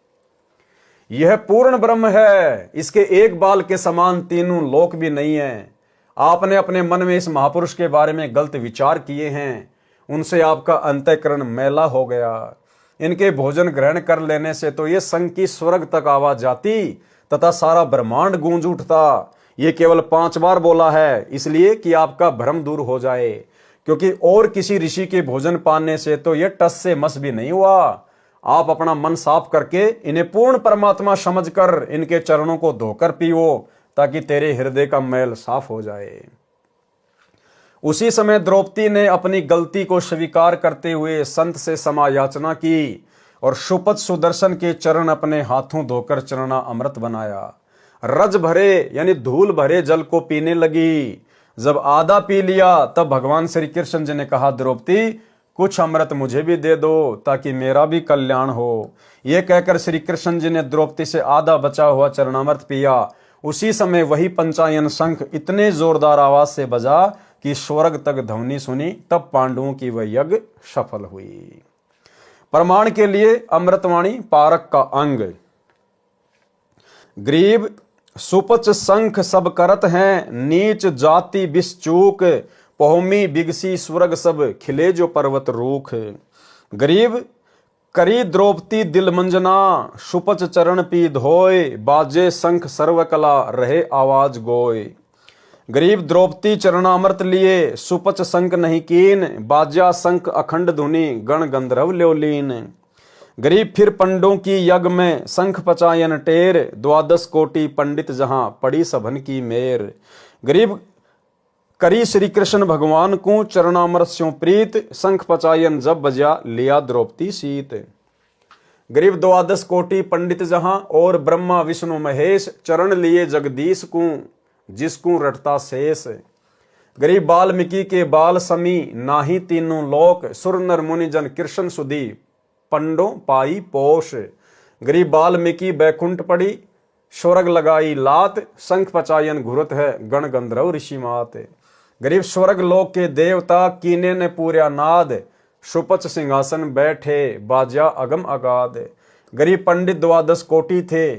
यह पूर्ण ब्रह्म है, इसके एक बाल के समान तीनों लोक भी नहीं है। आपने अपने मन में इस महापुरुष के बारे में गलत विचार किए हैं, उनसे आपका अंतःकरण मैला हो गया। इनके भोजन ग्रहण कर लेने से तो ये संग की स्वर्ग तक आवाज जाती तथा सारा ब्रह्मांड गूंज उठता। ये केवल 5 बार बोला है इसलिए कि आपका भ्रम दूर हो जाए, क्योंकि और किसी ऋषि के भोजन पाने से तो ये टस से मस भी नहीं हुआ। आप अपना मन साफ करके इन्हें पूर्ण परमात्मा समझकर इनके चरणों को धोकर पियो, ताकि तेरे हृदय का मैल साफ हो जाए। उसी समय द्रौपदी ने अपनी गलती को स्वीकार करते हुए संत से क्षमा याचना की और शुपथ सुदर्शन के चरण अपने हाथों धोकर चरना अमृत बनाया। रज भरे यानी धूल भरे जल को पीने लगी। जब आधा पी लिया तब भगवान श्री कृष्ण जी ने कहा, द्रौपदी कुछ अमृत मुझे भी दे दो ताकि मेरा भी कल्याण हो। यह कहकर श्री कृष्ण जी ने द्रौपदी से आधा बचा हुआ चरणामृत पिया। उसी समय वही पंचायन शंख इतने जोरदार आवाज से बजा कि स्वर्ग तक ध्वनि सुनी। तब पांडवों की वह यज्ञ सफल हुई। प्रमाण के लिए अमृतवाणी पारक का अंग। ग्रीव सुपच शंख सब करत हैं, नीच जाति बिस्चूक, पौमी बिगसी स्वर्ग सब खिले जो पर्वत रूख। गरीब करी द्रौपदी दिल मंजना, सुपच चरण पी धोय, बाजे शंख सर्वकला रहे आवाज गोय। गरीब द्रौपदी चरणामृत लिए, सुपच शंख नहीं कीन, बाजा शंख अखंड धुनि गण गंधर्व ल्योलीन। गरीब फिर पंडों की यज्ञ में शंख पचायन टेर, द्वादश कोटि पंडित जहां पड़ी सभन की मेर। गरीब करी श्री कृष्ण भगवान को चरणामृत स्यों प्रीत, शंख पचायन जब बजा लिया द्रौपदी सीत। गरीब द्वादश कोटि पंडित जहां और ब्रह्मा विष्णु महेश, चरण लिए जगदीश को जिसको रटता शेष। गरीब वाल्मीकि के बाल समी, नाही तीनों लोक, सुर नर मुनि जन कृष्ण सुधी, पंडों पाई पोष। गरीब वाल्मीकि बैकुंठ पड़ी, स्वर्ग लगाई लात, शंख पचायन घुरत है गण गंधर्व ऋषि मात। गरीब स्वर्ग लोक के देवता, कीने ने पूर्या नाद, सुपच सिंहासन बैठे बाजा अगम अगाध। गरीब पंडित द्वादश कोटि थे,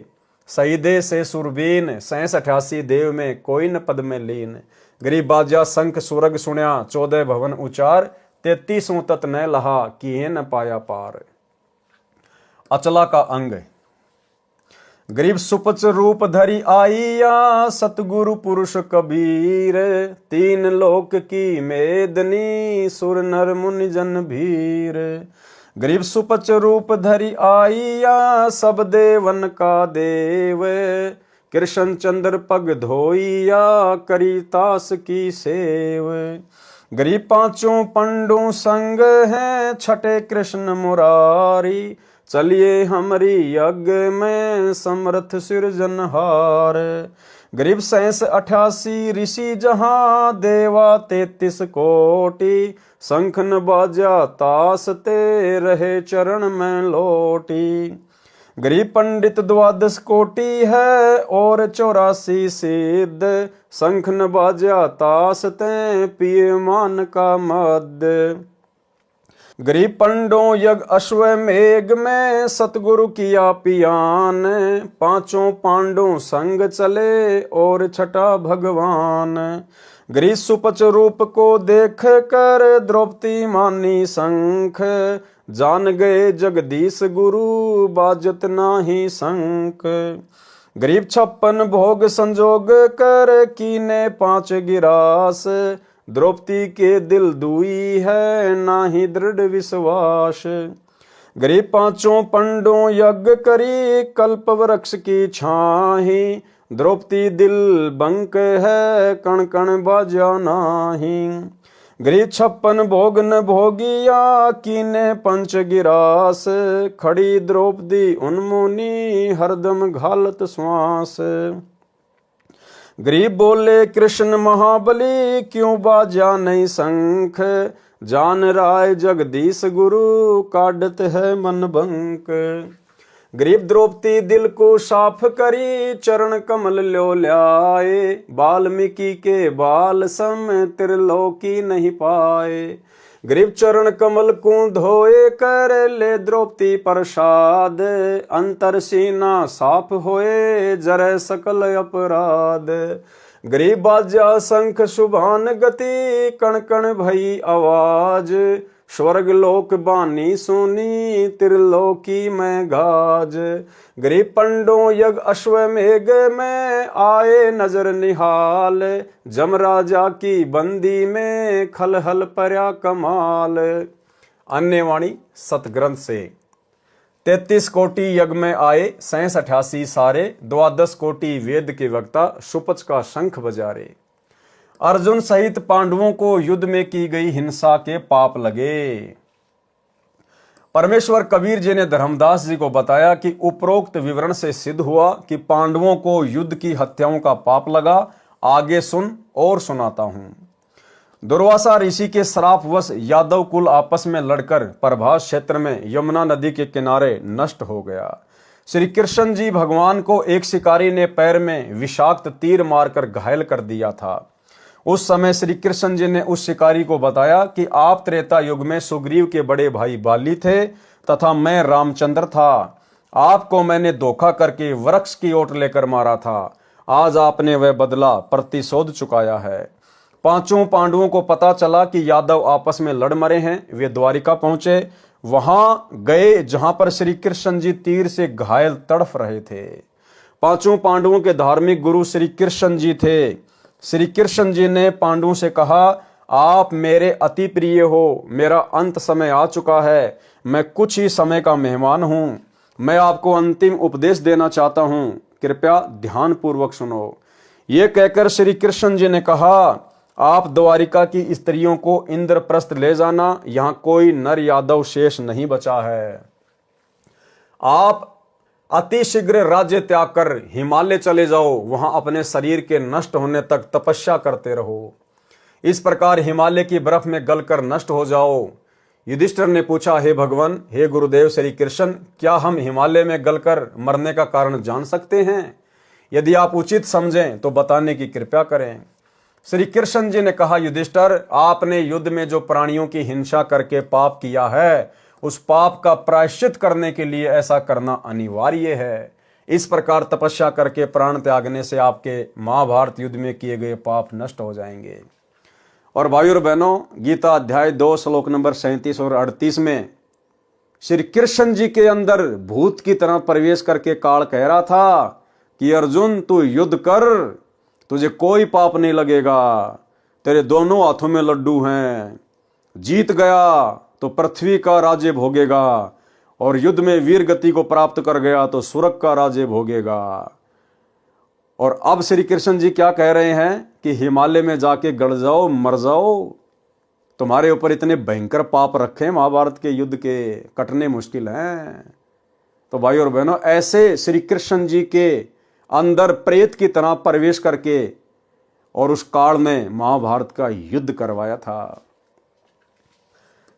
सईदे से सुरबीन, 87 देव में कोई न पद में लीन। गरीब बाजा शंख सुरग सुण्या, 14 भवन उचार, 33 तत न लहा किए न पाया पार। अचला का अंग। गरीब सुपच रूप धरी आईया, सतगुरु पुरुष कबीर, 3 लोक की मेदनी, सुर नर मुनि जन भीर। गरीब सुपच रूप धरी आईया, सब देवन का देव, कृष्ण चंद्र पग धोइया, करी तास की सेव। गरीब 5 पंडों संग हैं, छठे कृष्ण मुरारी, चलिए हमारी यज्ञ में समर्थ सिरजनहार। गरीब 88 ऋषि जहां, देवा 33 कोटि, शंख न बाजा तास ते रहे चरण में लोटी। गरीब पंडित 12 कोटि है और 84 सिद्ध, शंख न बाजा तास ते पिए मान का मद। गरीब पंडों यज्ञ अश्वमेघ में, सतगुरु किया पियान, 5 पांडों संग चले और छठा भगवान। गरीब सुपच रूप को देख कर द्रौपदी मानी शंख, जान गए जगदीश गुरु बाजत नाही शंख। गरीब 56 भोग संजोग कर कीने 5 गिरास, द्रौपदी के दिल दुई है नाही दृढ़ विश्वास। गरीब 5 पंडों यज्ञ करी, कल्प वृक्ष की छाही, द्रौपदी दिल बंक है कण कण बाजा नाही। गरीब 56 भोग न भोगिया, कीने 5 गिरास, खड़ी द्रौपदी उन्मुनी हरदम घालत श्वास। गरीब बोले कृष्ण महाबली, क्यों बाजा नहीं शंख, जान राय जगदीश गुरु काटत है मन बंक। गरीब द्रौपदी दिल को साफ करी, चरण कमल ल्यो ल्याए, वाल्मीकि के बाल सम त्रिलोकी नहीं पाए। गरीब चरण कमल को धोए कर ले द्रौपदी प्रसाद, अंतर सीना साफ होए जरे सकल अपराध। गरीब बाजा शंख सुभान गति, कण कण भई आवाज, स्वर्ग लोक बानी सुनी त्रिलोकी में गाज। गरीब पंडों यज्ञ अश्वमेघ में आए नजर निहाल। जमराजा की बंदी में खलहल पर्या कमाल। अन्य वाणी सतग्रंथ से 33 कोटि यज्ञ में आए 87 सारे। 12 कोटि वेद के वक्ता सुपच का शंख बजारे। अर्जुन सहित पांडवों को युद्ध में की गई हिंसा के पाप लगे। परमेश्वर कबीर जी ने धर्मदास जी को बताया कि उपरोक्त विवरण से सिद्ध हुआ कि पांडवों को युद्ध की हत्याओं का पाप लगा। आगे सुन और सुनाता हूं। दुर्वासा ऋषि के श्रापवश यादव कुल आपस में लड़कर प्रभास क्षेत्र में यमुना नदी के किनारे नष्ट हो गया। श्री कृष्ण जी भगवान को एक शिकारी ने पैर में विषाक्त तीर मारकर घायल कर दिया था। उस समय श्री कृष्ण जी ने उस शिकारी को बताया कि आप त्रेता युग में सुग्रीव के बड़े भाई बाली थे तथा मैं रामचंद्र था। आपको मैंने धोखा करके वृक्ष की ओट लेकर मारा था। आज आपने वह बदला प्रतिशोध चुकाया है। पांचों पांडवों को पता चला कि यादव आपस में लड़ मरे हैं। वे द्वारिका पहुंचे। वहां गए जहां पर श्री कृष्ण जी तीर से घायल तड़फ रहे थे। पांचों पांडवों के धार्मिक गुरु श्री कृष्ण जी थे। श्री कृष्ण जी ने पांडवों से कहा, आप मेरे अति प्रिय हो। मेरा अंत समय आ चुका है। मैं कुछ ही समय का मेहमान हूं। मैं आपको अंतिम उपदेश देना चाहता हूं। कृपया ध्यान पूर्वक सुनो। ये कहकर श्री कृष्ण जी ने कहा, आप द्वारिका की स्त्रियों को इंद्रप्रस्थ ले जाना। यहां कोई नर यादव शेष नहीं बचा है। आप अति शीघ्र राज्य त्याग कर हिमालय चले जाओ। वहां अपने शरीर के नष्ट होने तक तपस्या करते रहो। इस प्रकार हिमालय की बर्फ में गलकर नष्ट हो जाओ। युधिष्ठिर ने पूछा, हे भगवान, हे गुरुदेव श्री कृष्ण, क्या हम हिमालय में गलकर मरने का कारण जान सकते हैं? यदि आप उचित समझें तो बताने की कृपा करें। श्री कृष्ण जी ने कहा, युधिष्ठिर, आपने युद्ध में जो प्राणियों की हिंसा करके पाप किया है, उस पाप का प्रायश्चित करने के लिए ऐसा करना अनिवार्य है। इस प्रकार तपस्या करके प्राण त्यागने से आपके महाभारत युद्ध में किए गए पाप नष्ट हो जाएंगे। और भाइयों और बहनों, गीता अध्याय 2 श्लोक नंबर 37 और 38 में श्री कृष्ण जी के अंदर भूत की तरह प्रवेश करके काल कह रहा था कि अर्जुन, तू युद्ध कर, तुझे कोई पाप नहीं लगेगा। तेरे दोनों हाथों में लड्डू हैं। जीत गया तो पृथ्वी का राज्य भोगेगा, और युद्ध में वीर गति को प्राप्त कर गया तो स्वर्ग का राज्य भोगेगा। और अब श्री कृष्ण जी क्या कह रहे हैं कि हिमालय में जाके गड़ जाओ, मर जाओ। तुम्हारे ऊपर इतने भयंकर पाप रखे महाभारत के युद्ध के, कटने मुश्किल हैं। तो भाई और बहनों, ऐसे श्री कृष्ण जी के अंदर प्रेत की तरह प्रवेश करके और उस काल में महाभारत का युद्ध करवाया था।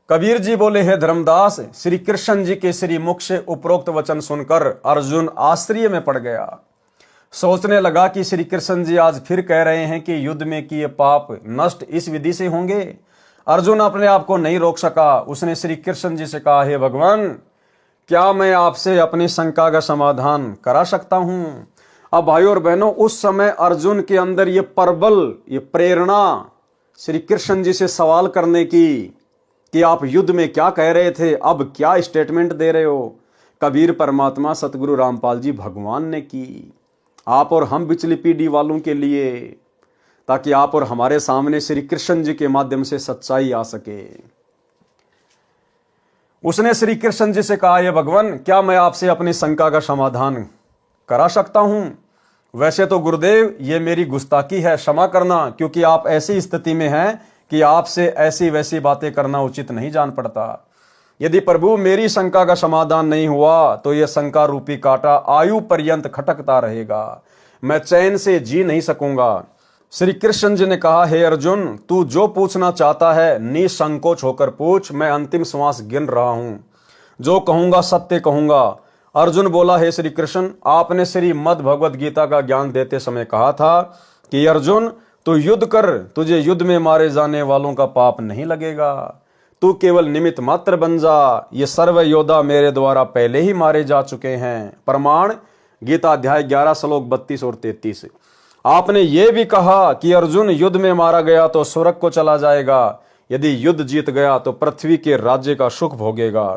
कबीर जी बोले, हे धर्मदास, श्री कृष्ण जी के श्री मुख से उपरोक्त वचन सुनकर अर्जुन आश्चर्य में पड़ गया। सोचने लगा कि श्री कृष्ण जी आज फिर कह रहे हैं कि युद्ध में किए पाप नष्ट इस विधि से होंगे। अर्जुन अपने आप को नहीं रोक सका। उसने श्री कृष्ण जी से कहा, हे भगवान, क्या मैं आपसे अपनी शंका का समाधान करा सकता हूं? अब भाइयों और बहनों, उस समय अर्जुन के अंदर ये प्रबल, ये प्रेरणा श्री कृष्ण जी से सवाल करने की कि आप युद्ध में क्या कह रहे थे, अब क्या स्टेटमेंट दे रहे हो, कबीर परमात्मा सतगुरु रामपाल जी भगवान ने की आप और हम बिचली पीढ़ी वालों के लिए, ताकि आप और हमारे सामने श्री कृष्ण जी के माध्यम से सच्चाई आ सके। उसने श्री कृष्ण जी से कहा, ये भगवान, क्या मैं आपसे अपनी शंका का समाधान करा सकता हूं? वैसे तो गुरुदेव, ये मेरी गुस्ताखी है, क्षमा करना, क्योंकि आप ऐसी स्थिति में हैं कि आपसे ऐसी वैसी बातें करना उचित नहीं जान पड़ता। यदि प्रभु मेरी शंका का समाधान नहीं हुआ तो यह शंका रूपी कांटा आयु पर्यंत खटकता रहेगा। मैं चैन से जी नहीं सकूंगा। श्री कृष्ण जी ने कहा, हे अर्जुन, तू जो पूछना चाहता है निसंकोच होकर पूछ। मैं अंतिम श्वास गिन रहा हूं। जो कहूंगा सत्य कहूंगा। अर्जुन बोला, हे श्री कृष्ण, आपने श्री मद् भगवद गीता का ज्ञान देते समय कहा था कि अर्जुन, तू युद्ध कर, तुझे युद्ध में मारे जाने वालों का पाप नहीं लगेगा। तू केवल निमित्त मात्र बन जा। ये सर्व योद्धा मेरे द्वारा पहले ही मारे जा चुके हैं। प्रमाण गीता अध्याय 11 श्लोक 32 और 33। आपने ये भी कहा कि अर्जुन युद्ध में मारा गया तो स्वर्ग को चला जाएगा। यदि युद्ध जीत गया तो पृथ्वी के राज्य का सुख भोगेगा।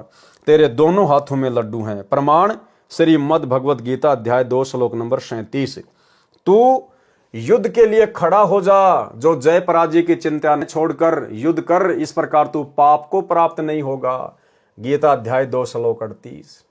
तेरे दोनों हाथों में लड्डू हैं। प्रमाण श्रीमद् भगवत गीता अध्याय 2 श्लोक नंबर 37। तू युद्ध के लिए खड़ा हो जा, जो जय पराजय की चिंता न छोड़कर युद्ध कर, इस प्रकार तू पाप को प्राप्त नहीं होगा। गीता अध्याय 2 श्लोक 38।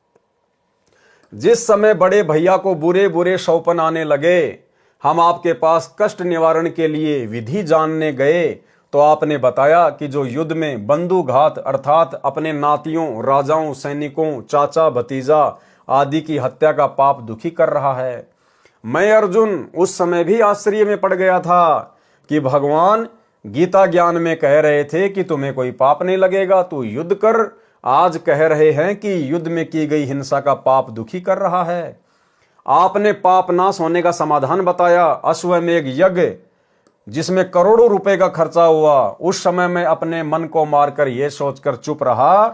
जिस समय बड़े भैया को बुरे बुरे शौपन आने लगे, हम आपके पास कष्ट निवारण के लिए विधि जानने गए, तो आपने बताया कि जो युद्ध में बंधुघात अर्थात अपने नातियों, राजाओं, सैनिकों, चाचा, भतीजा आदि की हत्या का पाप दुखी कर रहा है। मैं अर्जुन उस समय भी आश्चर्य में पड़ गया था कि भगवान गीता ज्ञान में कह रहे थे कि तुम्हें कोई पाप नहीं लगेगा, तू युद्ध कर। आज कह रहे हैं कि युद्ध में की गई हिंसा का पाप दुखी कर रहा है। आपने पाप नाश होने का समाधान बताया। अश्वमेध यज्ञ जिसमें करोड़ों रुपए का खर्चा हुआ, उस समय मैं अपने मन को मारकर यह सोचकर चुप रहा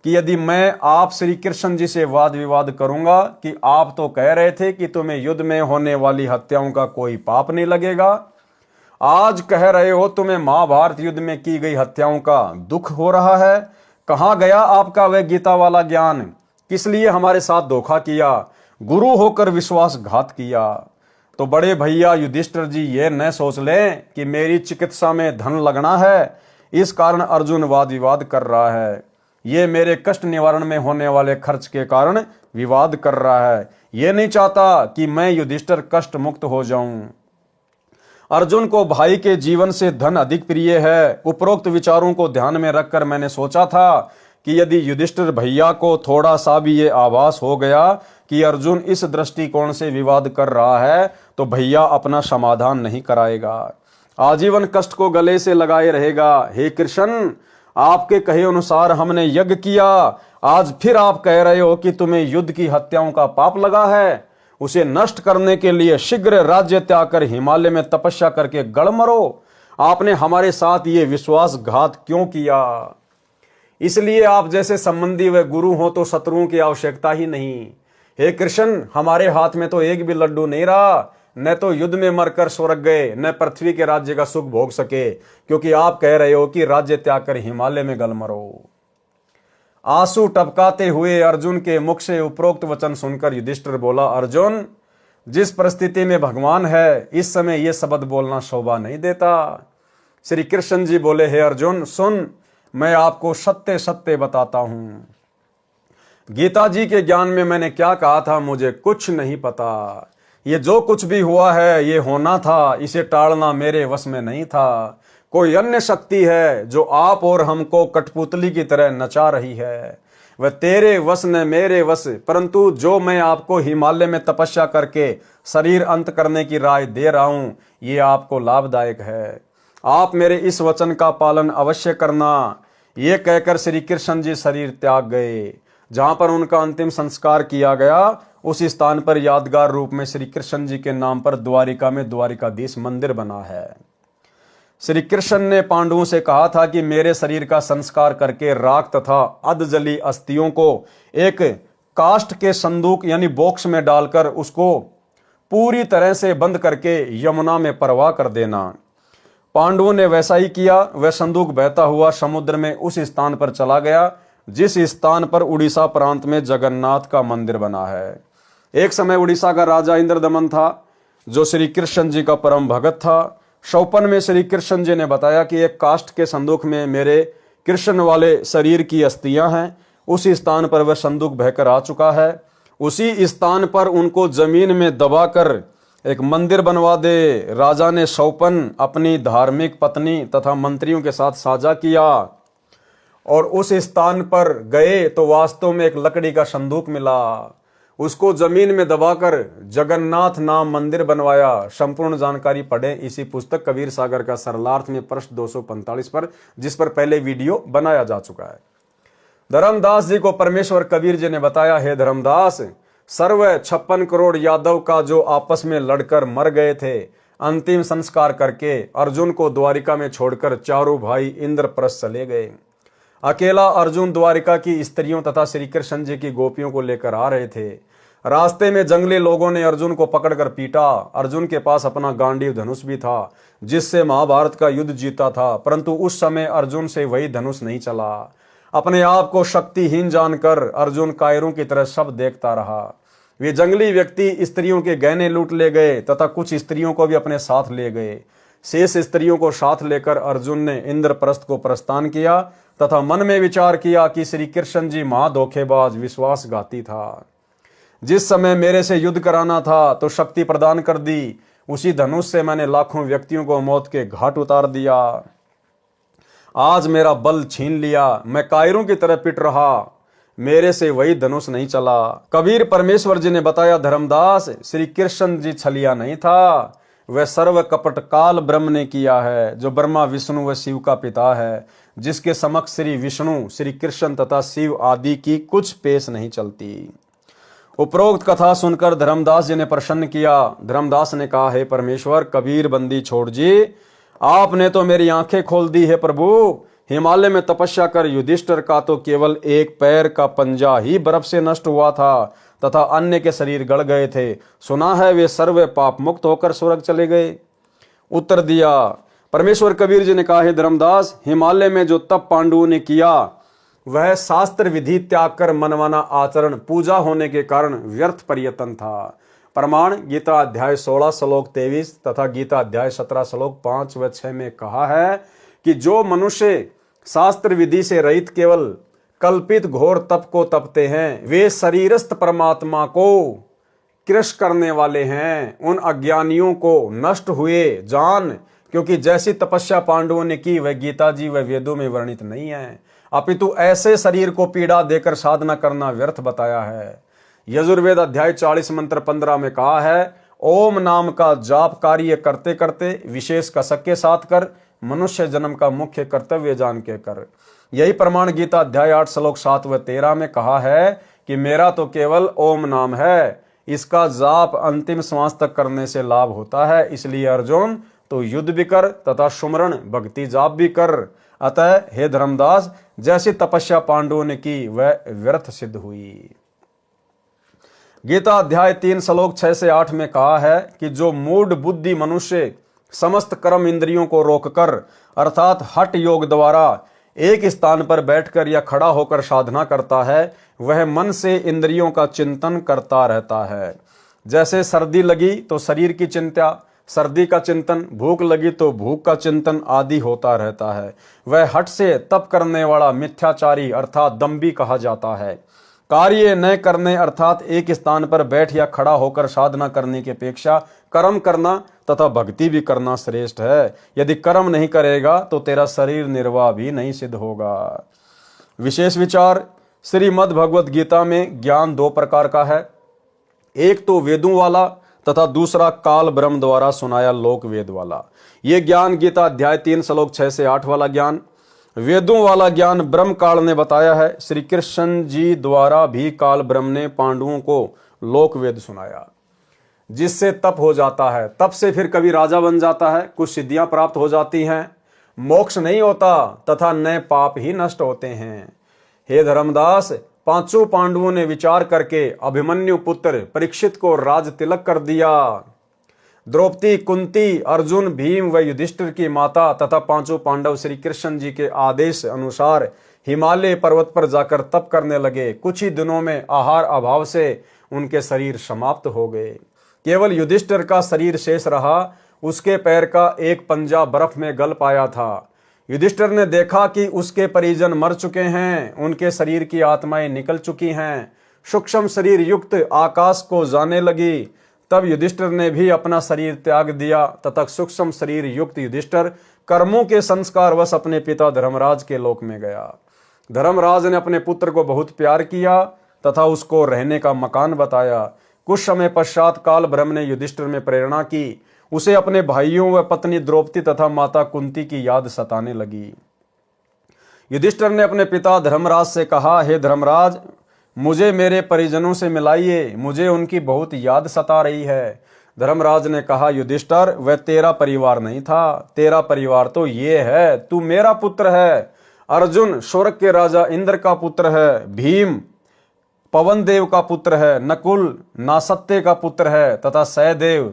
कि यदि मैं आप श्री कृष्ण जी से वाद विवाद करूंगा कि आप तो कह रहे थे कि तुम्हें युद्ध में होने वाली हत्याओं का कोई पाप नहीं लगेगा, आज कह रहे हो तुम्हें महाभारत युद्ध में की गई हत्याओं का दुख हो रहा है। कहां गया आपका वह गीता वाला ज्ञान? किस लिए हमारे साथ धोखा किया, गुरु होकर विश्वासघात किया? तो बड़े भैया युधिष्ठिर जी ये न सोच लें कि मेरी चिकित्सा में धन लगना है, इस कारण अर्जुन वाद विवाद कर रहा है। ये मेरे कष्ट निवारण में होने वाले खर्च के कारण विवाद कर रहा है। ये नहीं चाहता कि मैं युधिष्ठिर कष्ट मुक्त हो जाऊं। अर्जुन को भाई के जीवन से धन अधिक प्रिय है। उपरोक्त विचारों को ध्यान में रखकर मैंने सोचा था कि यदि युधिष्ठिर भैया को थोड़ा सा भी ये आभास हो गया कि अर्जुन इस दृष्टिकोण से विवाद कर रहा है, तो भैया अपना समाधान नहीं कराएगा, आजीवन कष्ट को गले से लगाए रहेगा। हे कृष्ण, आपके कहे अनुसार हमने यज्ञ किया, आज फिर आप कह रहे हो कि तुम्हें युद्ध की हत्याओं का पाप लगा है। उसे नष्ट करने के लिए शीघ्र राज्य त्याग कर हिमालय में तपस्या करके गड़ मरो। आपने हमारे साथ ये विश्वासघात क्यों किया? इसलिए आप जैसे संबंधी व गुरु हो तो शत्रुओं की आवश्यकता ही नहीं। हे कृष्ण, हमारे हाथ में तो एक भी लड्डू नहीं रहा, न तो युद्ध में मरकर स्वर्ग गए, न पृथ्वी के राज्य का सुख भोग सके, क्योंकि आप कह रहे हो कि राज्य त्याग कर हिमालय में गल मरो। आंसू टपकाते हुए अर्जुन के मुख से उपरोक्त वचन सुनकर युधिष्ठिर बोला, अर्जुन, जिस परिस्थिति में भगवान है, इस समय यह शब्द बोलना शोभा नहीं देता। श्री कृष्ण जी बोले, हे अर्जुन सुन, मैं आपको सत्य सत्य बताता हूं। गीता जी के ज्ञान में मैंने क्या कहा था, मुझे कुछ नहीं पता। ये जो कुछ भी हुआ है ये होना था, इसे टालना मेरे वश में नहीं था। कोई अन्य शक्ति है जो आप और हमको कठपुतली की तरह नचा रही है। वह तेरे वश न मेरे वश, परंतु जो मैं आपको हिमालय में तपस्या करके शरीर अंत करने की राय दे रहा हूं, ये आपको लाभदायक है। आप मेरे इस वचन का पालन अवश्य करना। ये कहकर श्री कृष्ण जी शरीर त्याग गए। जहां पर उनका अंतिम संस्कार किया गया, उस स्थान पर यादगार रूप में श्री कृष्ण जी के नाम पर द्वारिका में द्वारिकाधीश मंदिर बना है। श्री कृष्ण ने पांडवों से कहा था कि मेरे शरीर का संस्कार करके राख तथा अधजली अस्थियों को एक काष्ठ के संदूक यानी बॉक्स में डालकर उसको पूरी तरह से बंद करके यमुना में प्रवाह कर देना। पांडवों ने वैसा ही किया। वह संदूक बहता हुआ समुद्र में उस स्थान पर चला गया जिस स्थान पर उड़ीसा प्रांत में जगन्नाथ का मंदिर बना है। एक समय उड़ीसा का राजा इंद्रदमन था, जो श्री कृष्ण जी का परम भगत था। शौपन में श्री कृष्ण जी ने बताया कि एक काष्ठ के संदूक में मेरे कृष्ण वाले शरीर की अस्थियां हैं। उस स्थान पर वह संदूक बहकर आ चुका है। उसी स्थान पर उनको जमीन में दबाकर एक मंदिर बनवा दे। राजा ने शौपन अपनी धार्मिक पत्नी तथा मंत्रियों के साथ साझा किया और उस स्थान पर गए तो वास्तव में एक लकड़ी का संदूक मिला। उसको जमीन में दबाकर जगन्नाथ नाम मंदिर बनवाया। संपूर्ण जानकारी पढ़ें इसी पुस्तक कबीर सागर का सरलार्थ में पृष्ठ 245 पर, जिस पर पहले वीडियो बनाया जा चुका है। धर्मदास जी को परमेश्वर कबीर जी ने बताया, हे धर्मदास, सर्व 56 करोड़ यादव का जो आपस में लड़कर मर गए थे, अंतिम संस्कार करके अर्जुन को द्वारिका में छोड़कर चारों भाई इंद्रप्रस्थ चले गए। अकेला अर्जुन द्वारिका की स्त्रियों तथा श्री कृष्ण जी की गोपियों को लेकर आ रहे थे। रास्ते में जंगली लोगों ने अर्जुन को पकड़कर पीटा। अर्जुन के पास अपना गांडीव धनुष भी था जिससे महाभारत का युद्ध जीता था, परंतु उस समय अर्जुन से वही धनुष नहीं चला। अपने आप को शक्तिहीन जानकर अर्जुन कायरों की तरह सब देखता रहा। वे जंगली व्यक्ति स्त्रियों के गहने लूट ले गए तथा कुछ स्त्रियों को भी अपने साथ ले गए। शेष स्त्रियों को साथ लेकर अर्जुन ने इंद्रप्रस्थ को प्रस्थान किया तथा मन में विचार किया कि श्री कृष्ण जी महाधोखेबाज विश्वासघाती था। जिस समय मेरे से युद्ध कराना था तो शक्ति प्रदान कर दी, उसी धनुष से मैंने लाखों व्यक्तियों को मौत के घाट उतार दिया। आज मेरा बल छीन लिया, मैं कायरों की तरह पिट रहा, मेरे से वही धनुष नहीं चला। कबीर परमेश्वर जी ने बताया, धर्मदास श्री कृष्ण जी छलिया नहीं था, वह सर्व कपट काल ब्रह्म ने किया है, जो ब्रह्मा विष्णु व शिव का पिता है, जिसके समक्ष श्री विष्णु श्री कृष्ण तथा शिव आदि की कुछ पेश नहीं चलती। उपरोक्त कथा सुनकर धर्मदास जी ने प्रसन्न किया। धर्मदास ने कहा, हे परमेश्वर, कबीर बंदी छोड़ जी, आपने तो मेरी आंखें खोल दी है प्रभु। हिमालय में तपस्या कर युधिष्ठिर का तो केवल एक पैर का पंजा ही बर्फ से नष्ट हुआ था तथा अन्य के शरीर गड़ गए थे। सुना है वे सर्व पाप मुक्त होकर स्वर्ग चले गए। उत्तर दिया परमेश्वर कबीर जी ने कहा, हे धर्मदास, हिमालय में जो तप पांडवों ने किया वह शास्त्र विधि त्याग कर मनमाना आचरण पूजा होने के कारण व्यर्थ प्रयत्न था। प्रमाण गीता अध्याय 16 श्लोक 23 तथा गीता अध्याय 17 श्लोक 5 व 6 में कहा है कि जो मनुष्य शास्त्र विधि से रहित केवल कल्पित घोर तप को तपते हैं, वे शरीरस्थ परमात्मा को कृश करने वाले हैं। उन अज्ञानियों को नष्ट हुए जान, क्योंकि जैसी तपस्या पांडवों ने की वह गीता जी व वेदों में वर्णित नहीं है, अपितु ऐसे शरीर को पीड़ा देकर साधना करना व्यर्थ बताया है। यजुर्वेद अध्याय 40 मंत्र 15 में कहा है, ओम नाम का जाप कार्य करते करते विशेष कसक के साथ कर, मनुष्य जन्म का मुख्य कर्तव्य जान के कर। यही प्रमाण गीता अध्याय 8 श्लोक 7 व 13 में कहा है कि मेरा तो केवल ओम नाम है, इसका जाप अंतिम श्वास तक करने से लाभ होता है। इसलिए अर्जुन तो युद्ध भी कर तथा सुमरण भक्ति जाप भी कर। अतः हे धर्मदास, जैसी तपस्या पांडवों ने की वह व्यर्थ सिद्ध हुई। गीता अध्याय 3 श्लोक 6 से 8 में कहा है कि जो मूढ़ बुद्धि मनुष्य समस्त कर्म इंद्रियों को रोककर अर्थात हठ योग द्वारा एक स्थान पर बैठकर या खड़ा होकर साधना करता है, वह मन से इंद्रियों का चिंतन करता रहता है। जैसे सर्दी लगी तो शरीर की चिंता, सर्दी का चिंतन, भूख लगी तो भूख का चिंतन आदि होता रहता है। वह हठ से तप करने वाला मिथ्याचारी अर्थात दंभी कहा जाता है। कार्य न करने अर्थात एक स्थान पर बैठ या खड़ा होकर साधना करने की अपेक्षा कर्म करना तथा भक्ति भी करना श्रेष्ठ है। यदि कर्म नहीं करेगा तो तेरा शरीर निर्वाह भी नहीं सिद्ध होगा। विशेष विचार, श्रीमद् भगवद गीता में ज्ञान दो प्रकार का है, एक तो वेदों वाला तथा दूसरा काल ब्रह्म द्वारा सुनाया लोक वेद वाला। ये ज्ञान गीता अध्याय 3 श्लोक 6 से 8 वाला ज्ञान, वेदों वाला ज्ञान ब्रह्म काल ने बताया है। श्री कृष्ण जी द्वारा भी काल ब्रह्म ने पांडवों को लोक वेद सुनाया, जिससे तप हो जाता है। तप से फिर कभी राजा बन जाता है, कुछ सिद्धियां प्राप्त हो जाती हैं, मोक्ष नहीं होता तथा नए पाप ही नष्ट होते हैं। हे धर्मदास, पांचों पांडवों ने विचार करके अभिमन्यु पुत्र परीक्षित को राज तिलक कर दिया। द्रौपदी, कुंती, अर्जुन, भीम व युधिष्ठिर की माता तथा पांचों पांडव श्री कृष्ण जी के आदेश अनुसार हिमालय पर्वत पर जाकर तप करने लगे। कुछ ही दिनों में आहार अभाव से उनके शरीर समाप्त हो गए। केवल युधिष्ठिर का शरीर शेष रहा, उसके पैर का एक पंजा बर्फ में गल पाया था। युधिष्ठिर ने देखा कि उसके परिजन मर चुके हैं, उनके शरीर की आत्माएं निकल चुकी हैं, सूक्ष्म शरीर युक्त आकाश को जाने लगी। तब युधिष्ठिर ने भी अपना शरीर त्याग दिया तथा सूक्ष्म शरीर युक्त युधिष्ठिर कर्मों के संस्कार वश अपने पिता धर्मराज के लोक में गया। धर्मराज ने अपने पुत्र को बहुत प्यार किया तथा उसको रहने का मकान बताया। कुछ समय पश्चात काल ब्रह्म ने युधिष्ठिर में प्रेरणा की, उसे अपने भाइयों व पत्नी द्रौपदी तथा माता कुंती की याद सताने लगी। युधिष्ठिर ने अपने पिता धर्मराज से कहा, हे धर्मराज, मुझे मेरे परिजनों से मिलाइए, मुझे उनकी बहुत याद सता रही है। धर्मराज ने कहा, युधिष्ठिर, वह तेरा परिवार नहीं था, तेरा परिवार तो ये है, तू मेरा पुत्र है। अर्जुन स्वर्ग के राजा इंद्र का पुत्र है, भीम पवन देव का पुत्र है, नकुल नासत्य का पुत्र है तथा सहदेव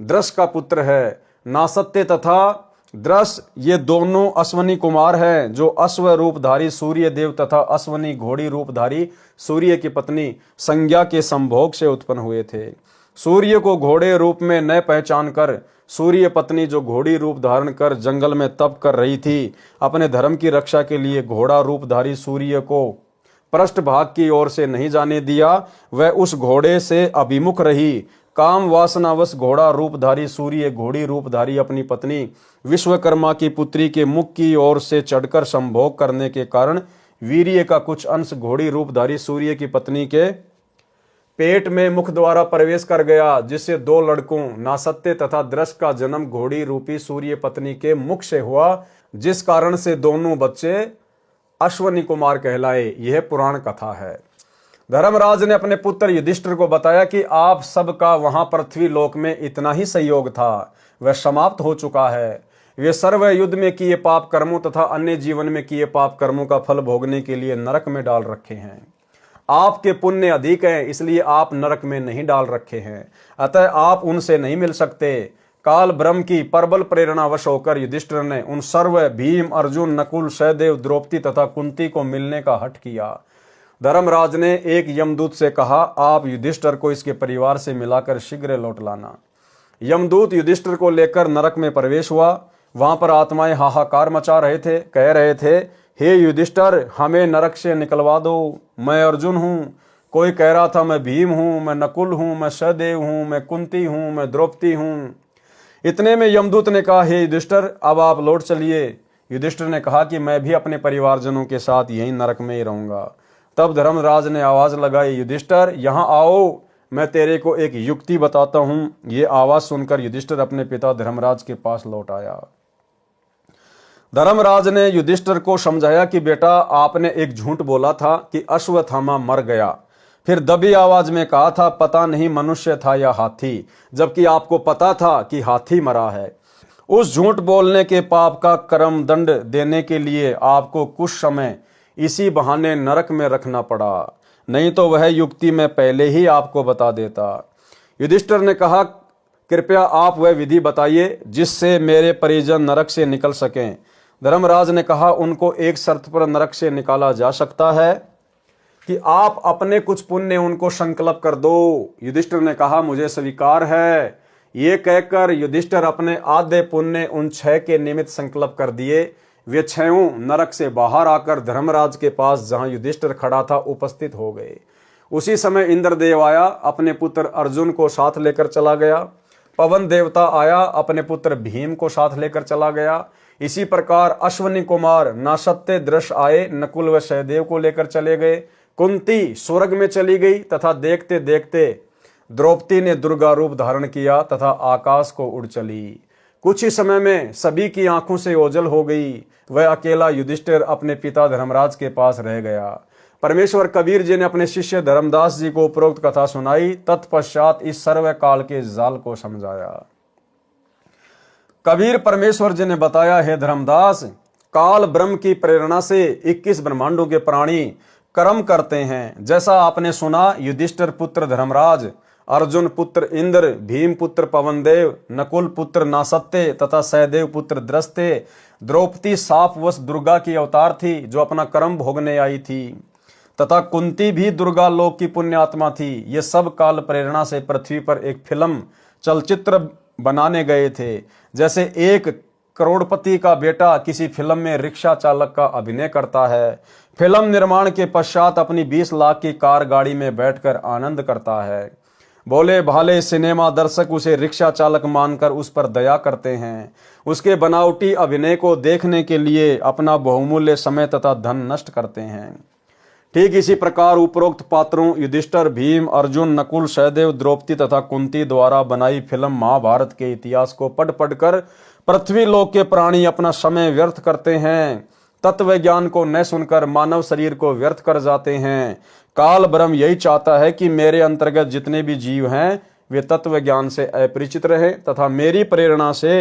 द्रस का पुत्र है। नासत्य तथा द्रस ये दोनों अश्वनी कुमार हैं, जो अश्व रूपधारी सूर्य देव तथा अश्वनी घोड़ी रूपधारी सूर्य की पत्नी संज्ञा के संभोग से उत्पन्न हुए थे। सूर्य को घोड़े रूप में न पहचान कर सूर्य पत्नी जो घोड़ी रूप धारण कर जंगल में तप कर रही थी, अपने धर्म की रक्षा के लिए घोड़ा रूपधारी सूर्य को पृष्ठभाग की ओर से नहीं जाने दिया। वह उस घोड़े से अभिमुख रही। काम वासनावश घोड़ा रूपधारी सूर्य घोड़ी रूपधारी अपनी पत्नी विश्वकर्मा की पुत्री के मुख की ओर से चढ़कर संभोग करने के कारण वीर्य का कुछ अंश घोड़ी रूपधारी सूर्य की पत्नी के पेट में मुख द्वारा प्रवेश कर गया, जिससे 2 लड़कों नासत्य तथा द्रस का जन्म घोड़ी रूपी सूर्य पत्नी के मुख से हुआ, जिस कारण से दोनों बच्चे अश्वनी कुमार कहलाए। यह पुराण कथा है। धर्मराज ने अपने पुत्र युधिष्ठिर को बताया कि आप सबका वहां पृथ्वी लोक में इतना ही सहयोग था, वह समाप्त हो चुका है। वे सर्व युद्ध में किए पाप कर्मों तथा अन्य जीवन में किए पाप कर्मों का फल भोगने के लिए नरक में डाल रखे हैं। आपके पुण्य अधिक हैं, इसलिए आप नरक में नहीं डाल रखे हैं, अतः आप उनसे नहीं मिल सकते। काल ब्रह्म की प्रबल प्रेरणावश होकर युधिष्ठिर ने उन सर्व भीम, अर्जुन, नकुल, सहदेव, द्रौपदी तथा कुंती को मिलने का हठ किया। धर्मराज ने एक यमदूत से कहा, आप युधिष्ठिर को इसके परिवार से मिलाकर शीघ्र लौट लाना। यमदूत युधिष्ठिर को लेकर नरक में प्रवेश हुआ। वहां पर आत्माएं हाहाकार मचा रहे थे, कह रहे थे, हे युधिष्ठिर, हमें नरक से निकलवा दो। मैं अर्जुन हूं, कोई कह रहा था मैं भीम हूं, मैं नकुल हूं, मैं सहदेव हूं, मैं कुंती हूं, मैं द्रौपदी हूं। इतने में यमदूत ने कहा, हे युधिष्ठिर, अब आप लौट चलिए। युधिष्ठिर ने कहा कि मैं भी अपने परिवारजनों के साथ यहीं नरक में ही रहूंगा। तब धर्मराज ने आवाज लगाई, युधिष्ठिर यहाँ आओ, मैं तेरे को एक युक्ति बताता हूं। ये आवाज सुनकर युधिष्ठिर अपने पिता धर्मराज के पास लौट आया। धर्मराज ने युधिष्ठिर को समझाया कि बेटा, आपने एक झूठ बोला था कि अश्वत्थामा मर गया, फिर दबी आवाज में कहा था पता नहीं मनुष्य था या हाथी, जबकि आपको पता था कि हाथी मरा है। उस झूठ बोलने के पाप का कर्म दंड देने के लिए आपको कुछ समय इसी बहाने नरक में रखना पड़ा, नहीं तो वह युक्ति मैं पहले ही आपको बता देता। युधिष्ठिर ने कहा, कृपया आप वह विधि बताइए जिससे मेरे परिजन नरक से निकल सकें। धर्मराज ने कहा, उनको एक शर्त पर नरक से निकाला जा सकता है कि आप अपने कुछ पुण्य उनको संकल्प कर दो। युधिष्ठिर ने कहा, मुझे स्वीकार है। ये कहकर युधिष्ठिर अपने आधे पुण्य उन 6 के निमित्त संकल्प कर दिए। वे 6 नरक से बाहर आकर धर्मराज के पास जहां युधिष्ठिर खड़ा था उपस्थित हो गए। उसी समय इंद्रदेव आया, अपने पुत्र अर्जुन को साथ लेकर चला गया। पवन देवता आया, अपने पुत्र भीम को साथ लेकर चला गया। इसी प्रकार अश्वनी कुमार नासत्य दृश्य आए, नकुल व सहदेव को लेकर चले गए। कुंती स्वर्ग में चली गई तथा देखते देखते द्रौपदी ने दुर्गा रूप धारण किया तथा आकाश को उड़ चली। कुछ ही समय में सभी की आंखों से ओझल हो गई। वह अकेला युधिष्ठिर अपने पिता धर्मराज के पास रह गया। परमेश्वर कबीर जी ने अपने शिष्य धर्मदास जी को उपरोक्त कथा सुनाई। तत्पश्चात इस सर्व काल के जाल को समझाया। कबीर परमेश्वर जी ने बताया, हे धर्मदास, काल ब्रह्म की प्रेरणा से 21 ब्रह्मांडों के प्राणी कर्म करते हैं। जैसा आपने सुना, युधिष्ठिर पुत्र धर्मराज, अर्जुन पुत्र इंद्र, भीम पुत्र पवनदेव, नकुल पुत्र नासत्य तथा सहदेव पुत्र द्रस्ते, द्रौपदी सापवश दुर्गा की अवतार थी जो अपना कर्म भोगने आई थी, तथा कुंती भी दुर्गा लोक की पुण्यात्मा थी। ये सब काल प्रेरणा से पृथ्वी पर एक फिल्म चलचित्र बनाने गए थे। जैसे एक करोड़पति का बेटा किसी फिल्म में रिक्शा चालक का अभिनय करता है, फिल्म निर्माण के पश्चात अपनी 20 लाख की कार गाड़ी में बैठकर आनंद करता है। भोले भाले सिनेमा दर्शक उसे रिक्शा चालक मानकर उस पर दया करते हैं। उसके बनावटी अभिनय को देखने के लिए अपना बहुमूल्य समय तथा धन नष्ट करते हैं। ठीक इसी प्रकार उपरोक्त पात्रों युधिष्ठिर, भीम, अर्जुन, नकुल, सहदेव, द्रौपदी तथा कुंती द्वारा बनाई फिल्म महाभारत के इतिहास को पढ़ पढ़कर पृथ्वी लोक के प्राणी अपना समय व्यर्थ करते हैं। तत्व ज्ञान को न सुनकर मानव शरीर को व्यर्थ कर जाते हैं। काल ब्रह्म यही चाहता है कि मेरे अंतर्गत जितने भी जीव हैं वे तत्व ज्ञान से अपरिचित रहे तथा मेरी प्रेरणा से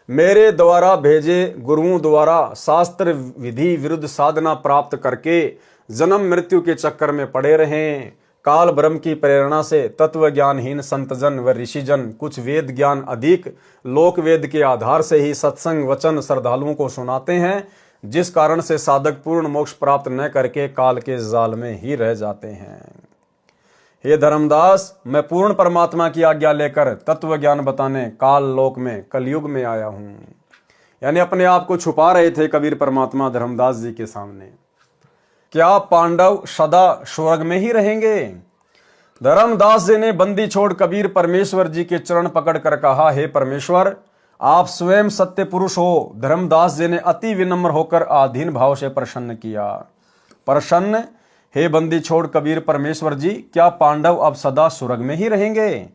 मेरे द्वारा भेजे गुरुओं द्वारा शास्त्र विधि विरुद्ध साधना प्राप्त करके जन्म मृत्यु के चक्कर में पड़े रहें। काल ब्रह्म की प्रेरणा से तत्व ज्ञानहीन संतजन व ऋषिजन कुछ वेद ज्ञान अधिक लोक वेद के आधार से ही सत्संग वचन श्रद्धालुओं को सुनाते हैं, जिस कारण से साधक पूर्ण मोक्ष प्राप्त न करके काल के जाल में ही रह जाते हैं। हे धर्मदास, मैं पूर्ण परमात्मा की आज्ञा लेकर तत्व ज्ञान बताने काल लोक में कलयुग में आया हूं। यानी अपने आप को छुपा रहे थे कबीर परमात्मा धर्मदास जी के सामने। क्या पांडव सदा स्वर्ग में ही रहेंगे? धर्मदास जी ने बंदी छोड़ कबीर परमेश्वर जी के चरण पकड़कर कहा, हे परमेश्वर, आप स्वयं सत्य पुरुष हो। धर्मदास जी ने अति विनम्र होकर आधीन भाव से प्रसन्न किया। प्रसन्न, हे बंदी छोड़ कबीर परमेश्वर जी, क्या पांडव अब सदा स्वर्ग में ही रहेंगे?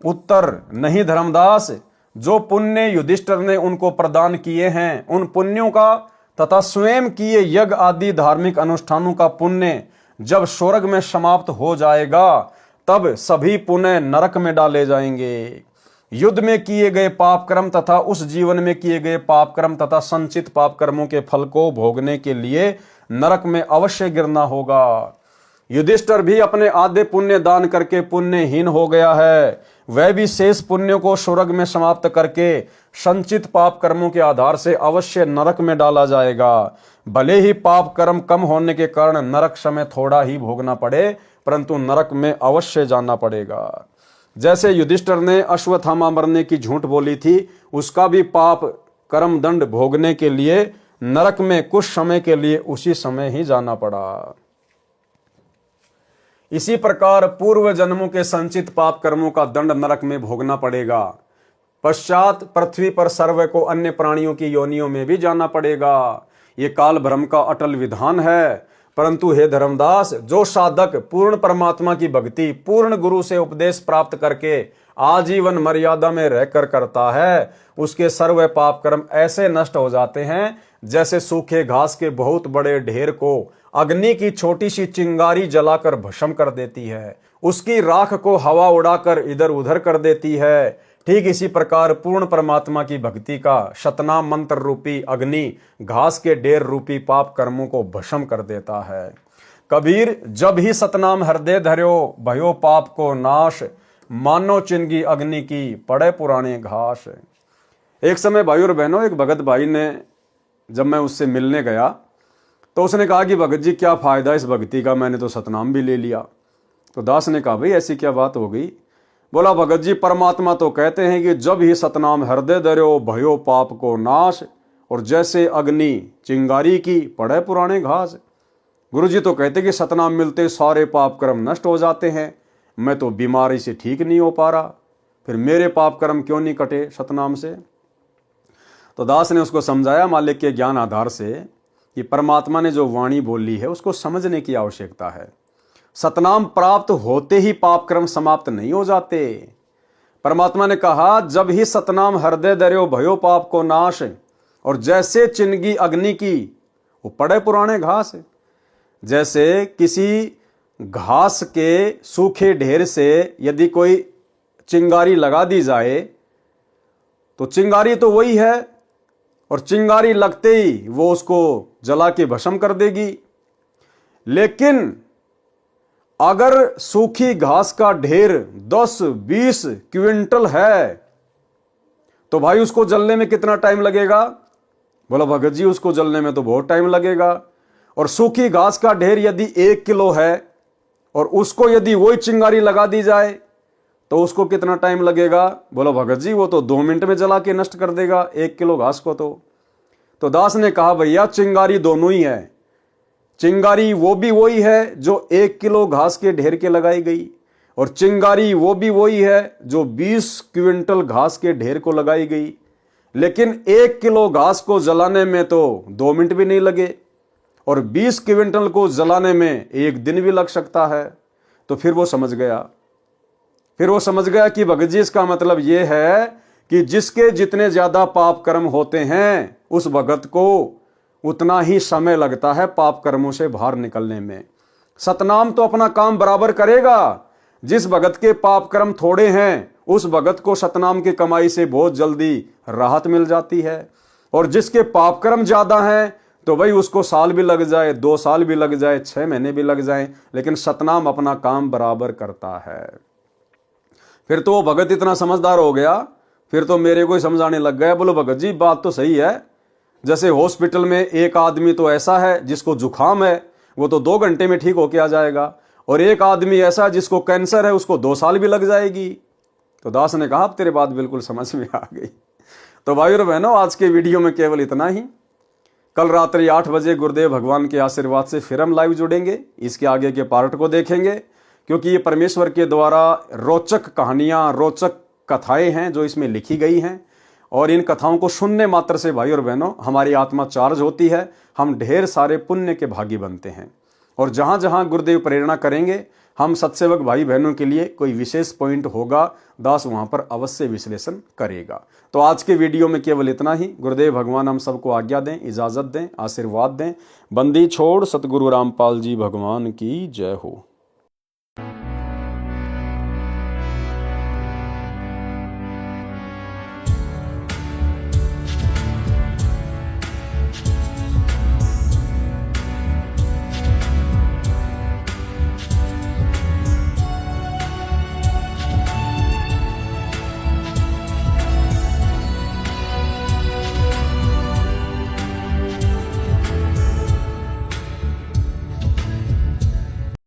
उत्तर, नहीं धर्मदास, जो पुण्य युधिष्ठिर ने उनको प्रदान किए हैं, उन पुण्यों का तथा स्वयं किए यज्ञ आदि धार्मिक अनुष्ठानों का पुण्य जब स्वर्ग में समाप्त हो जाएगा, तब सभी पुण्य नरक में डाले जाएंगे। युद्ध में किए गए पाप कर्म तथा उस जीवन में किए गए पाप कर्म तथा संचित पाप कर्मों के फल को भोगने के लिए नरक में अवश्य गिरना होगा। युधिष्ठिर भी अपने आधे पुण्य दान करके पुण्यहीन हो गया है। वह भी शेष पुण्यों को स्वर्ग में समाप्त करके संचित पाप कर्मों के आधार से अवश्य नरक में डाला जाएगा। भले ही पाप कर्म कम होने के कारण नरक समय थोड़ा ही भोगना पड़े, परंतु नरक में अवश्य जाना पड़ेगा। जैसे युधिष्ठिर ने अश्वत्थामा मरने की झूठ बोली थी, उसका भी पाप कर्म दंड भोगने के लिए नरक में कुछ समय के लिए उसी समय ही जाना पड़ा। इसी प्रकार पूर्व जन्मों के संचित पाप कर्मों का दंड नरक में भोगना पड़ेगा। पश्चात पृथ्वी पर सर्व को अन्य प्राणियों की योनियों में भी जाना पड़ेगा। ये काल भ्रम का अटल विधान है। परंतु हे धर्मदास, जो साधक पूर्ण परमात्मा की भक्ति पूर्ण गुरु से उपदेश प्राप्त करके आजीवन मर्यादा में रहकर करता है, उसके सर्व पाप कर्म ऐसे नष्ट हो जाते हैं जैसे सूखे घास के बहुत बड़े ढेर को अग्नि की छोटी सी चिंगारी जलाकर भस्म कर देती है, उसकी राख को हवा उड़ाकर इधर उधर कर देती है। ठीक इसी प्रकार पूर्ण परमात्मा की भक्ति का शतनाम मंत्र रूपी अग्नि घास के ढेर रूपी पाप कर्मों को भस्म कर देता है। कबीर, जब ही सतनाम हृदय धर्यो भयो पाप को नाश, मानो चिंगी अग्नि की पड़े पुराने घास। एक समय भाई और बहनों, एक भगत भाई ने, जब मैं उससे मिलने गया तो उसने कहा कि भगत जी क्या फायदा इस भक्ति का, मैंने तो सतनाम भी ले लिया। तो दास ने कहा, भाई ऐसी क्या बात हो गई? बोला, भगत जी परमात्मा तो कहते हैं कि जब ही सतनाम हृदय धर्यो भयो पाप को नाश, और जैसे अग्नि चिंगारी की पड़े पुराने घास। गुरु जी तो कहते कि सतनाम मिलते सारे पाप कर्म नष्ट हो जाते हैं। मैं तो बीमारी से ठीक नहीं हो पा रहा, फिर मेरे पाप कर्म क्यों नहीं कटे सतनाम से? तो दास ने उसको समझाया मालिक के ज्ञान आधार से कि परमात्मा ने जो वाणी बोली है उसको समझने की आवश्यकता है। सतनाम प्राप्त होते ही पाप कर्म समाप्त नहीं हो जाते। परमात्मा ने कहा, जब ही सतनाम हृदय धर्यो भयो पाप को नाश, और जैसे चिंगी अग्नि की वो पड़े पुराने घास। जैसे किसी घास के सूखे ढेर से यदि कोई चिंगारी लगा दी जाए तो चिंगारी तो वही है, और चिंगारी लगते ही वो उसको जला के भस्म कर देगी। लेकिन अगर सूखी घास का ढेर 10-20 क्विंटल है तो भाई उसको जलने में कितना टाइम लगेगा? बोला, भगत जी उसको जलने में तो बहुत टाइम लगेगा। और सूखी घास का ढेर यदि 1 किलो है और उसको यदि वही चिंगारी लगा दी जाए तो उसको कितना टाइम लगेगा? बोला, भगत जी वो तो 2 मिनट में जला के नष्ट कर देगा 1 किलो घास को। तो दास ने कहा, भैया चिंगारी दोनों ही है। चिंगारी वो भी वही है जो 1 किलो घास के ढेर के लगाई गई, और चिंगारी वो भी वही है जो 20 क्विंटल घास के ढेर को लगाई गई। लेकिन 1 किलो घास को जलाने में तो 2 मिनट भी नहीं लगे, और 20 क्विंटल को जलाने में 1 दिन भी लग सकता है। तो फिर वो समझ गया कि भगत जी इसका मतलब ये है कि जिसके जितने ज्यादा पाप कर्म होते हैं उस भगत को उतना ही समय लगता है पाप कर्मों से बाहर निकलने में। सतनाम तो अपना काम बराबर करेगा। जिस भगत के पाप कर्म थोड़े हैं उस भगत को सतनाम की कमाई से बहुत जल्दी राहत मिल जाती है, और जिसके पाप कर्म ज्यादा हैं तो भाई उसको साल भी लग जाए, 2 साल भी लग जाए, 6 महीने भी लग जाए, लेकिन सतनाम अपना काम बराबर करता है। फिर तो वो भगत इतना समझदार हो गया, फिर तो मेरे को ही समझाने लग गया, बोलो भगत जी बात तो सही है, जैसे हॉस्पिटल में एक आदमी तो ऐसा है जिसको जुकाम है, वो तो 2 घंटे में ठीक होके आ जाएगा, और एक आदमी ऐसा जिसको कैंसर है, उसको 2 साल भी लग जाएगी। तो दास ने कहा अब तेरी बात बिल्कुल समझ में आ गई। तो भाई और बहनों, आज के वीडियो में केवल इतना ही। कल रात्रि 8 बजे गुरुदेव भगवान के आशीर्वाद से फिर हम लाइव जुड़ेंगे, इसके आगे के पार्ट को देखेंगे, क्योंकि ये परमेश्वर के द्वारा रोचक कहानियां, रोचक कथाएं हैं जो इसमें लिखी गई हैं, और इन कथाओं को सुनने मात्र से भाई और बहनों हमारी आत्मा चार्ज होती है, हम ढेर सारे पुण्य के भागी बनते हैं। और जहां जहां गुरुदेव प्रेरणा करेंगे, हम सत्सेवक भाई बहनों के लिए कोई विशेष पॉइंट होगा, दास वहां पर अवश्य विश्लेषण करेगा। तो आज के वीडियो में केवल इतना ही। गुरुदेव भगवान हम सबको आज्ञा दें, इजाजत दें, आशीर्वाद दें। बंदी छोड़ सतगुरु रामपाल जी भगवान की जय हो।